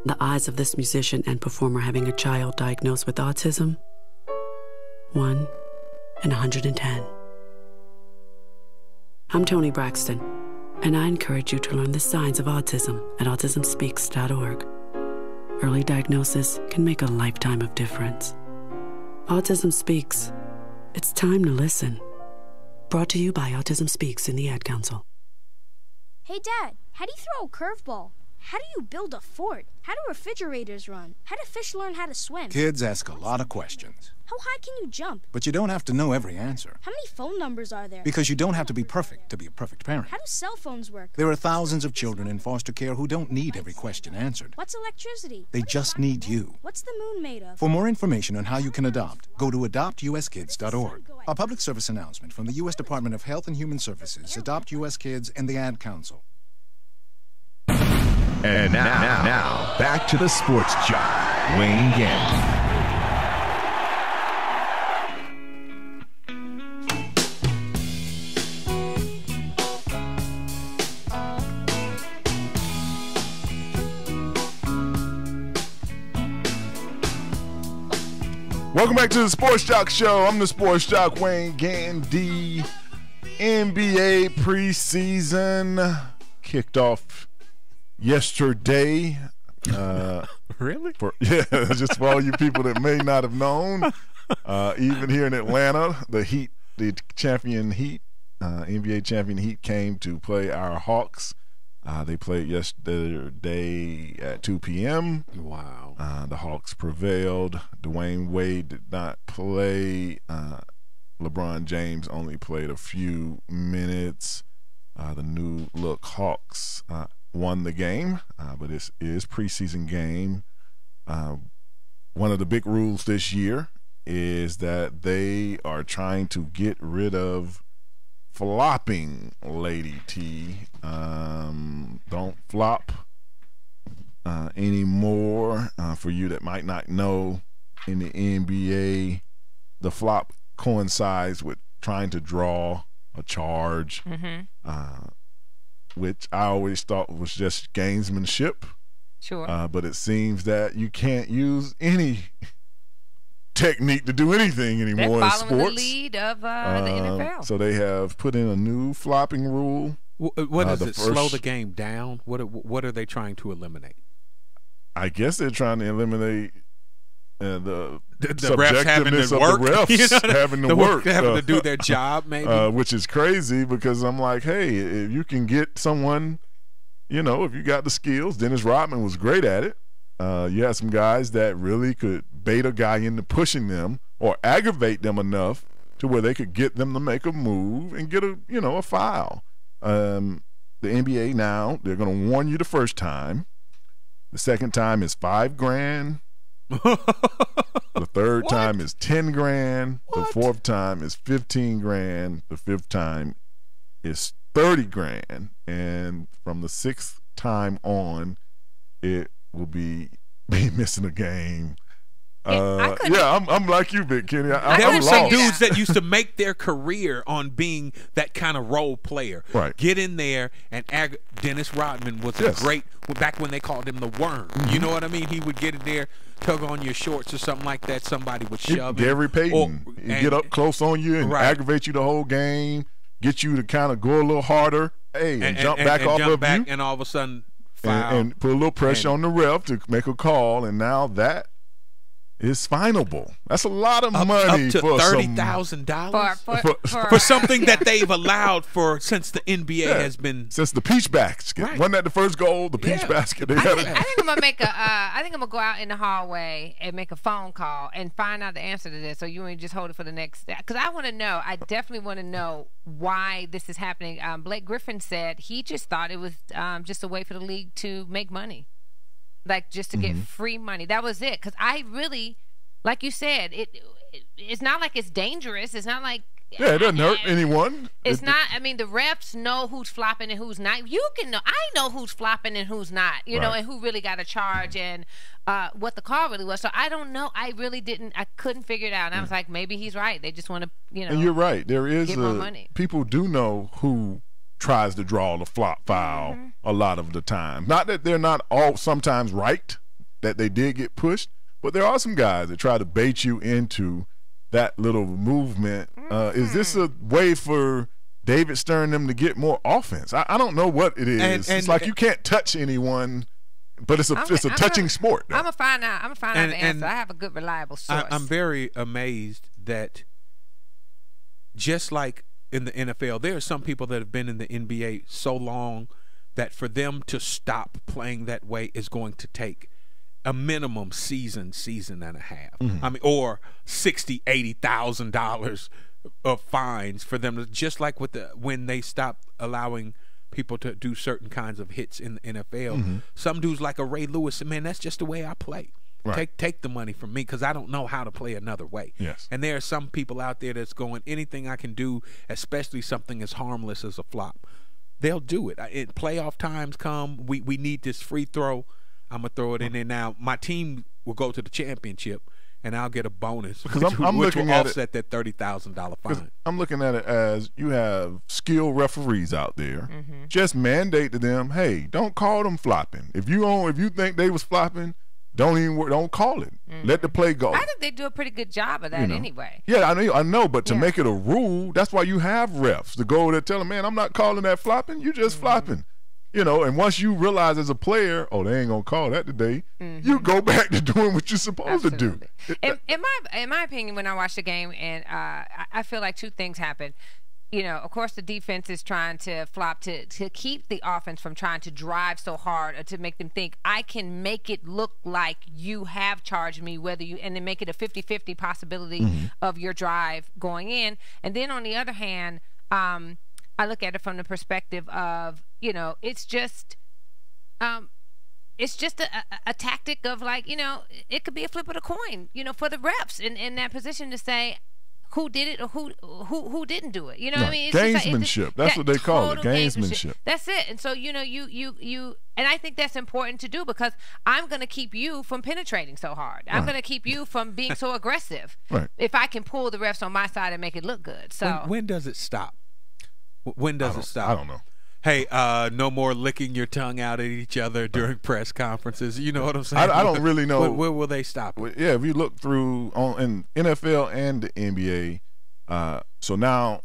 The odds of this musician and performer having a child diagnosed with autism? 1 in 110. I'm Toni Braxton, and I encourage you to learn the signs of autism at autismspeaks.org. Early diagnosis can make a lifetime of difference. Autism Speaks. It's time to listen. Brought to you by Autism Speaks and the Ad Council. Hey, Dad, how do you throw a curveball? How do you build a fort? How do refrigerators run? How do fish learn how to swim? Kids ask a lot of questions. How high can you jump? But you don't have to know every answer. How many phone numbers are there? Because you don't have to be perfect to be a perfect parent. How do cell phones work? There are thousands of children in foster care who don't need every question answered. What's electricity? They just need you. What's the moon made of? For more information on how you can adopt, go to adoptuskids.org. A public service announcement from the U.S. Department of Health and Human Services, Adopt U.S. Kids, and the Ad Council. And now, back to the Sports Jock, Wayne Gandy. Welcome back to the Sports Jock Show. I'm the Sports Jock, Wayne Gandy. NBA preseason kicked off yesterday. Really? Just for all you people that may not have known. Even here in Atlanta, the Heat, the champion Heat, NBA champion Heat came to play our Hawks. They played yesterday at 2 p.m. Wow. The Hawks prevailed. Dwayne Wade did not play. LeBron James only played a few minutes. The new look Hawks won the game, but this is preseason game. One of the big rules this year is that they are trying to get rid of flopping, Lady T. Don't flop anymore. For you that might not know, in the NBA, the flop coincides with trying to draw a charge, which I always thought was just gamesmanship. Sure. But it seems that you can't use any technique to do anything anymore in sports. They're following the lead of the NFL. So they have put in a new flopping rule. What is it? Slow the game down? What are they trying to eliminate? I guess they're trying to eliminate the refs having to work. The refs having to work. Having to do their job, maybe. Which is crazy because I'm like, hey, if you can get someone, if you got the skills, Dennis Rodman was great at it. You had some guys that really could bait a guy into pushing them or aggravate them enough to where they could get them to make a move and get a foul. The NBA now, they're going to warn you the first time. The second time is $5,000. The third time is $10,000. The fourth time is $15,000. The fifth time is $30,000. And from the sixth time on, it will be missing a game. I'm like you, Big Kenny. There were some dudes that used to make their career on being that kind of role player. Right. Get in there and Dennis Rodman was a great, back when they called him the Worm. You know what I mean? He would get in there, tug on your shorts or something like that. Somebody would shove him. Gary Payton. He'd get up close on you and aggravate you the whole game, get you to kind of go a little harder, and jump back off of you. And all of a sudden, foul. And put a little pressure on the ref to make a call, and now that is finable. That's a lot of money up to for $30,000 for something that they've allowed for since the NBA has been since the peach basket. Right. Wasn't that the first goal? The peach basket. I think I'm gonna make I think I'm gonna go out in the hallway and make a phone call and find out the answer to this. So you want to just hold it for the next, because I want to know. I definitely want to know why this is happening. Blake Griffin said he just thought it was just a way for the league to make money. Like just to get free money. That was it. Because I really, like you said, it's not like it's dangerous. It's not like it doesn't hurt anyone. It's not. I mean, the refs know who's flopping and who's not. You can know. I know who's flopping and who's not. You know, and who really got a charge and what the call really was. So I don't know. I really didn't. I couldn't figure it out. And I was like, maybe he's right. They just want to, And you're right. There is get more money. People do know who tries to draw the flop foul a lot of the time. Not that they're not all sometimes right, that they did get pushed, but there are some guys that try to bait you into that little movement. Is this a way for David Stern them to get more offense? I don't know what it is. It's like you can't touch anyone, but it's a touching sport. I'm gonna find out. I'm gonna find out the answer. I have a good, reliable source. I'm very amazed that just like in the NFL, there are some people that have been in the NBA so long that for them to stop playing that way is going to take a minimum season and a half. I mean, or $60,000-$80,000 of fines for them to, just like with when they stop allowing people to do certain kinds of hits in the NFL. Some dudes like a Ray Lewis said, man, that's just the way I play. Right. Take the money from me because I don't know how to play another way. Yes. And there are some people out there that's going, anything I can do, especially something as harmless as a flop, they'll do it. Playoff times come, we need this free throw, I'm going to throw it in there. Now, my team will go to the championship, and I'll get a bonus, which will offset that $30,000 fine. I'm looking at it as you have skilled referees out there. Just mandate to them, hey, don't call them flopping. If you think they was flopping, don't call it. Let the play go. I think they do a pretty good job of that anyway. Yeah, I know, but to make it a rule, that's why you have refs to go there tell them, man, I'm not calling that flopping. You just flopping. And once you realize as a player, oh, they ain't gonna call that today, you go back to doing what you're supposed to do. In my opinion, when I watch the game, and I feel like two things happen. Of course, the defense is trying to flop to keep the offense from trying to drive so hard or to make them think I can make it look like you have charged me, and then make it a 50-50 possibility of your drive going in. And then on the other hand, I look at it from the perspective of, it's just a tactic of it could be a flip of the coin, for the refs in that position to say who did it or who didn't do it. You know what I mean? It's gamesmanship. That's what they call it, gamesmanship. That's it. And so, you and I think that's important to do because I'm going to keep you from penetrating so hard. I'm going to keep you from being so aggressive. If I can pull the refs on my side and make it look good. So when does it stop? When does it stop? I don't know. Hey, no more licking your tongue out at each other during press conferences. You know what I'm saying? I don't really know. Where will they stop it? Yeah, if you look through in NFL and the NBA, so now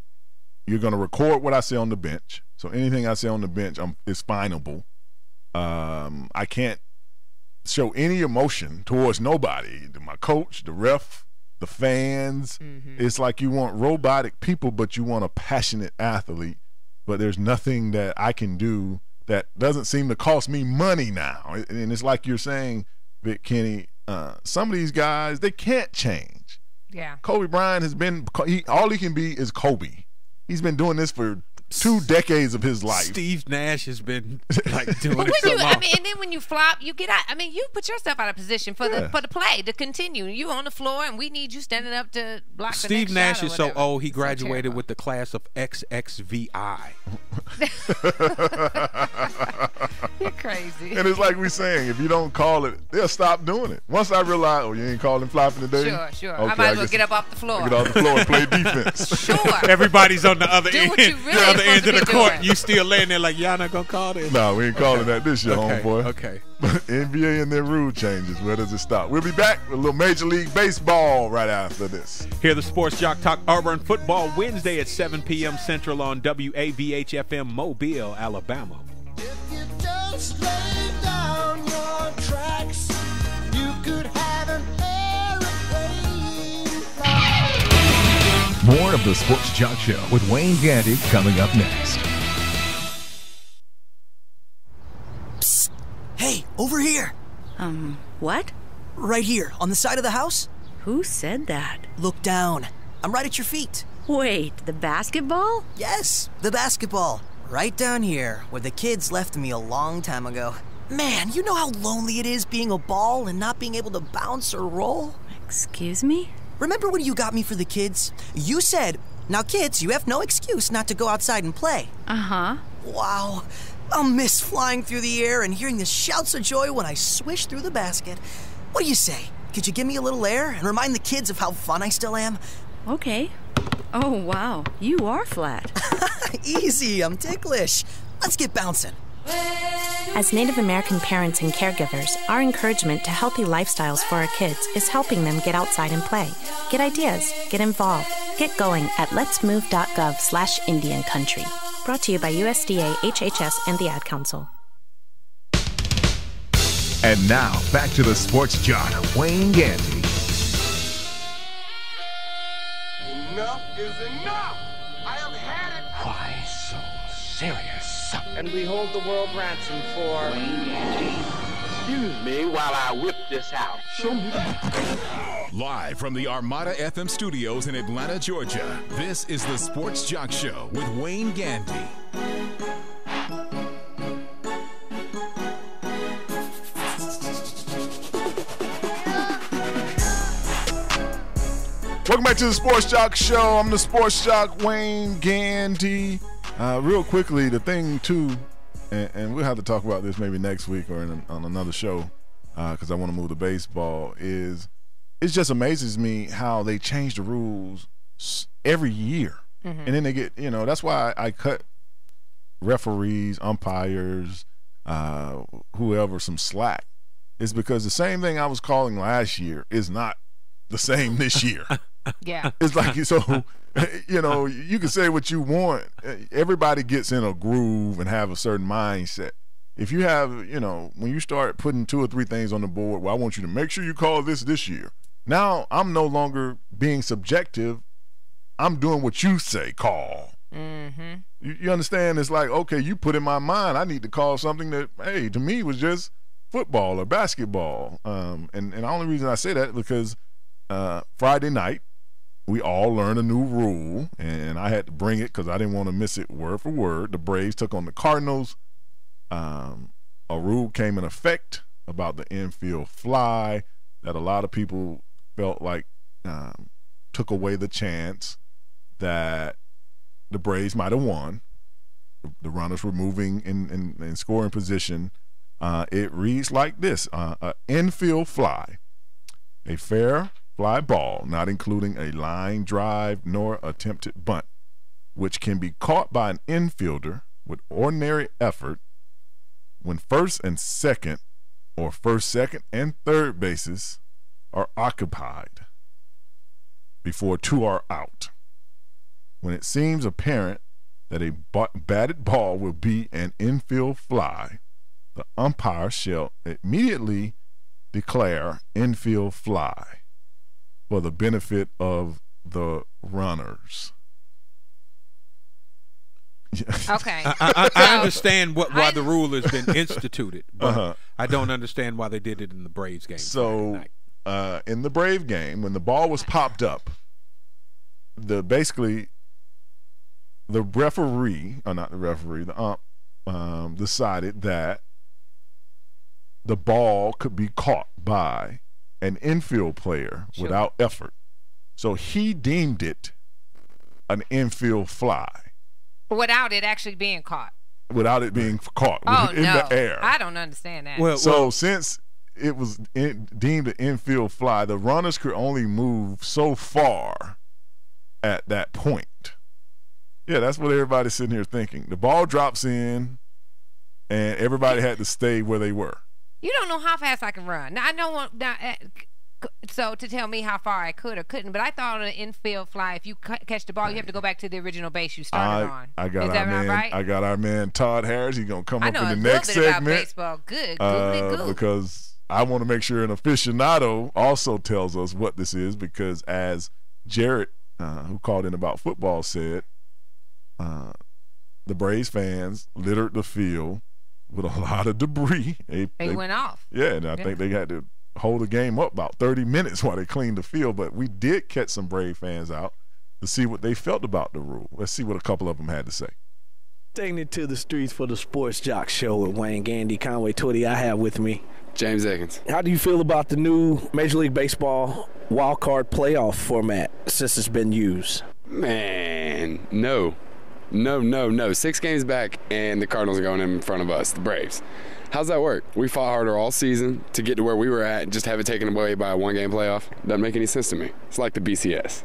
you're going to record what I say on the bench. So anything I say on the bench is fineable. I can't show any emotion towards nobody. My coach, the ref, the fans. It's like you want robotic people, but you want a passionate athlete. But there's nothing that I can do that doesn't seem to cost me money now. And it's like you're saying, Vic Kenny, some of these guys, they can't change. Yeah. Kobe Bryant has been, all he can be is Kobe. He's been doing this for 2 decades of his life. Steve Nash has been doing it so long. And then when you flop, you get out. You put yourself out of position for the play to continue. You on the floor, and we need you standing up to block the next shot. Steve Nash is so old. He graduated with the class of XXVI. You're crazy. And it's like we're saying, if you don't call it, they'll stop doing it. Once I realize, you ain't calling flopping today. Sure. Okay, I might as well get up off the floor. Get off the floor and play defense. Sure. Everybody's on the other Do end. what you really end of the court. Doing. You still laying there like y'all not gonna call this? No, we ain't calling that this year, homeboy. Okay. NBA and their rule changes. Where does it stop? We'll be back with a little Major League Baseball right after this. Hear the Sports Jock talk Auburn football Wednesday at 7 p.m. Central on WAVH-FM Mobile, Alabama. If you just lay down your tracks, you could have an airplane fly. More of the Sports Jock Show with Wayne Gandy coming up next. Psst. Hey, over here. What? Right here, on the side of the house. Who said that? Look down. I'm right at your feet. Wait, the basketball? Yes, the basketball. Right down here, where the kids left me a long time ago. Man, you know how lonely it is being a ball and not being able to bounce or roll? Excuse me? Remember when you got me for the kids? You said, now kids, you have no excuse not to go outside and play. Uh-huh. Wow. I'll miss flying through the air and hearing the shouts of joy when I swish through the basket. What do you say? Could you give me a little air and remind the kids of how fun I still am? Okay. Oh, wow. You are flat. Easy, I'm ticklish. Let's get bouncing. As Native American parents and caregivers, our encouragement to healthy lifestyles for our kids is helping them get outside and play. Get ideas, get involved, get going at letsmove.gov/Indian Country. Brought to you by USDA, HHS, and the Ad Council. And now, back to the Sports Jock, Wayne Gandy. Enough is enough! I have had it! Why so serious? And we hold the world ransom for... Wayne Gandy. Excuse me while I whip this out. Show me. Live from the Armada FM studios in Atlanta, Georgia, this is the Sports Jock Show with Wayne Gandy. Welcome back to the Sports Jock Show. I'm the Sports Jock, Wayne Gandy. Real quickly, the thing too, and we'll have to talk about this maybe next week or on another show, because I want to move to baseball, is it just amazes me how they change the rules every year. And then they get, that's why I cut referees, umpires, whoever some slack. It's because the same thing I was calling last year is not the same this year. Yeah. It's like, so, you can say what you want. Everybody gets in a groove and have a certain mindset. If you have, when you start putting 2 or 3 things on the board, well, I want you to make sure you call this year. Now I'm no longer being subjective. I'm doing what you say call. You understand? It's like, okay, you put in my mind, I need to call something that, hey, to me was just football or basketball. And the only reason I say that is because Friday night, we all learned a new rule, and I had to bring it because I didn't want to miss it word for word. The Braves took on the Cardinals. A rule came in effect about the infield fly that a lot of people felt like took away the chance that the Braves might have won. The runners were moving in scoring position. It reads like this: an infield fly, a fair fly ball, not including a line drive nor attempted bunt, which can be caught by an infielder with ordinary effort when first and second or first, second, and third bases are occupied before 2 are out. When it seems apparent that a batted ball will be an infield fly, the umpire shall immediately declare infield fly for the benefit of the runners. Okay. I understand why the rule has been instituted, but I don't understand why they did it in the Braves game. So in the Brave game, when the ball was popped up, the referee, or not the referee, the ump decided that the ball could be caught by an infield player without effort. So he deemed it an infield fly. Without it actually being caught. Without it being caught in the air. I don't understand that. Since it was deemed an infield fly, the runners could only move so far at that point. Yeah, that's what everybody's sitting here thinking. The ball drops in, and everybody had to stay where they were. You don't know how fast I can run. Now, I don't want so to tell me how far I could or couldn't, but I thought on an infield fly, if you catch the ball, you have to go back to the original base you started on. I got Is that right? I got our man Todd Harris. He's gonna come up in the next segment. About baseball. Good. Googly-goo. Because I want to make sure an aficionado also tells us what this is, because as Jared, who called in about football, said, the Braves fans littered the field with a lot of debris. They went off. Yeah, and I think they had to hold the game up about 30 minutes while they cleaned the field. But we did catch some Brave fans out to see what they felt about the rule. Let's see what a couple of them had to say. Taking it to the streets for the Sports Jock Show with Wayne Gandy, Conway Twitty. I have with me James Eggins. How do you feel about the new Major League Baseball wild card playoff format since it's been used? Man, no. 6 games back, and the Cardinals are going in front of us, the Braves. How's that work? We fought harder all season to get to where we were at and just have it taken away by a 1-game playoff. Doesn't make any sense to me. It's like the BCS.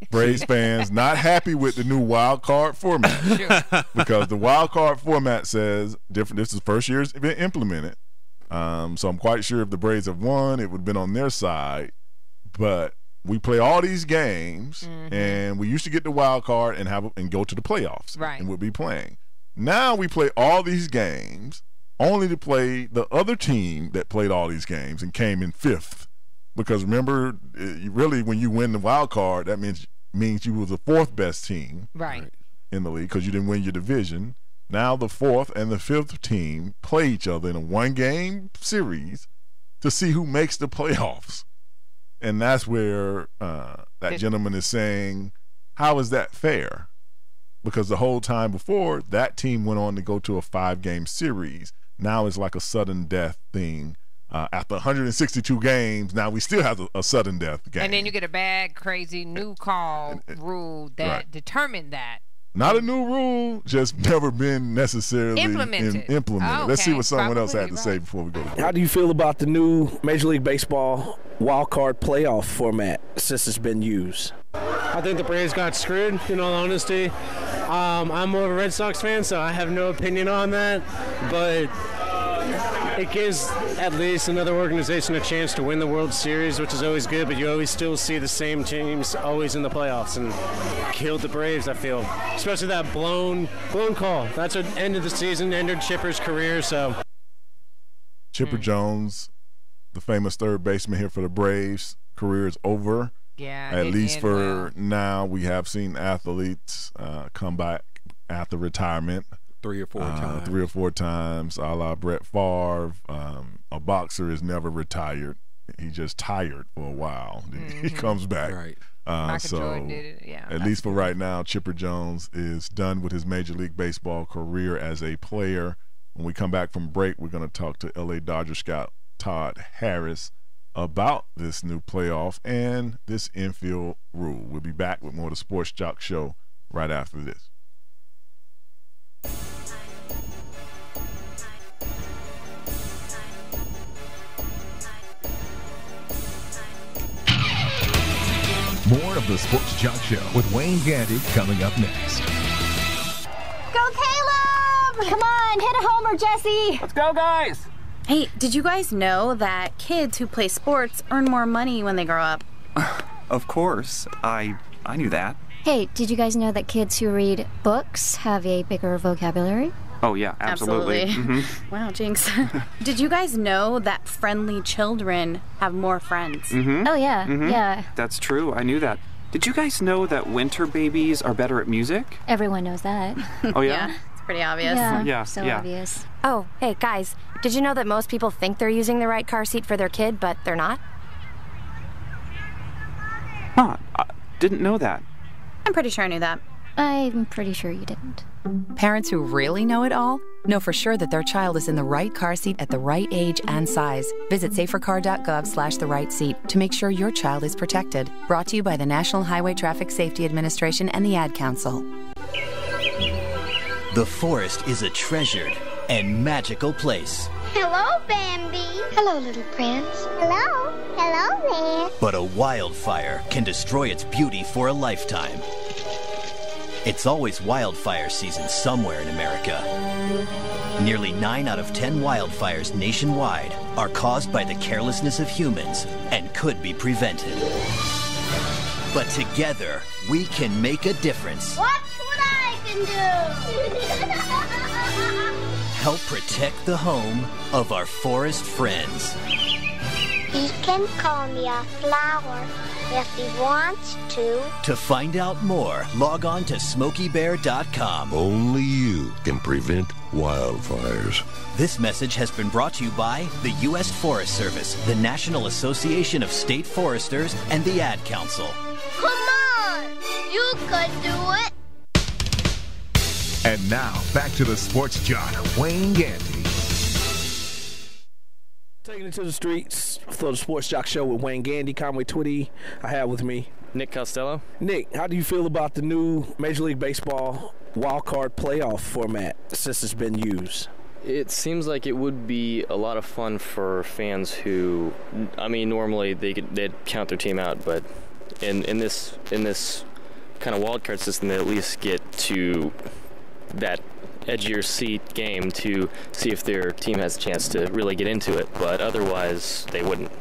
Braves fans not happy with the new wild card format because the wild card format says different. This is the first year it's been implemented, so I'm quite sure if the Braves have won, it would have been on their side. But we play all these games, and we used to get the wild card and go to the playoffs, and we'll be playing. Now we play all these games only to play the other team that played all these games and came in 5th. Because remember, really, when you win the wild card, that means you were the 4th best team in the league because you didn't win your division. Now the 4th and the 5th team play each other in a 1-game series to see who makes the playoffs. And that's where that gentleman is saying, how is that fair? Because the whole time before, that team went on to go to a 5-game series. Now it's like a sudden death thing. After 162 games, now we still have a sudden death game. And then you get a bad, crazy new call rule that determined that. Not a new rule, just never been necessarily implemented. Oh, okay. Let's see what someone else had to say before we go. How do you feel about the new Major League Baseball wild card playoff format since it's been used? I think the Braves got screwed, in all honesty. I'm more of a Red Sox fan, so I have no opinion on that. But it gives at least another organization a chance to win the World Series, which is always good, but you always still see the same teams always in the playoffs, and killed the Braves, I feel. Especially that blown call. That's what ended the season, ended Chipper's career, so. Chipper Jones, the famous third baseman here for the Braves, career is over. Yeah, at least for now. We have seen athletes come back after retirement. 3 or 4 times. 3 or 4 times, a la Brett Favre. A boxer is never retired. He just tired for a while. He comes back. Right. Michael Jordan did it. Yeah. At least for right now, Chipper Jones is done with his Major League Baseball career as a player. When we come back from break, we're going to talk to LA Dodger scout Todd Harris about this new playoff and this infield rule. We'll be back with more of the Sports Jock Show right after this. More of the Sports Jock Show with Wayne Gandy coming up next. Go Caleb! Come on, hit a homer, Jesse! Let's go, guys! Hey, did you guys know that kids who play sports earn more money when they grow up? Of course. I knew that. Hey, did you guys know that kids who read books have a bigger vocabulary? Oh, yeah, absolutely. Mm-hmm. Wow, jinx. Did you guys know that friendly children have more friends? Mm-hmm. Oh, yeah, yeah. That's true. I knew that. Did you guys know that winter babies are better at music? Everyone knows that. Oh, yeah? Yeah, it's pretty obvious. Yeah, so obvious. Oh, hey, guys, did you know that most people think they're using the right car seat for their kid, but they're not? Huh, I didn't know that. I'm pretty sure I knew that. I'm pretty sure you didn't. Parents who really know it all know for sure that their child is in the right car seat at the right age and size. Visit safercar.gov/the-right-seat to make sure your child is protected. Brought to you by the National Highway Traffic Safety Administration and the Ad Council. The forest is a treasured and magical place. Hello, Bambi. Hello, little prince. Hello. Hello there. But a wildfire can destroy its beauty for a lifetime. It's always wildfire season somewhere in America. Nearly 9 out of 10 wildfires nationwide are caused by the carelessness of humans and could be prevented. But together, we can make a difference. Watch what I can do. Help protect the home of our forest friends. He can call me a flower if he wants to. To find out more, log on to SmokeyBear.com. Only you can prevent wildfires. This message has been brought to you by the U.S. Forest Service, the National Association of State Foresters, and the Ad Council. Come on! You can do it! And now, back to the Sports Jock, Wayne Gandy. Taking it to the streets for the Sports Jock Show with Wayne Gandy, Conway Twitty. I have with me Nick Costello. Nick, how do you feel about the new Major League Baseball wild card playoff format since it's been used? It seems like it would be a lot of fun for fans who, I mean, normally they'd count their team out, but in this kind of wild card system, they at least get to that edge of your seat game to see if their team has a chance to really get into it, but otherwise they wouldn't.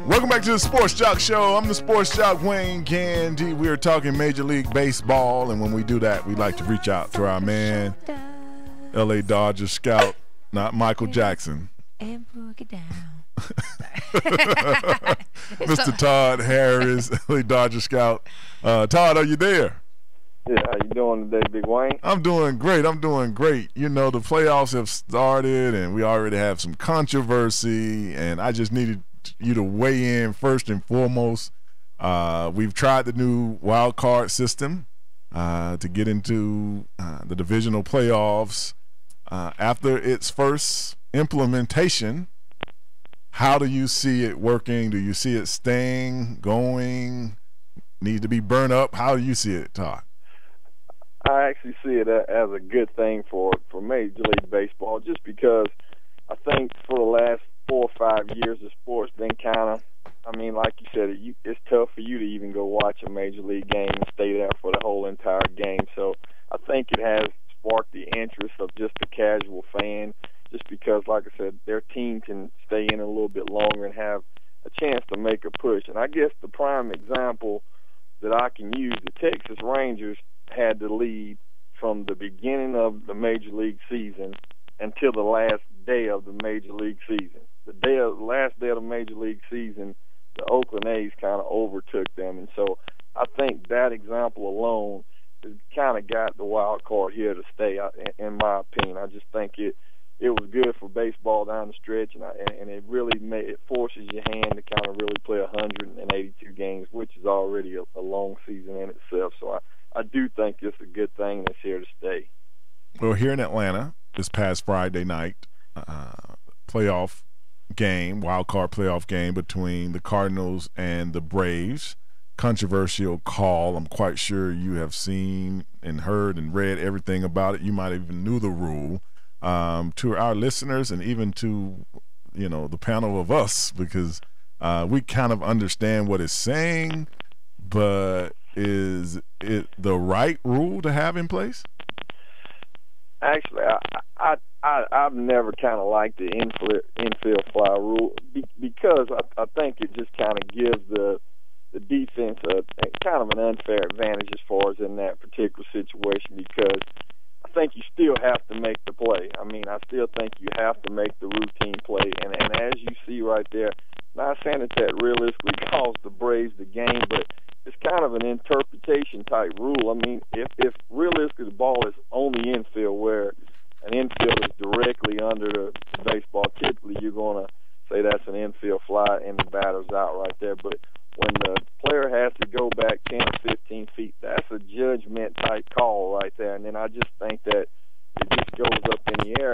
Welcome back to the Sports Jock Show. I'm the Sports Jock, Wayne Gandy. We are talking Major League Baseball, and when we do that, we like to reach out to our man, L.A. Dodgers scout, not Michael Jackson, and book it down. Mr. Todd Harris, L.A. Dodgers scout. Todd, are you there? Yeah, how you doing today, Big Wayne? I'm doing great. You know, the playoffs have started, and we already have some controversy, and I just needed you to weigh in first and foremost. We've tried the new wild card system to get into the divisional playoffs. After its first implementation, how do you see it working? Do you see it staying, going, need to be burned up? How do you see it, Todd? I actually see it as a good thing for Major League Baseball, just because I think for the last 4 or 5 years, the sport's been kind of, I mean, like you said, it's tough for you to even go watch a Major League game and stay there for the whole entire game. So I think it has sparked the interest of just the casual fan, just because, like I said, their team can stay in a little bit longer and have a chance to make a push. And I guess the prime example that I can use, the Texas Rangers had the lead from the beginning of the Major League season until the last day of the Major League season. The last day of the Major League season, the Oakland A's kind of overtook them. And so I think that example alone has kind of got the wild card here to stay, in my opinion. I just think it was good for baseball down the stretch, and it really it forces your hand to kind of really play 182 games, which is already a long season in itself. So I do think it's a good thing that's here to stay. Well, here in Atlanta, this past Friday night, playoff game, wild card playoff game between the Cardinals and the Braves. Controversial call. I'm quite sure you have seen and heard and read everything about it. You might even knew the rule. To our listeners and even to, you know, the panel of us, because we kind of understand what it's saying, but is it the right rule to have in place? Actually, I've never kind of liked the infield fly rule because I think it just kind of gives the defense a kind of an unfair advantage as far as in that particular situation, because I think you still have to make the play. I mean, I still think you have to make the routine play, and as you see right there, not saying that realistically cost the Braves the game, but it's kind of an interpretation type rule. I mean, if realistically the ball is on the infield where an infield is directly under the baseball, typically you're going to say that's an infield fly and the batter's out right there. But when the player has to go back 10 or 15 feet, that's a judgment type call right there. And then I just think that it just goes up in the air,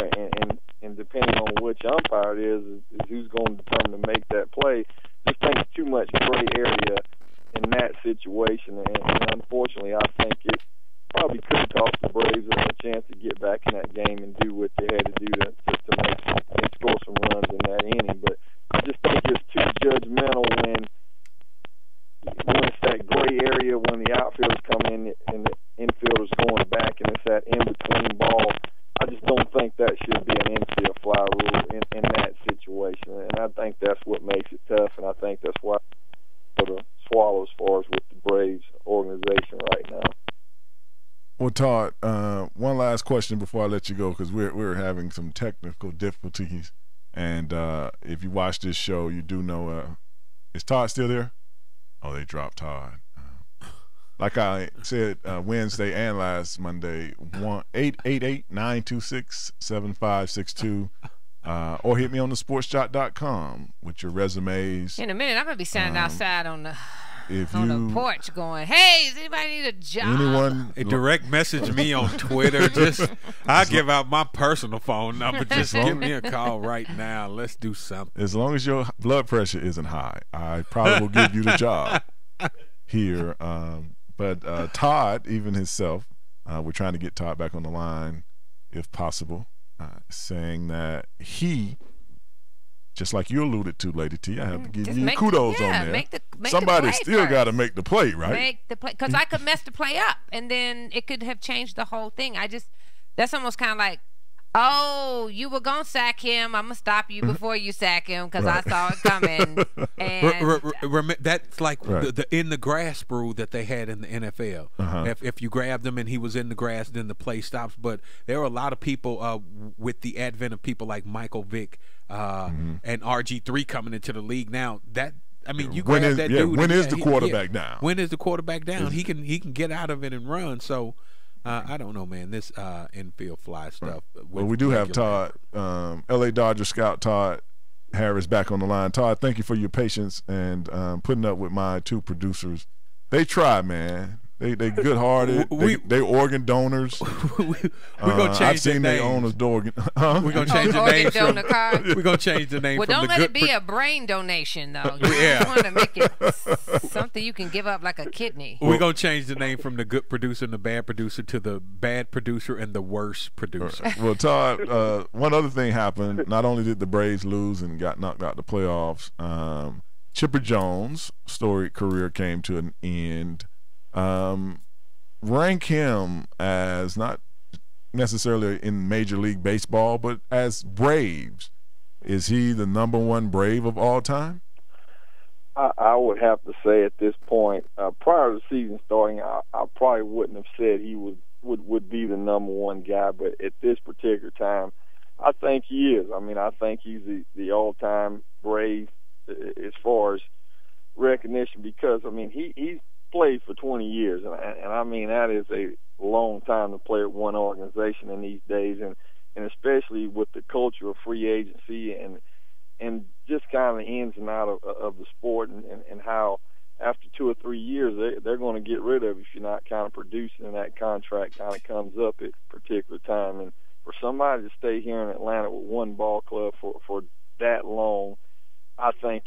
and depending on which umpire it is who's going to determine to make that play. Just think it's too much gray area in that situation, and unfortunately I think it probably could cost the Braves a chance to get back in that game and do what they had to do to make and score some runs in that inning. But I just think it's too judgmental when it's that gray area when the outfielders come in and the infielders going back, and it's that in-between ball. I just don't think that should be an infield fly rule in that situation, and I think that's what makes it tough, and I think that's why the swallow as far as with the Braves organization right now. Well, Todd, one last question before I let you go, because we're having some technical difficulties, and if you watch this show, you do know is Todd still there? Oh, they dropped Todd. Like I said Wednesday and last Monday, 888-926-7562, or hit me on the sportsjock.com with your resumes. In a minute, I'm going to be standing outside on the if on you the porch going, "Hey, does anybody need a job?" Direct message me on Twitter. I give out my personal phone number. Just give me a call right now. Let's do something. As long as your blood pressure isn't high, I probably will give you the job here. But Todd, even himself, we're trying to get Todd back on the line if possible, saying that he, just like you alluded to, Lady T, I have to give you kudos on there. Make Somebody the still got to make the play, right? Make the play, because I could mess the play up, and then it could have changed the whole thing. That's almost kind of like, oh, you were gonna sack him. I'm gonna stop you before you sack him because I saw it coming. And that's like the in the grass rule that they had in the NFL. If you grabbed him and he was in the grass, then the play stops. But there are a lot of people with the advent of people like Michael Vick and RG3 coming into the league now. You grab that dude. When is the quarterback down? When is the quarterback down? He can get out of it and run. So. I don't know, man. This infield fly stuff. Well, we do have Todd, L.A. Dodger scout Todd Harris back on the line. Todd, thank you for your patience and putting up with my two producers. They try, man. They good-hearted. They organ donors. We're gonna change I've seen their their owners organ. We're gonna change the name from. We're gonna change the name. Well, from don't the let good it be a brain donation though. You just want to make it something you can give up, like a kidney. We're gonna change the name from the good producer and the bad producer to the bad producer and the worst producer. Well, Todd, one other thing happened. Not only did the Braves lose and got knocked out the playoffs, Chipper Jones' storied career came to an end. Rank him as not necessarily in Major League Baseball, but as Braves. Is he the number one Brave of all time? I would have to say at this point, prior to the season starting, I probably wouldn't have said he would be the number one guy, but at this particular time, I think he is. I mean, I think he's the all-time Brave as far as recognition because, I mean, he's played for 20 years, and I mean that is a long time to play at one organization in these days, and especially with the culture of free agency and just kind of the ins and out of the sport and how after 2 or 3 years they're going to get rid of you if you're not kind of producing, and that contract kind of comes up at a particular time. And for somebody to stay here in Atlanta with one ball club for that long, I think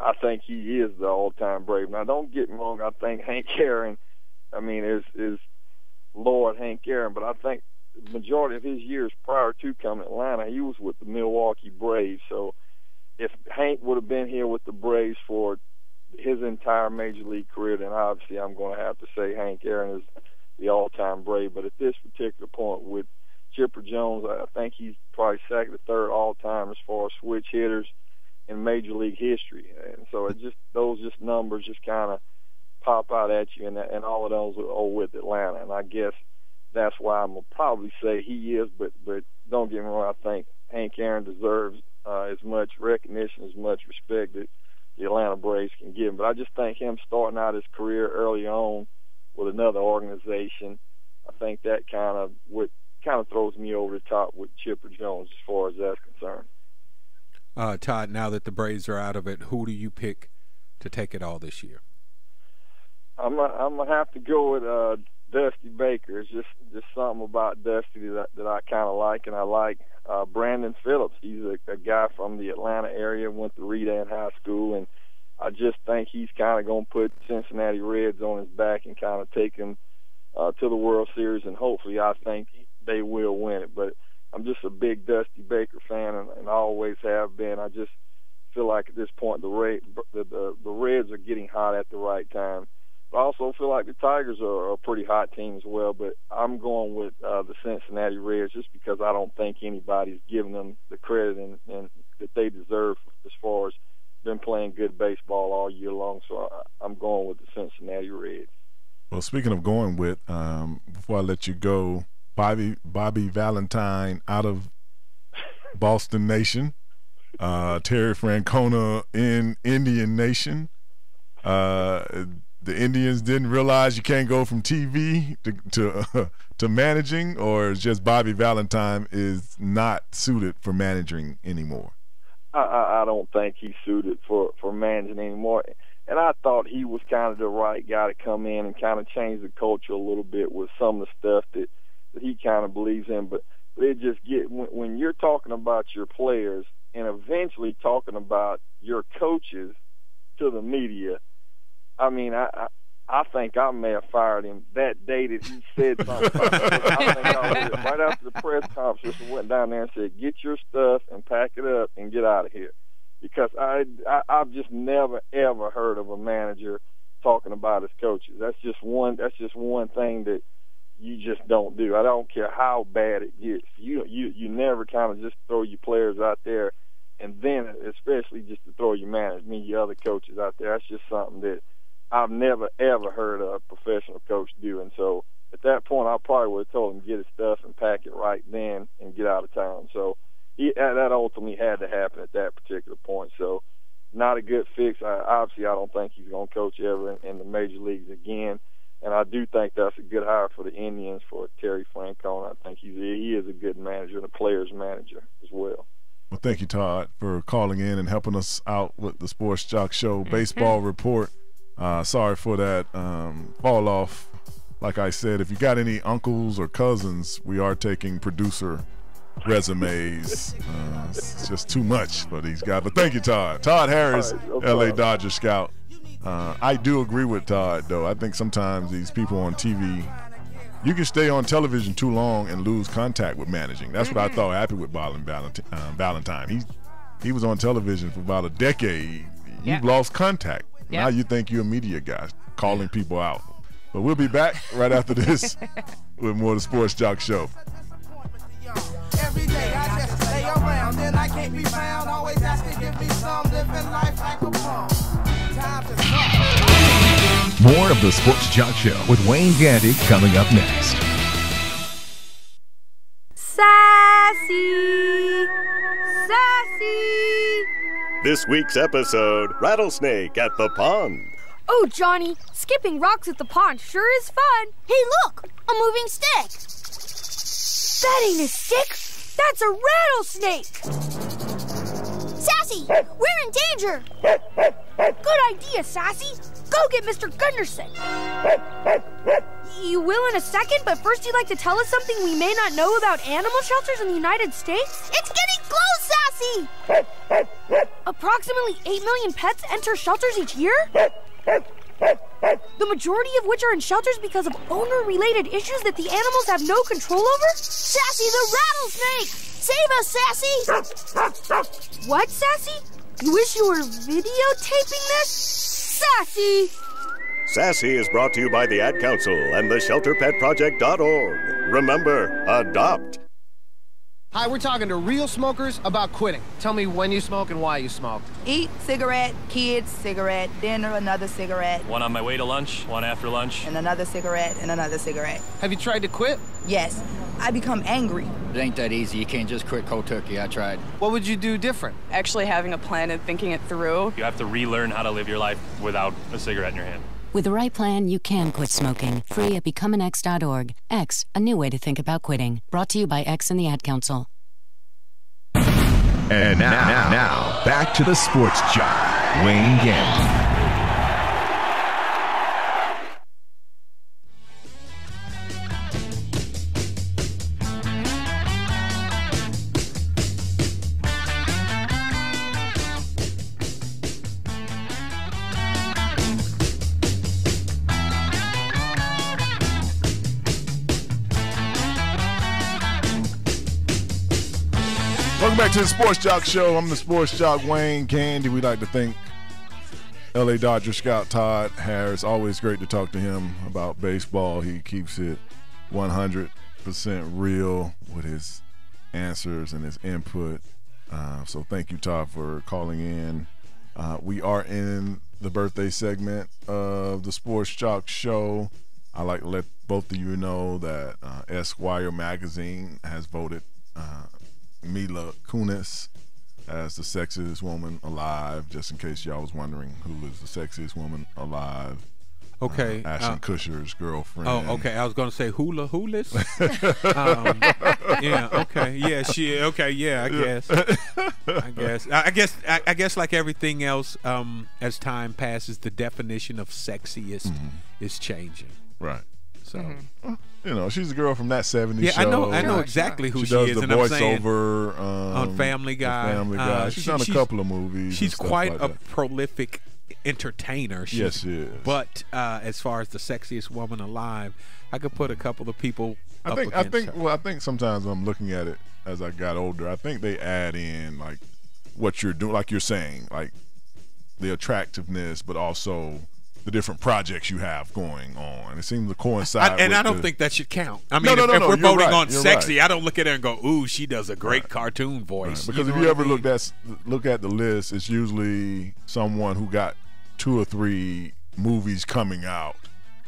I think he is the all-time Brave. Now, don't get me wrong. I think Hank Aaron, is Lord Hank Aaron, but I think the majority of his years prior to coming to Atlanta, he was with the Milwaukee Braves. So if Hank would have been here with the Braves for his entire Major League career, then obviously I'm going to have to say Hank Aaron is the all-time Brave. But at this particular point with Chipper Jones, I think he's probably second or third all-time as far as switch hitters in Major League history, and so those numbers just kind of pop out at you, and all of those are with Atlanta, and I guess that's why I'm gonna probably say he is. But don't get me wrong, I think Hank Aaron deserves as much recognition, as much respect that the Atlanta Braves can give him. But I just think him starting out his career early on with another organization, I think that kind of throws me over the top with Chipper Jones as far as that's concerned. Todd, now that the Braves are out of it, who do you pick to take it all this year? I'm gonna have to go with Dusty Baker. It's just something about Dusty that I kind of like, and I like Brandon Phillips. He's a guy from the Atlanta area, went to Redan High School, and I just think he's kind of going to put Cincinnati Reds on his back and kind of take him to the World Series, and hopefully I think they will win it. But I'm just a big Dusty Baker fan, and I always have been. I just feel like at this point the Reds are getting hot at the right time. But I also feel like the Tigers are a pretty hot team as well. But I'm going with the Cincinnati Reds just because I don't think anybody's giving them the credit and that they deserve as far as been playing good baseball all year long. So I'm going with the Cincinnati Reds. Well, speaking of going with, before I let you go, Bobby Valentine out of Boston Nation, Terry Francona in Indian Nation. The Indians didn't realize you can't go from TV to managing, or just Bobby Valentine is not suited for managing anymore? I don't think he's suited for managing anymore. And I thought he was kind of the right guy to come in and kind of change the culture a little bit with some of the stuff that he kind of believes in. But it just when you're talking about your players and eventually talking about your coaches to the media, I mean, I think I may have fired him that day that he said something. I think right after the press conference, I went down there and said, "Get your stuff and pack it up and get out of here," because I've just never ever heard of a manager talking about his coaches. That's just one thing that you just don't do. I don't care how bad it gets. You never kind of just throw your players out there, and then especially just to throw your your other coaches out there. That's just something that I've never, ever heard a professional coach do. And so at that point, I probably would have told him to get his stuff and pack it right then and get out of town. So that ultimately had to happen at that particular point. So not a good fix. Obviously, I don't think he's going to coach ever in the major leagues again. And I do think that's a good hire for the Indians for Terry Francona. I think he is a good manager and a player's manager as well. Well, thank you, Todd, for calling in and helping us out with the Sports Jock Show baseball report. Sorry for that fall off. Like I said, if you got any uncles or cousins, we are taking producer resumes. It's just too much for these guys. But thank you, Todd. Todd Harris, LA Dodger scout. I do agree with Todd, though. I think sometimes these people on TV, you can stay on television too long and lose contact with managing. That's what I thought happened with Valentine. He was on television for about a decade. You've lost contact. Yep. Now you think you're a media guy calling people out. But we'll be back right after this with more of the Sports Jock Show. Every day I just stay around, then I can't be found. Always asking, give me some, living life like a punk. Time to talk. More of the Sports Jock Show with Wayne Gandy coming up next. Sassy, sassy. This week's episode, Rattlesnake at the Pond. Oh, Johnny, skipping rocks at the pond sure is fun. Hey, look, a moving stick. That ain't a stick. That's a rattlesnake. Sassy, we're in danger. Good idea, Sassy. Go get Mr. Gunderson. You will in a second, but first you'd like to tell us something we may not know about animal shelters in the United States? It's getting close, Sassy! Approximately 8 million pets enter shelters each year? The majority of which are in shelters because of owner-related issues that the animals have no control over? Sassy the rattlesnake! Save us, Sassy! What, Sassy? You wish you were videotaping this? Sassy! Sassy is brought to you by the Ad Council and the ShelterPetProject.org. Remember, adopt. Hi, we're talking to real smokers about quitting. Tell me when you smoke and why you smoke. Eat, cigarette, kids, cigarette, dinner, another cigarette. One on my way to lunch, one after lunch. And another cigarette, and another cigarette. Have you tried to quit? Yes. I become angry. It ain't that easy. You can't just quit cold turkey. I tried. What would you do different? Actually having a plan and thinking it through. You have to relearn how to live your life without a cigarette in your hand. With the right plan, you can quit smoking. Free at becomeanx.org. X, a new way to think about quitting. Brought to you by X and the Ad Council. And now, back to the Sports Jock, Wayne Gandy. Welcome back to the Sports Jock Show. I'm the Sports Jock, Wayne Gandy. We'd like to thank LA Dodger scout Todd Harris. Always great to talk to him about baseball. He keeps it 100% real with his answers and his input. So thank you, Todd, for calling in. We are in the birthday segment of the Sports Jock Show. I like to let both of you know that Esquire magazine has voted Mila Kunis as the sexiest woman alive, just in case y'all was wondering who is the sexiest woman alive. Okay. Ashton Kutcher's girlfriend. Oh, okay. I was going to say hula-hoolas. Yeah. Okay. Yeah. She. Okay. Yeah. I guess. Like everything else, as time passes, the definition of sexiest is changing. Right. So. You know, she's a girl from that 70s yeah, show. I know exactly who she she does is. the and I'm saying, voiceover on Family Guy. She's done a couple of movies. She's quite like a that. prolific entertainer. Yes, she is. But as far as the sexiest woman alive, I could put a couple of people. I think sometimes when I'm looking at it as I got older, I think they add in like what you're doing, like you're saying, like the attractiveness, but also the different projects you have going on. It seems to coincide. I don't think that should count. I mean, if we're voting on sexy, I don't look at her and go, "Ooh, she does a great cartoon voice." Right. Because if you ever look at the list, it's usually someone who got 2 or 3 movies coming out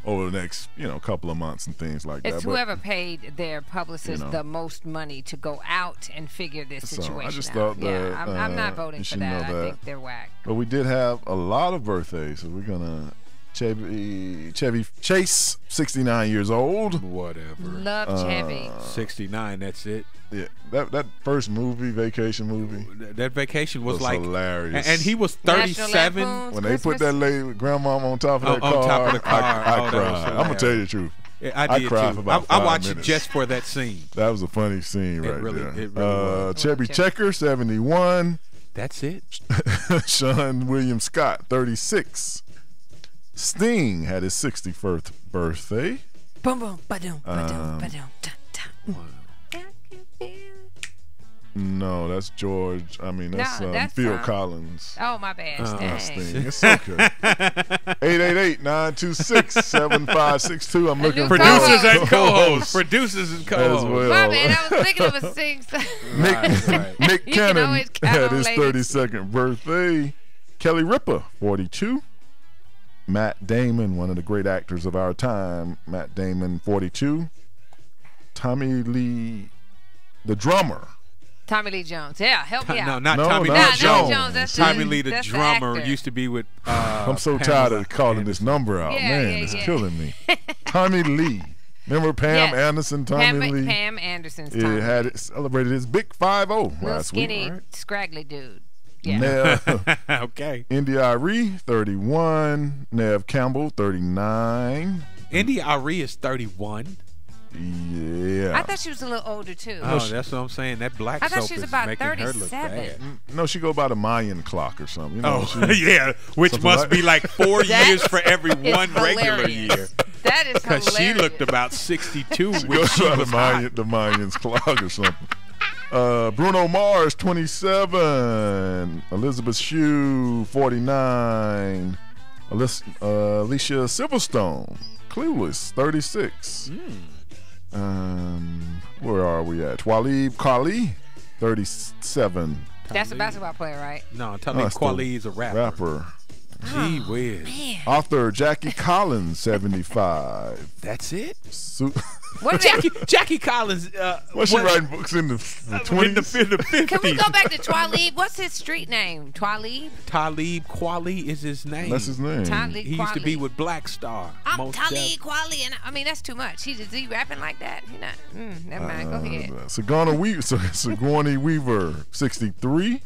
over the next, couple of months and things like that. It's whoever paid their publicist the most money to go out and figure this situation I just out. thought that, I'm not voting for that. I think they're whack. But we did have a lot of birthdays, so we're gonna Chevy Chase, 69 years old. Whatever. Love Chevy. 69. That's it. Yeah, that first movie, Vacation movie. That Vacation was like hilarious, and he was 37 when they put that lady with grandma on top of that car. On top of the car, I cried. I'm gonna tell you the truth. Yeah, I did cried too. for about 5 I watched minutes. it just for that scene. That was a funny scene right there. It really was. Chevy Checker, 71. That's it. Sean William Scott, 36. Sting had his 61st birthday. Boom, boom, ba-doom, ba-doom, ba-doom, da-da. No, that's George. I mean, that's Phil Collins. Oh, my bad. Sting. It's okay. 888-926-7562. I'm looking for producers and co-hosts. Producers and co-hosts. As well. My bad. I was thinking of a sing. Nick Cannon had his 32nd birthday. Kelly Ripa, 42. Matt Damon, one of the great actors of our time. Matt Damon, 42. Tommy Lee, the drummer. Tommy Lee Jones. Yeah, help me out. No, not Tommy Lee Jones. That's Tommy Lee, the that's drummer, used to be with. I'm so tired of calling this number out. It's killing me. Tommy Lee. Remember Pam Anderson, Tommy Lee? Pam Anderson's Tommy Lee. Had celebrated his big 5-0 last week. Skinny, scraggly dude. Yeah. Okay. Indy Ari, 31. Nev Campbell, 39. Indy Ari is 31. Yeah. I thought she was a little older too. Oh, that's what I'm saying. That black soap she was is about making 37. her look bad. No, she go by the Mayan clock or something. Yeah, which must be like 4 years for every one regular year. That is hilarious. Because she looked about 62 she when goes she by was the Mayans clock or something. Bruno Mars, 27. Elizabeth Shue, 49. Alicia Silverstone, Clueless, 36. Where are we at? Twalib Kweli, 37. That's a basketball player, right? No, Talib Kweli is a rapper. Gee whiz. Author Jackie Collins, 75. That's it? What Jackie Collins. What's she writing books in the 20s? In the 50s. Can we go back to Twalib? What's his street name? Twalib? Talib Kweli is his name. That's his name. Talib He used to Kweli. be with Black Star. I'm Talib Kweli, and I mean that's too much. Is he rapping like that? He's not. Never mind. Go ahead. Sigourney Weaver, 63.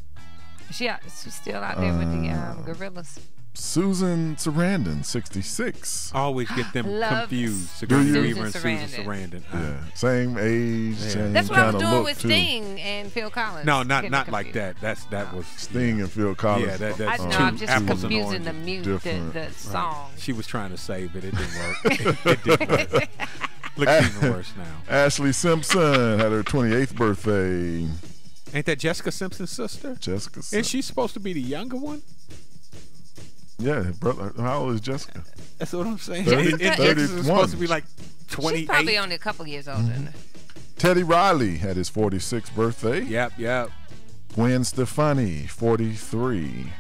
She's still out there with the gorillas. Susan Sarandon, 66. Always get them confused. Do you? Weaver and Susan Sarandon. Yeah, same age, same That's what I was kinda doing look, with too. Sting and Phil Collins. No, not like that. That was Sting and Phil Collins. Yeah, that's I know. I'm just apples and confusing oranges. the song. She was trying to save it. It didn't work. It didn't work. Looks even worse now. Ashley Simpson had her 28th birthday. Ain't that Jessica Simpson's sister? Jessica Simpson. Is she supposed to be the younger one? Yeah, brother. How old is Jessica? That's what I'm saying. 31. Jessica's supposed to be like 28. She's probably only a couple years older than her. Teddy Riley had his 46th birthday. Yep. Gwen Stefani, 43.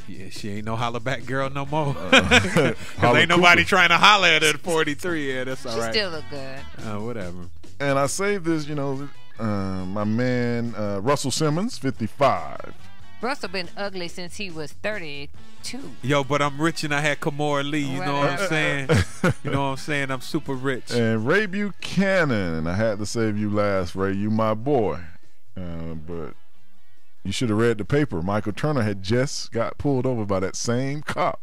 Yeah, she ain't no holler back girl no more. Because ain't nobody trying to holler at her at 43. Yeah, that's all right. She still look good. Whatever. And I say this, my man Russell Simmons, 55. Russell been ugly since he was 32. Yo, but I'm rich and I had Kimora Lee. You know what I'm saying? You know what I'm saying? I'm super rich. And Ray Buchanan, I had to save you last, Ray. You my boy. But you should have read the paper. Michael Turner had just got pulled over by that same cop.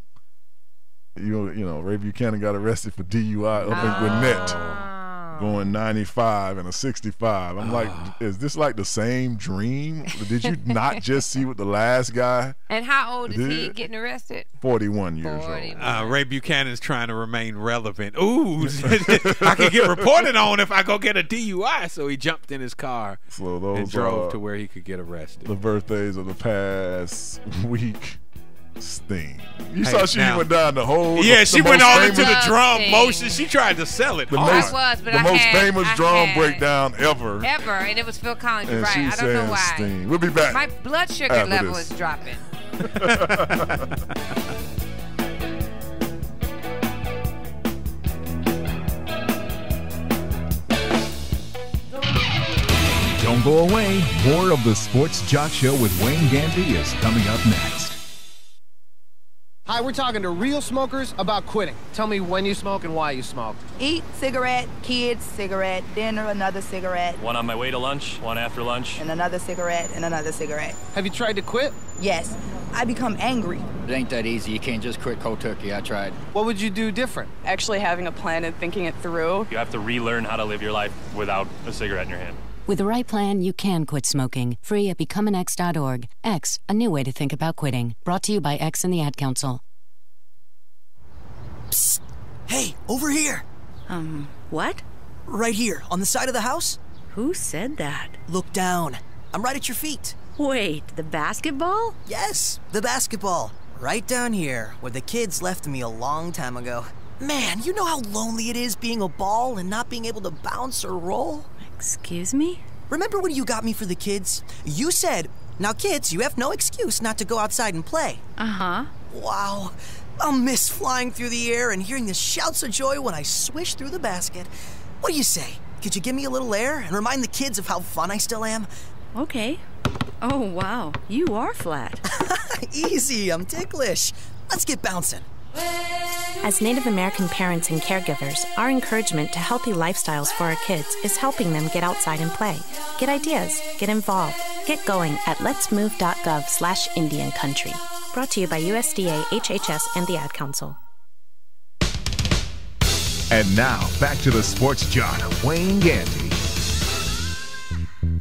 You know, Ray Buchanan got arrested for DUI up in Gwinnett. Going 95 and a 65. I'm like, is this like the same dream? Did you not just see what the last guy And how old is did? he getting arrested? 41 years old. Ray Buchanan's trying to remain relevant. Ooh, I can get reported on if I go get a DUI. So he jumped in his car and drove to where he could get arrested. The birthdays of the past week. Sting. You saw she went down the whole. Yeah, she went on into the drum motion. She tried to sell it. The most famous drum breakdown ever. And it was Phil Collins. And Right. she I don't know said why. Sting. We'll be back. My blood sugar after level this. is dropping. Don't go away. More of the Sports Jock Show with Wayne Gandy is coming up next. Hi, we're talking to real smokers about quitting. Tell me when you smoke and why you smoke. Eat, cigarette, kids, cigarette, dinner, another cigarette, One on my way to lunch, one after lunch. and another cigarette, and another cigarette. Have you tried to quit? Yes. I become angry. It ain't that easy. You can't just quit cold turkey. I tried. What would you do different? Actually having a plan and thinking it through. You have to relearn how to live your life without a cigarette in your hand. With the right plan, you can quit smoking. Free at becomeanx.org. X, a new way to think about quitting. Brought to you by X and the Ad Council. Psst. Hey, over here. What? Right here, on the side of the house. Who said that? Look down. I'm right at your feet. Wait, the basketball? Yes, the basketball. Right down here, where the kids left me a long time ago. Man, you know how lonely it is being a ball and not being able to bounce or roll? Excuse me? Remember when you got me for the kids? You said, now kids, you have no excuse not to go outside and play. Uh-huh. Wow. I'll miss flying through the air and hearing the shouts of joy when I swish through the basket. What do you say? Could you give me a little air and remind the kids of how fun I still am? Okay. Oh, wow. You are flat. Easy, I'm ticklish. Let's get bouncing. As Native American parents and caregivers, our encouragement to healthy lifestyles for our kids is helping them get outside and play. Get ideas, get involved, get going at letsmove.gov/Indian Country. Brought to you by USDA, HHS, and the Ad Council. And now, back to the Sports Jock, Wayne Gandy.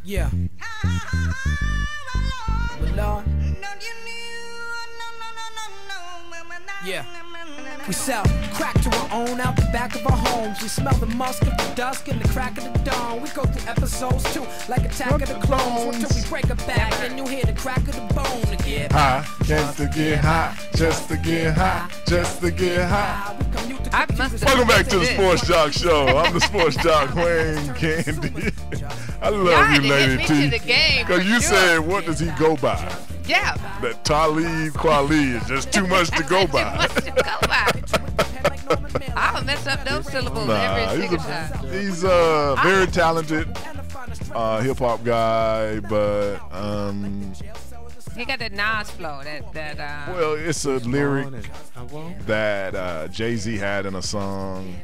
Yeah. Well, Lord. Yeah. We sell crack to our own out the back of our homes. We smell the musk of the dusk and the crack of the dawn. We go through episodes too, like Attack of the Clones. Until we break a back and you hear the crack of the bone to get high. Just to get high, just to get high, just to get high. Welcome back to the Sports Jock Show. I'm the Sports Jock, Wayne Gandy. I love you, Lady T. Because you said, what does he go by? Yeah. That Talib Kweli is just too much to go by. I'll mess up those syllables every single time. He's very talented hip hop guy, but he got that Nas flow. Well, it's a lyric that Jay-Z had in a song.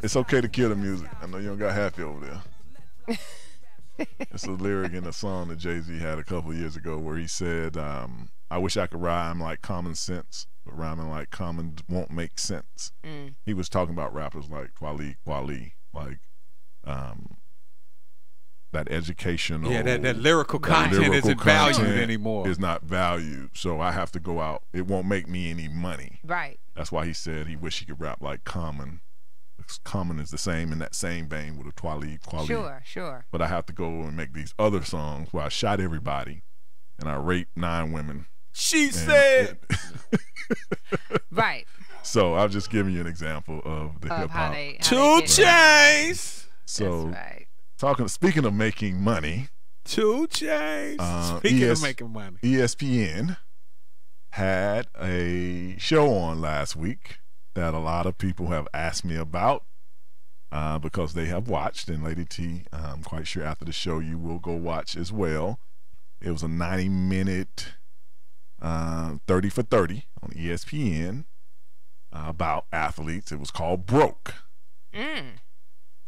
It's okay to kill the music. I know you don't got happy over there. It's a lyric in a song that Jay-Z had a couple of years ago where he said, I wish I could rhyme like common sense, but rhyming like common won't make sense. He was talking about rappers like Talib Kweli, like that educational. Yeah, that lyrical content isn't valued anymore. Is not valued. So I have to go out. It won't make me any money. Right. That's why he said he wished he could rap like Common. Common is the same in that same vein with a Talib Kweli. Sure. But I have to go and make these other songs where I shot everybody and I raped 9 women. She said. Right. So I've just given you an example of the hip hop. 2 Chainz. So that's right. Speaking of making money. 2 Chainz. Speaking of making money. ESPN had a show on last week that a lot of people have asked me about because they have watched. And Lady T, I'm quite sure after the show you will go watch as well. It was a 90-minute 30 for 30 on ESPN about athletes. It was called Broke.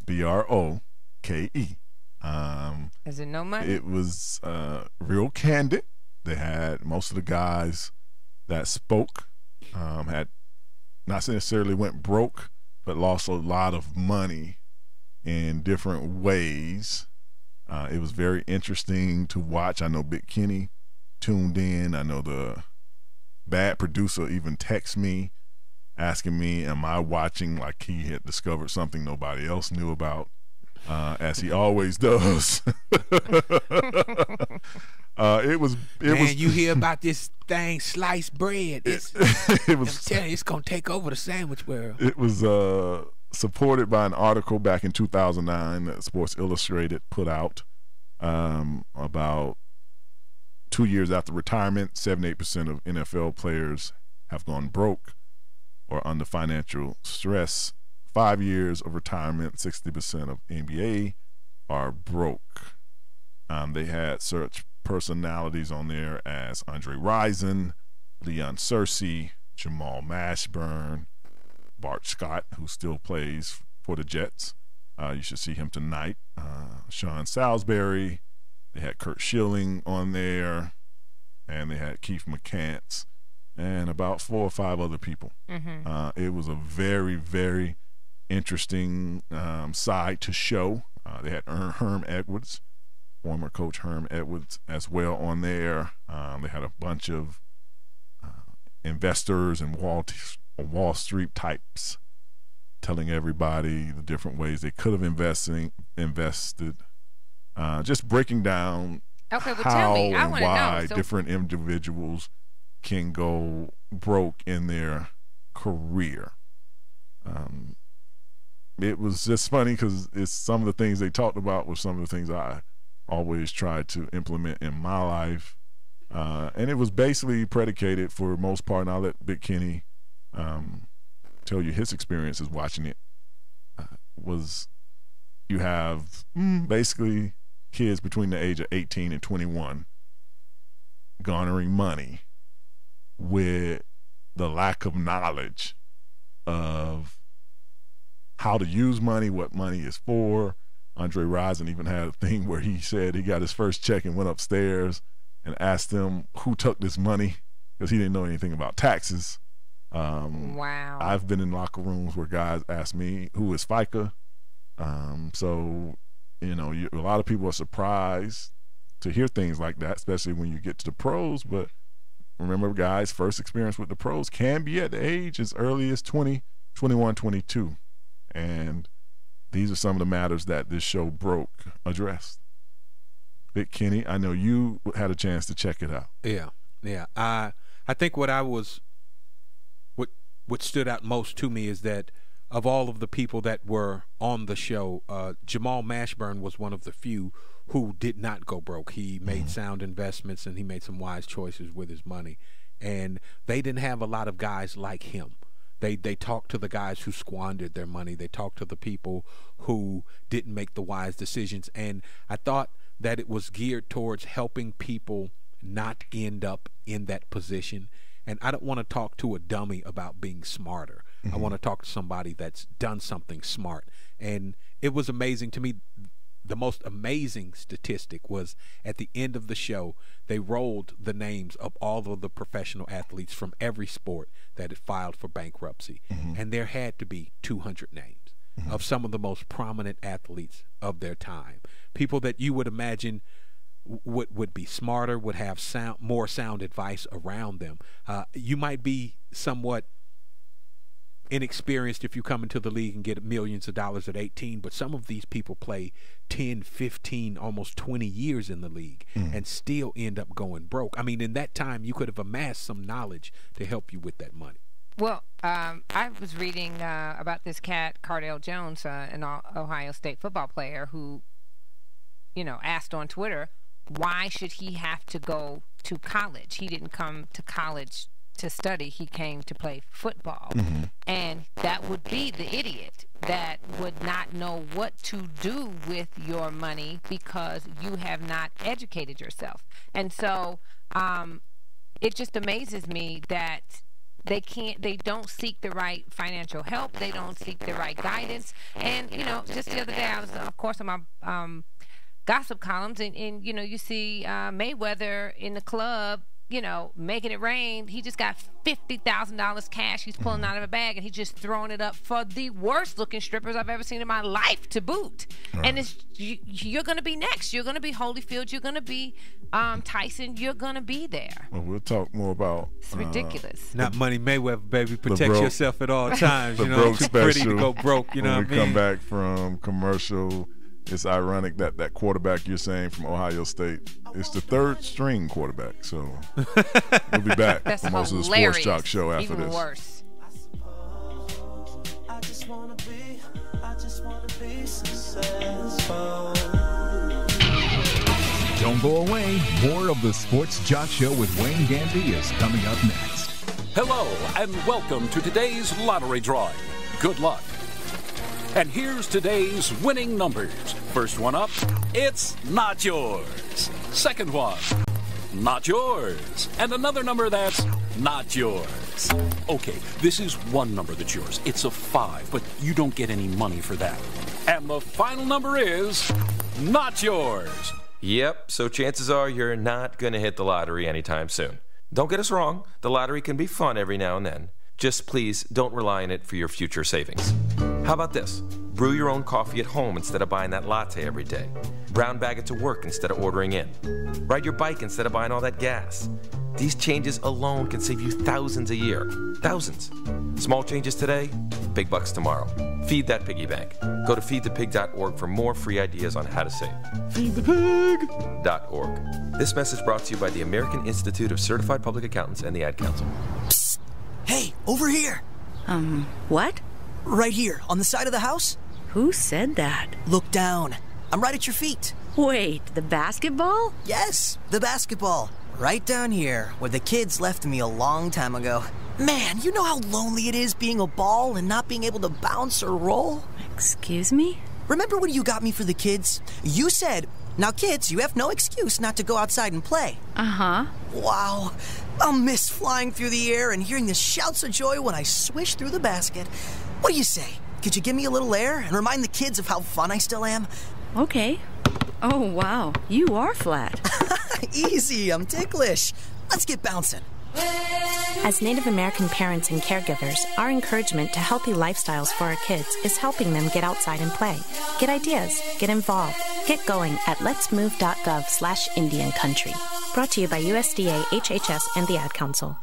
B-R-O-K-E. Is it no money? It was real candid. They had most of the guys that spoke had not necessarily went broke, but lost a lot of money in different ways. It was very interesting to watch. I know Big Kenny tuned in. I know the bad producer even texted me asking me, am I watching, like he had discovered something nobody else knew about, as he always does. It was. You hear about this thing, sliced bread? It's gonna take over the sandwich world. It was supported by an article back in 2009 that Sports Illustrated put out about 2 years after retirement. 78% of NFL players have gone broke or under financial stress. 5 years of retirement, 60% of NBA are broke. They had such personalities on there as Andre Rison, Leon Searcy, Jamal Mashburn, Bart Scott, who still plays for the Jets. You should see him tonight. Sean Salisbury. They had Kurt Schilling on there, and they had Keith McCants, and about 4 or 5 other people. It was a very, very interesting side to show. They had Herm Edwards, former coach Herm Edwards, as well on there. They had a bunch of investors and Wall Street types telling everybody the different ways they could have invested. Just breaking down how and why different individuals can go broke in their career. It was just funny because it's some of the things they talked about were some of the things I always tried to implement in my life. And it was basically predicated for the most part, and I'll let Big Kenny tell you his experiences watching it, was you have basically kids between the age of 18 and 21 garnering money with the lack of knowledge of how to use money, what money is for. Andre Rison even had a thing where he said he got his first check and went upstairs and asked them who took this money because he didn't know anything about taxes. Wow. I've been in locker rooms where guys ask me, who is FICA? So, you know, a lot of people are surprised to hear things like that, especially when you get to the pros. But remember, guys, first experience with the pros can be at the age as early as 20, 21, 22. And these are some of the matters that this show Broke addressed. Big Kenny, I know you had a chance to check it out. Yeah. I think what stood out most to me is that of all of the people that were on the show, Jamal Mashburn was one of the few who did not go broke. He made sound investments and he made some wise choices with his money. And they didn't have a lot of guys like him. They talked to the guys who squandered their money. They talked to the people who didn't make the wise decisions. And I thought that it was geared towards helping people not end up in that position. And I don't want to talk to a dummy about being smarter. I want to talk to somebody that's done something smart. And it was amazing to me. The most amazing statistic was at the end of the show, they rolled the names of all of the professional athletes from every sport that had filed for bankruptcy. And there had to be 200 names of some of the most prominent athletes of their time. People that you would imagine would be smarter, would have more sound advice around them. You might be somewhat inexperienced if you come into the league and get millions of dollars at 18, but some of these people play 10, 15, almost 20 years in the league and still end up going broke. I mean, in that time, you could have amassed some knowledge to help you with that money. Well, I was reading about this cat, Cardale Jones, an Ohio State football player who, asked on Twitter, why should he have to go to college? He didn't come to college to study. He came to play football. And that would be the idiot that would not know what to do with your money because you have not educated yourself. And so it just amazes me that they don't seek the right financial help. They don't seek the right guidance. And, you know, just the other day I was, of course, on my gossip columns, and you know, you see Mayweather in the club, you know, making it rain. He just got $50,000 cash he's pulling out of a bag, and he's just throwing it up for the worst looking strippers I've ever seen in my life to boot. And it's you're going to be next. You're going to be Holyfield. You're going to be Tyson. You're going to be there. Well, we'll talk more about it's ridiculous. Not Money Mayweather, baby. Protect yourself at all times. The you know, broke too special, pretty to go broke. You know when what I we mean? come back from commercial. It's ironic that that quarterback you're saying from Ohio State is the third string quarterback. So we'll be back for most of the Sports Jock Show after Even this. Worse. Don't go away. More of the Sports Jock Show with Wayne Gandy is coming up next. Hello, and welcome to today's lottery drawing. Good luck. And here's today's winning numbers. First one up, it's not yours. Second one, not yours. And another number that's not yours. Okay, this is one number that's yours. It's a 5, but you don't get any money for that. And the final number is not yours. Yep, so chances are you're not going to hit the lottery anytime soon. Don't get us wrong, the lottery can be fun every now and then. Just please don't rely on it for your future savings. How about this? Brew your own coffee at home instead of buying that latte every day. Brown bag it to work instead of ordering in. Ride your bike instead of buying all that gas. These changes alone can save you thousands a year. Thousands. Small changes today, big bucks tomorrow. Feed that piggy bank. Go to feedthepig.org for more free ideas on how to save. Feedthepig.org. This message brought to you by the American Institute of Certified Public Accountants and the Ad Council. Psst. Hey, over here. What? Right here, on the side of the house. Who said that? Look down. I'm right at your feet. Wait, the basketball? Yes, the basketball. Right down here, where the kids left me a long time ago. Man, you know how lonely it is being a ball and not being able to bounce or roll? Excuse me? Remember when you got me for the kids? You said, now kids, you have no excuse not to go outside and play. Uh-huh. Wow. I'll miss flying through the air and hearing the shouts of joy when I swish through the basket. What do you say? Could you give me a little air and remind the kids of how fun I still am? Okay. Oh, wow. You are flat. Easy, I'm ticklish. Let's get bouncing. As Native American parents and caregivers, our encouragement to healthy lifestyles for our kids is helping them get outside and play. Get ideas, get involved, get going at letsmove.gov/Indian Country. Brought to you by USDA, HHS, and the Ad Council.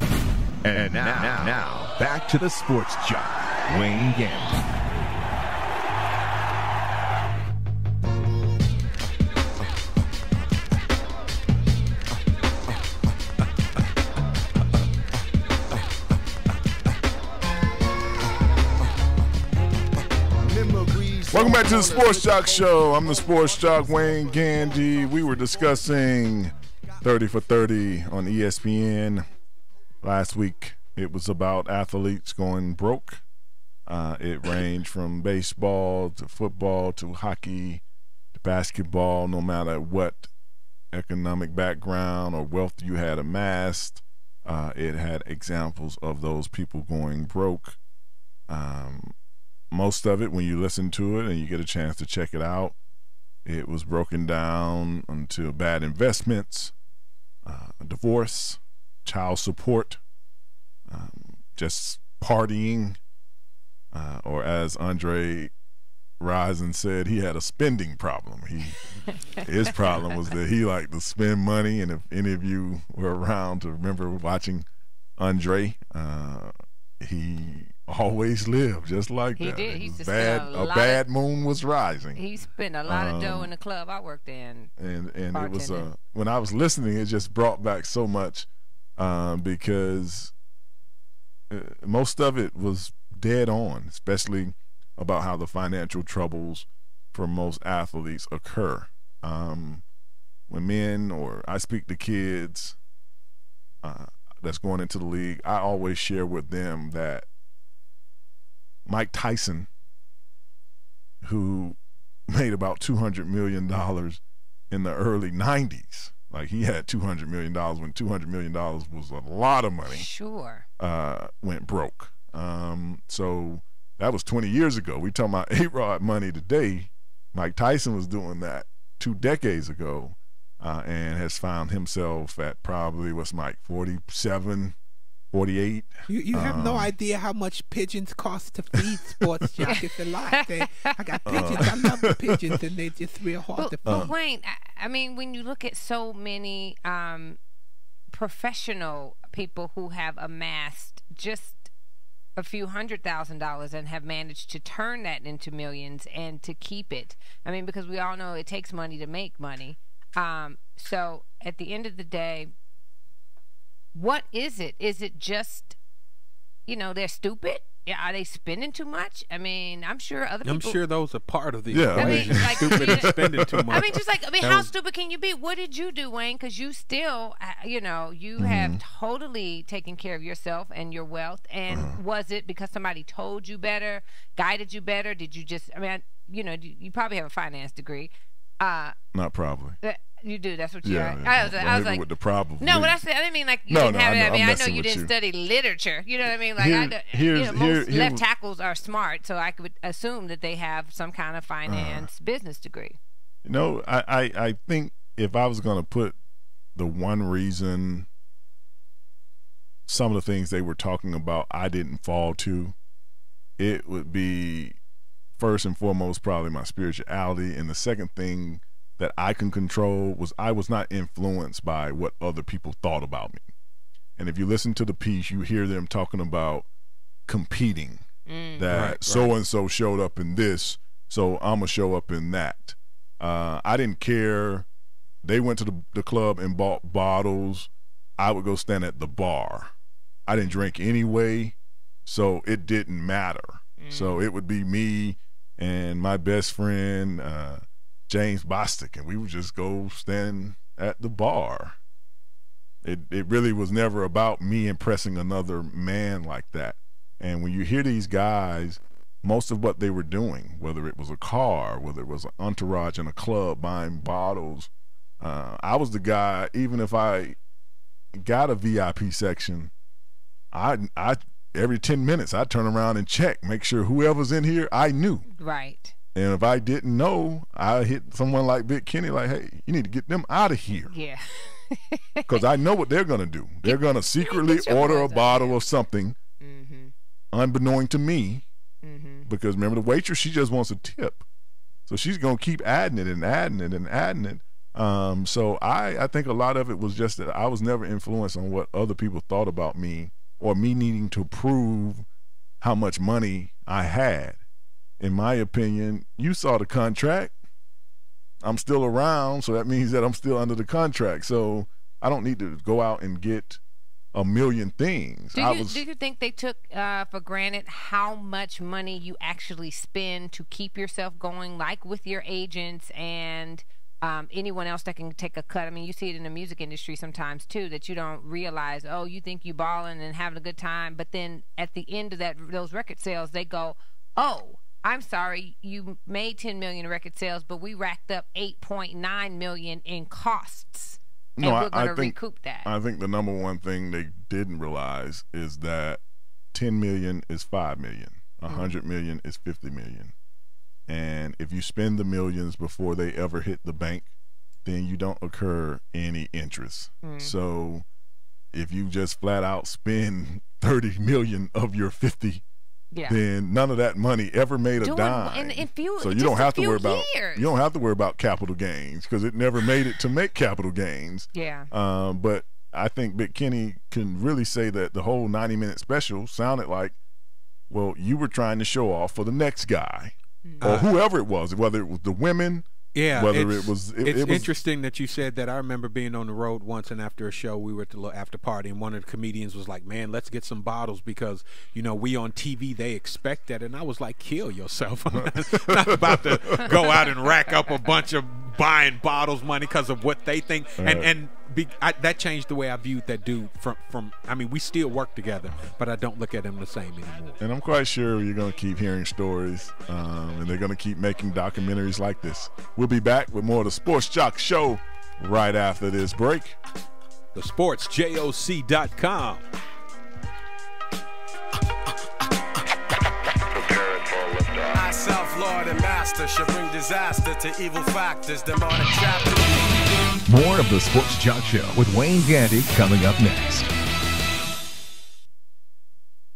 And now, back to the Sports Jock, Wayne Gandy. Welcome back to the Sports Jock Show. I'm the Sports Jock, Wayne Gandy. We were discussing 30 for 30 on ESPN. Last week, it was about athletes going broke. It ranged from baseball to football to hockey to basketball, no matter what economic background or wealth you had amassed. It had examples of those people going broke. Most of it, when you listen to it and you get a chance to check it out, it was broken down into bad investments, divorce, child support, just partying, or as Andre Rison said, he had a spending problem. His problem was that he liked to spend money, and if any of you were around to remember watching Andre, he always lived just like that. He did. He A bad moon was rising. He spent a lot of dough in the club I worked in. And it was when I was listening, it just brought back so much because most of it was dead on, especially about how the financial troubles for most athletes occur. When men, or I speak to kids, that's going into the league, I always share with them that Mike Tyson, who made about $200 million in the early 90s, like he had $200 million when $200 million was a lot of money. Sure. Went broke. So that was 20 years ago. We talking about A-Rod money today. Mike Tyson was doing that 2 decades ago, and has found himself at probably, what's Mike, 47, 48. You have no idea how much pigeons cost to feed Sports Jock. It's a lot. I got pigeons. I love the pigeons, and they're just real hard to feed. But Wayne, I mean, when you look at so many professional people who have amassed just a few $100,000 and have managed to turn that into millions and to keep it. I mean, because we all know it takes money to make money. So at the end of the day, what is it? Is it just, they're stupid? Yeah, are they spending too much? I mean, I'm sure other people. I'm sure those are part of the equation. Stupid and spending too much. I mean, how stupid can you be? What did you do, Wayne? Because you still, you have totally taken care of yourself and your wealth. And was it because somebody told you better, guided you better? Did you just? I mean, you probably have a finance degree. Not probably. You do. That's what you are. Yeah. I was like, with the probably. No, what I said, I didn't mean like you didn't have it. I mean, I know you didn't study literature. You know what I mean? Like, most left tackles are smart, so I could assume that they have some kind of finance business degree. I think if I was going to put the one reason some of the things they were talking about I didn't fall to, it would be first and foremost probably my spirituality, and the second thing that I can control was I was not influenced by what other people thought about me. And if you listen to the piece, you hear them talking about competing, that so-and-so showed up in this, so I'm going to show up in that. I didn't care. They went to the club and bought bottles. I would go stand at the bar. I didn't drink anyway, so it didn't matter. So it would be me and my best friend, James Bostic, and we would just go stand at the bar. It really was never about me impressing another man like that. And when you hear these guys, most of what they were doing, whether it was a car, whether it was an entourage in a club buying bottles, I was the guy, even if I got a VIP section, I every 10 minutes I'd turn around and check, make sure whoever's in here I knew. Right. And if I didn't know, I hit someone like Big Kenny like, hey, you need to get them out of here. Yeah. Because I know what they're going to do. They're going to secretly order a bottle of something, unbeknown to me, because remember the waitress, she just wants a tip. So she's going to keep adding it and adding it and adding it. So I think a lot of it was just that I was never influenced on what other people thought about me or me needing to prove how much money I had. In my opinion, you saw the contract. I'm still around, so that means that I'm still under the contract. So I don't need to go out and get a million things. Do you think they took for granted how much money you actually spend to keep yourself going, like with your agents and anyone else that can take a cut? I mean, you see it in the music industry sometimes too, that you don't realize, oh, you think you balling and having a good time, but then at the end of those record sales, they go, oh, I'm sorry, you made 10 million in record sales, but we racked up 8.9 million in costs, and we're going to recoup that. I think the number one thing they didn't realize is that 10 million is 5 million, 100 million is 50 million. And if you spend the millions before they ever hit the bank, then you don't incur any interest. So if you just flat out spend 30 million of your 50, then none of that money ever made a dime. So you don't have to worry about capital gains, because it never made it to make capital gains. But I think Big Kenny can really say that the whole 90-minute special sounded like, well, you were trying to show off for the next guy. Or whoever it was, whether it was the women, whether it was. It's interesting that you said that. I remember being on the road once, and after a show, we were at the little after party, and one of the comedians was like, "Man, let's get some bottles because we on TV, they expect that." And I was like, "Kill yourself! I'm not about to go out and rack up a bunch of buying bottles money because of what they think." And that changed the way I viewed that dude from I mean, we still work together, but I don't look at him the same anymore. And I'm quite sure you're going to keep hearing stories, and they're going to keep making documentaries like this. We'll be back with more of the Sports Jock Show right after this break. TheSportsJOC.com. I, self-lord and master, should bring disaster to evil factors, demonic chapters. More of the Sports Jock Show with Wayne Gandy coming up next.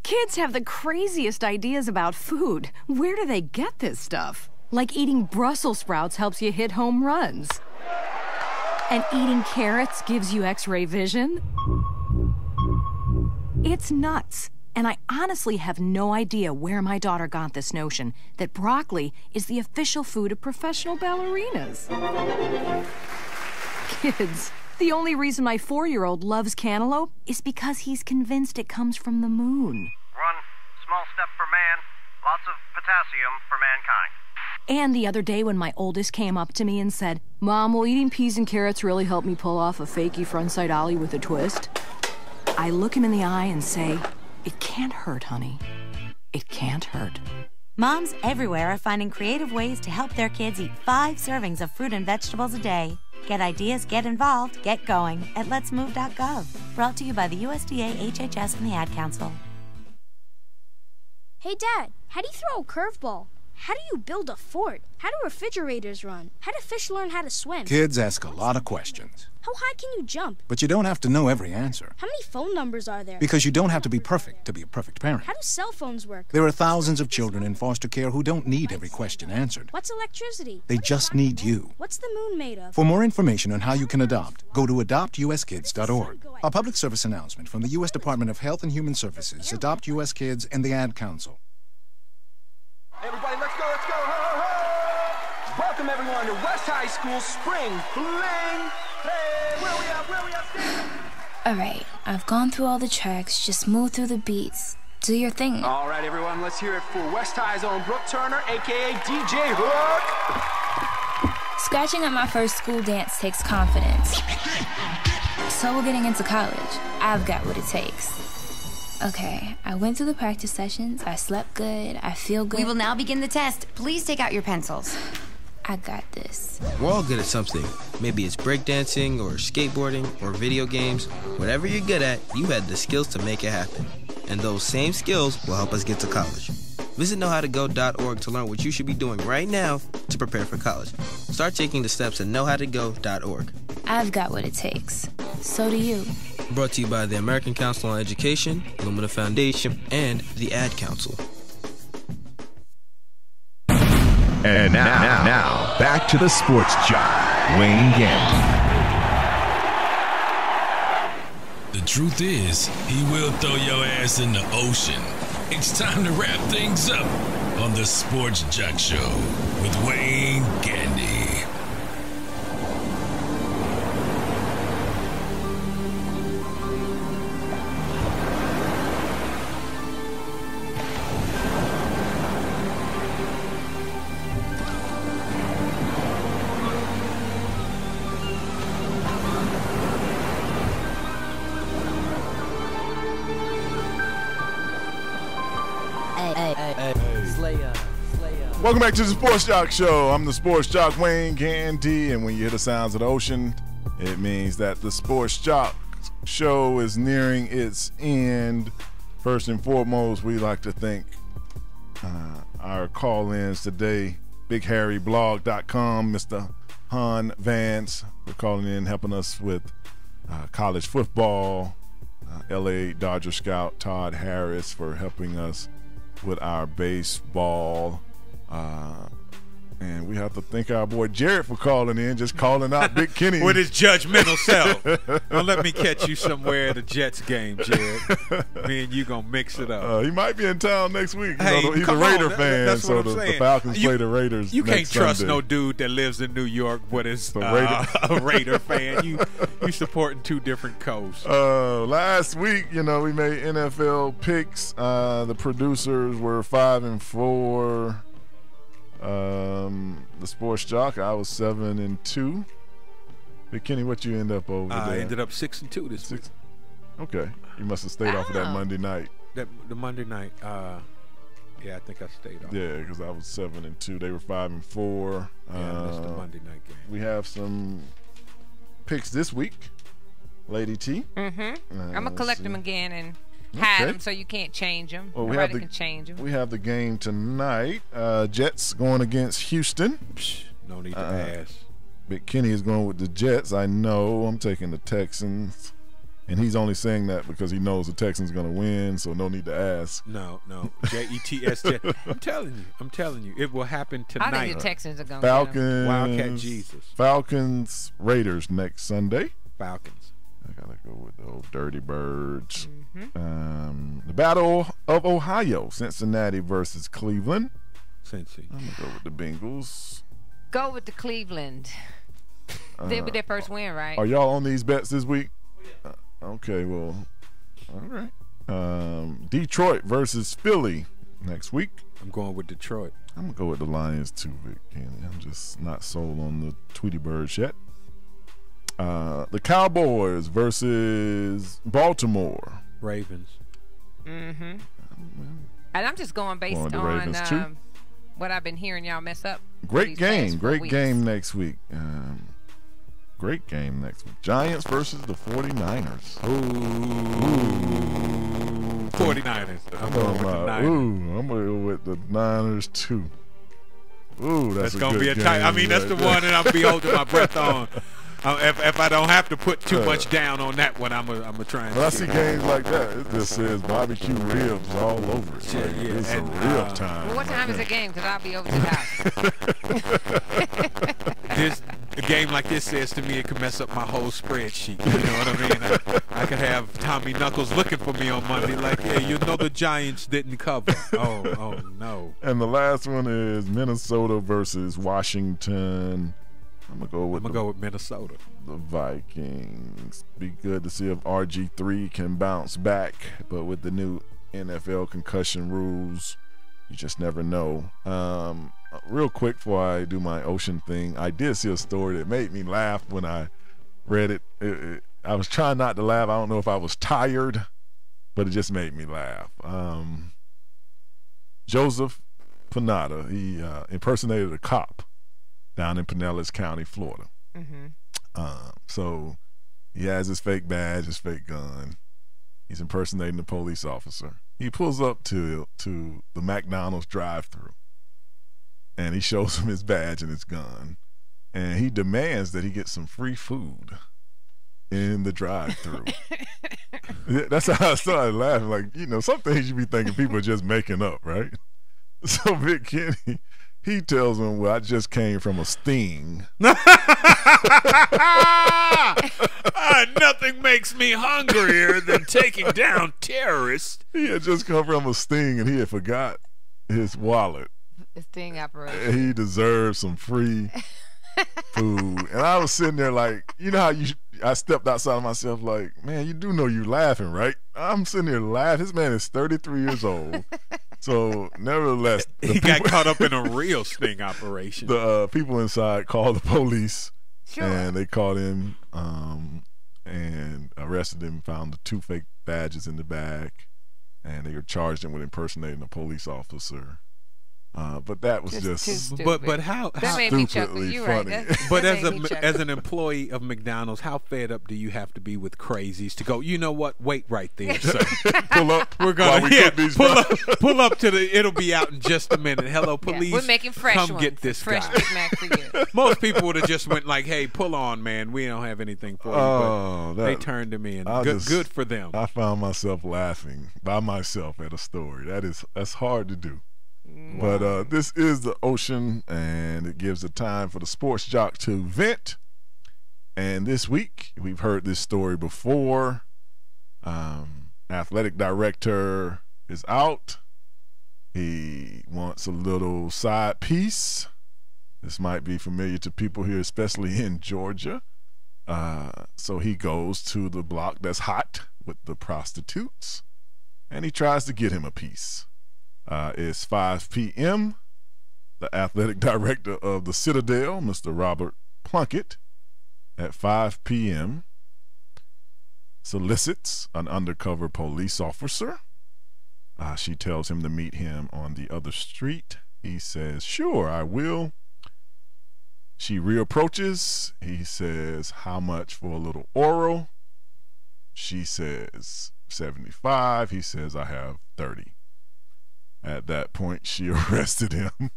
Kids have the craziest ideas about food. Where do they get this stuff? Like eating Brussels sprouts helps you hit home runs. And eating carrots gives you X-ray vision. It's nuts. And I honestly have no idea where my daughter got this notion that broccoli is the official food of professional ballerinas. Kids, the only reason my 4-year-old loves cantaloupe is because he's convinced it comes from the moon. One small step for man, lots of potassium for mankind. And the other day when my oldest came up to me and said, "Mom, will eating peas and carrots really help me pull off a fakey frontside ollie with a twist?" I look him in the eye and say, "It can't hurt, honey. It can't hurt." Moms everywhere are finding creative ways to help their kids eat 5 servings of fruit and vegetables a day. Get ideas, get involved, get going at letsmove.gov. Brought to you by the USDA, HHS, and the Ad Council. Hey, Dad, how do you throw a curveball? How do you build a fort? How do refrigerators run? How do fish learn how to swim? Kids ask a lot of questions. How high can you jump? But you don't have to know every answer. How many phone numbers are there? Because you don't have to be perfect to be a perfect parent. How do cell phones work? There are thousands of children in foster care who don't need every question answered. What's electricity? They just need you. What's the moon made of? For more information on how you can adopt, go to adoptuskids.org. A public service announcement from the U.S. Department of Health and Human Services, Adopt U.S. Kids, and the Ad Council. Everybody, let's go, let's go. Ho, ho, ho. Welcome everyone to West High School Spring Fling. Hey, where we at, Alright, I've gone through all the tracks, just move through the beats. Do your thing. All right, everyone, let's hear it for West High's own Brooke Turner, a.k.a. DJ Hook. Scratching at my first school dance takes confidence. So we're getting into college. I've got what it takes. Okay, I went through the practice sessions, I slept good, I feel good. We will now begin the test. Please take out your pencils. I got this. We're all good at something. Maybe it's breakdancing or skateboarding or video games. Whatever you're good at, you had the skills to make it happen. And those same skills will help us get to college. Visit knowhowtogo.org to learn what you should be doing right now to prepare for college. Start taking the steps at knowhowtogo.org. I've got what it takes. So do you. Brought to you by the American Council on Education, Lumina Foundation, and the Ad Council. And now, back to the Sports Jock, Wayne Gandy. The truth is, he will throw your ass in the ocean. It's time to wrap things up on the Sports Jock Show with Wayne Gandy. Welcome back to the Sports Jock Show. I'm the Sports Jock, Wayne Gandy, and when you hear the sounds of the ocean, it means that the Sports Jock Show is nearing its end. First and foremost, we like to thank our call-ins today. BigHarryBlog.com, Mr. Han Vance for calling in, helping us with college football. LA Dodger scout Todd Harris for helping us with our baseball. And we have to thank our boy Jared for calling in, just calling out Big Kenny. With his judgmental self. Don't let me catch you somewhere at a Jets game, Jared. Me and you going to mix it up. He might be in town next week. Hey, he's a Raider fan, that's so what I'm the Falcons play the Raiders You can't next trust Sunday. no dude that lives in New York but is a Raider fan. You supporting two different coasts. Last week, we made NFL picks. The producers were 5-4. The Sports Jock, I was 7-2. Big Kenny, what you end up over there? I ended up 6-2 this week. Okay. You must have stayed off of that Monday night. The Monday night. Yeah, I think I stayed off. Yeah, because I was 7-2. They were 5-4. Yeah, I missed the Monday night game. We have some picks this week. Lady T. I'm going to collect them again and hide them so you can't change them. Well, Nobody can change them. We have the game tonight. Jets going against Houston. No need to ask. Big Kenny is going with the Jets. I know. I'm taking the Texans. And he's only saying that because he knows the Texans are going to win, so no need to ask. No. Jets. I'm telling you. It will happen tonight. I think the Texans are going to Falcons. Wildcat Jesus. Falcons, Raiders next Sunday. Falcons. I got to go with the old Dirty Birds. The Battle of Ohio, Cincinnati versus Cleveland. Cincy. I'm going to go with the Bengals. Go with the Cleveland. They'll be their first win, right? Are y'all on these bets this week? Okay, well, all right. Detroit versus Philly next week. I'm going with Detroit. I'm going to go with the Lions too, Vic Kenny. I'm just not sold on the Tweety Birds yet. The Cowboys versus Baltimore. Ravens. And I'm just going based on what I've been hearing y'all mess up. Great game next week. Great game next week. Giants versus the 49ers. Ooh. 49ers. I'm going with the Niners. I'm going to go with the Niners too. Ooh, that's going to be a tight. I mean, that's the one that I'll be holding my breath on. If I don't have to put too much down on that one, I'm a try and I see games like that. It just says barbecue ribs all over it. Like, it's a real time. Well, what time is the game? Because I'll be over to the house. A game like this says to me it could mess up my whole spreadsheet. You know what I mean? I could have Tommy Knuckles looking for me on Monday like, hey, you know the Giants didn't cover. Oh, no. And the last one is Minnesota versus Washington. I'm going to go with Minnesota. The Vikings. Be good to see if RG3 can bounce back. But with the new NFL concussion rules, you just never know. Real quick before I do my ocean thing, I did see a story that made me laugh when I read it. I was trying not to laugh. I don't know if I was tired, but it just made me laugh. Joseph Panada, he impersonated a cop down in Pinellas County, Florida. So he has his fake badge, his fake gun. He's impersonating a police officer. He pulls up to the McDonald's drive-thru, and he shows him his badge and his gun, and he demands that he get some free food in the drive-thru. That's how I started laughing. Like, you know, some things you be thinking people are just making up, right? So Vic Kenny, he tells him, well, I just came from a sting. Nothing makes me hungrier than taking down terrorists. He had just come from a sting, and he had forgot his wallet. The sting operation. He deserves some free food. And I was sitting there like, you know how I stepped outside of myself like, man, you do know you're laughing, right? I'm sitting there laughing. This man is 33 years old. So, nevertheless, he got caught up in a real sting operation. The people inside called the police, and they caught him and arrested him, found the 2 fake badges in the bag, and they charged him with impersonating a police officer. But that was just but how that made me chuckle. You're right. But as an employee of McDonald's, how fed up do you have to be with crazies to go, you know what, wait right there, sir. Pull up. We're gonna pull up to the, it'll be out in just a minute. Hello, police. We're making fresh come ones. Get this fresh guy. Big Mac for you. Most people would have just went like, hey, pull on, man, we don't have anything for you. But they turned him in. Good for them. I found myself laughing by myself at a story. That's hard to do. Wow. But this is the ocean, and it gives the time for the sports jock to vent. And this week, we've heard this story before. Athletic director is out. He wants a little side piece. This might be familiar to people here, especially in Georgia. So he goes to the block that's hot with the prostitutes, and he tries to get him a piece. It's 5 p.m. The athletic director of the Citadel, Mr. Robert Plunkett, at 5 p.m. solicits an undercover police officer. She tells him to meet him on the other street. He says, "Sure, I will." She reapproaches. He says, "How much for a little oral?" She says, $75. He says, "I have 30. At that point, she arrested him.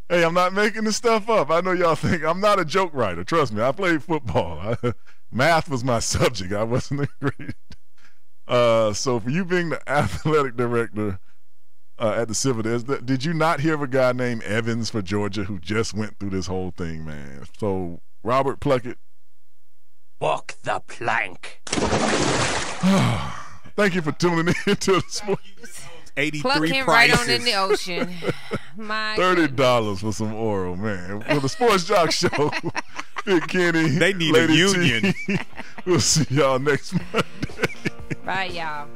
Hey, I'm not making this stuff up. I know y'all think I'm not a joke writer. Trust me, I played football. Math was my subject. I wasn't a great. So for you being the athletic director at the Civil, did you not hear of a guy named Evans for Georgia who just went through this whole thing, man? So Robert Pluckett. Walk the plank. Thank you for tuning in to the sports. 83 Pluck him prices. right on in the ocean. My $30 for some oral, man. For the Sports Jock Show, Big Kenny. They need Lady a union. T. We'll see y'all next Monday. Bye, y'all.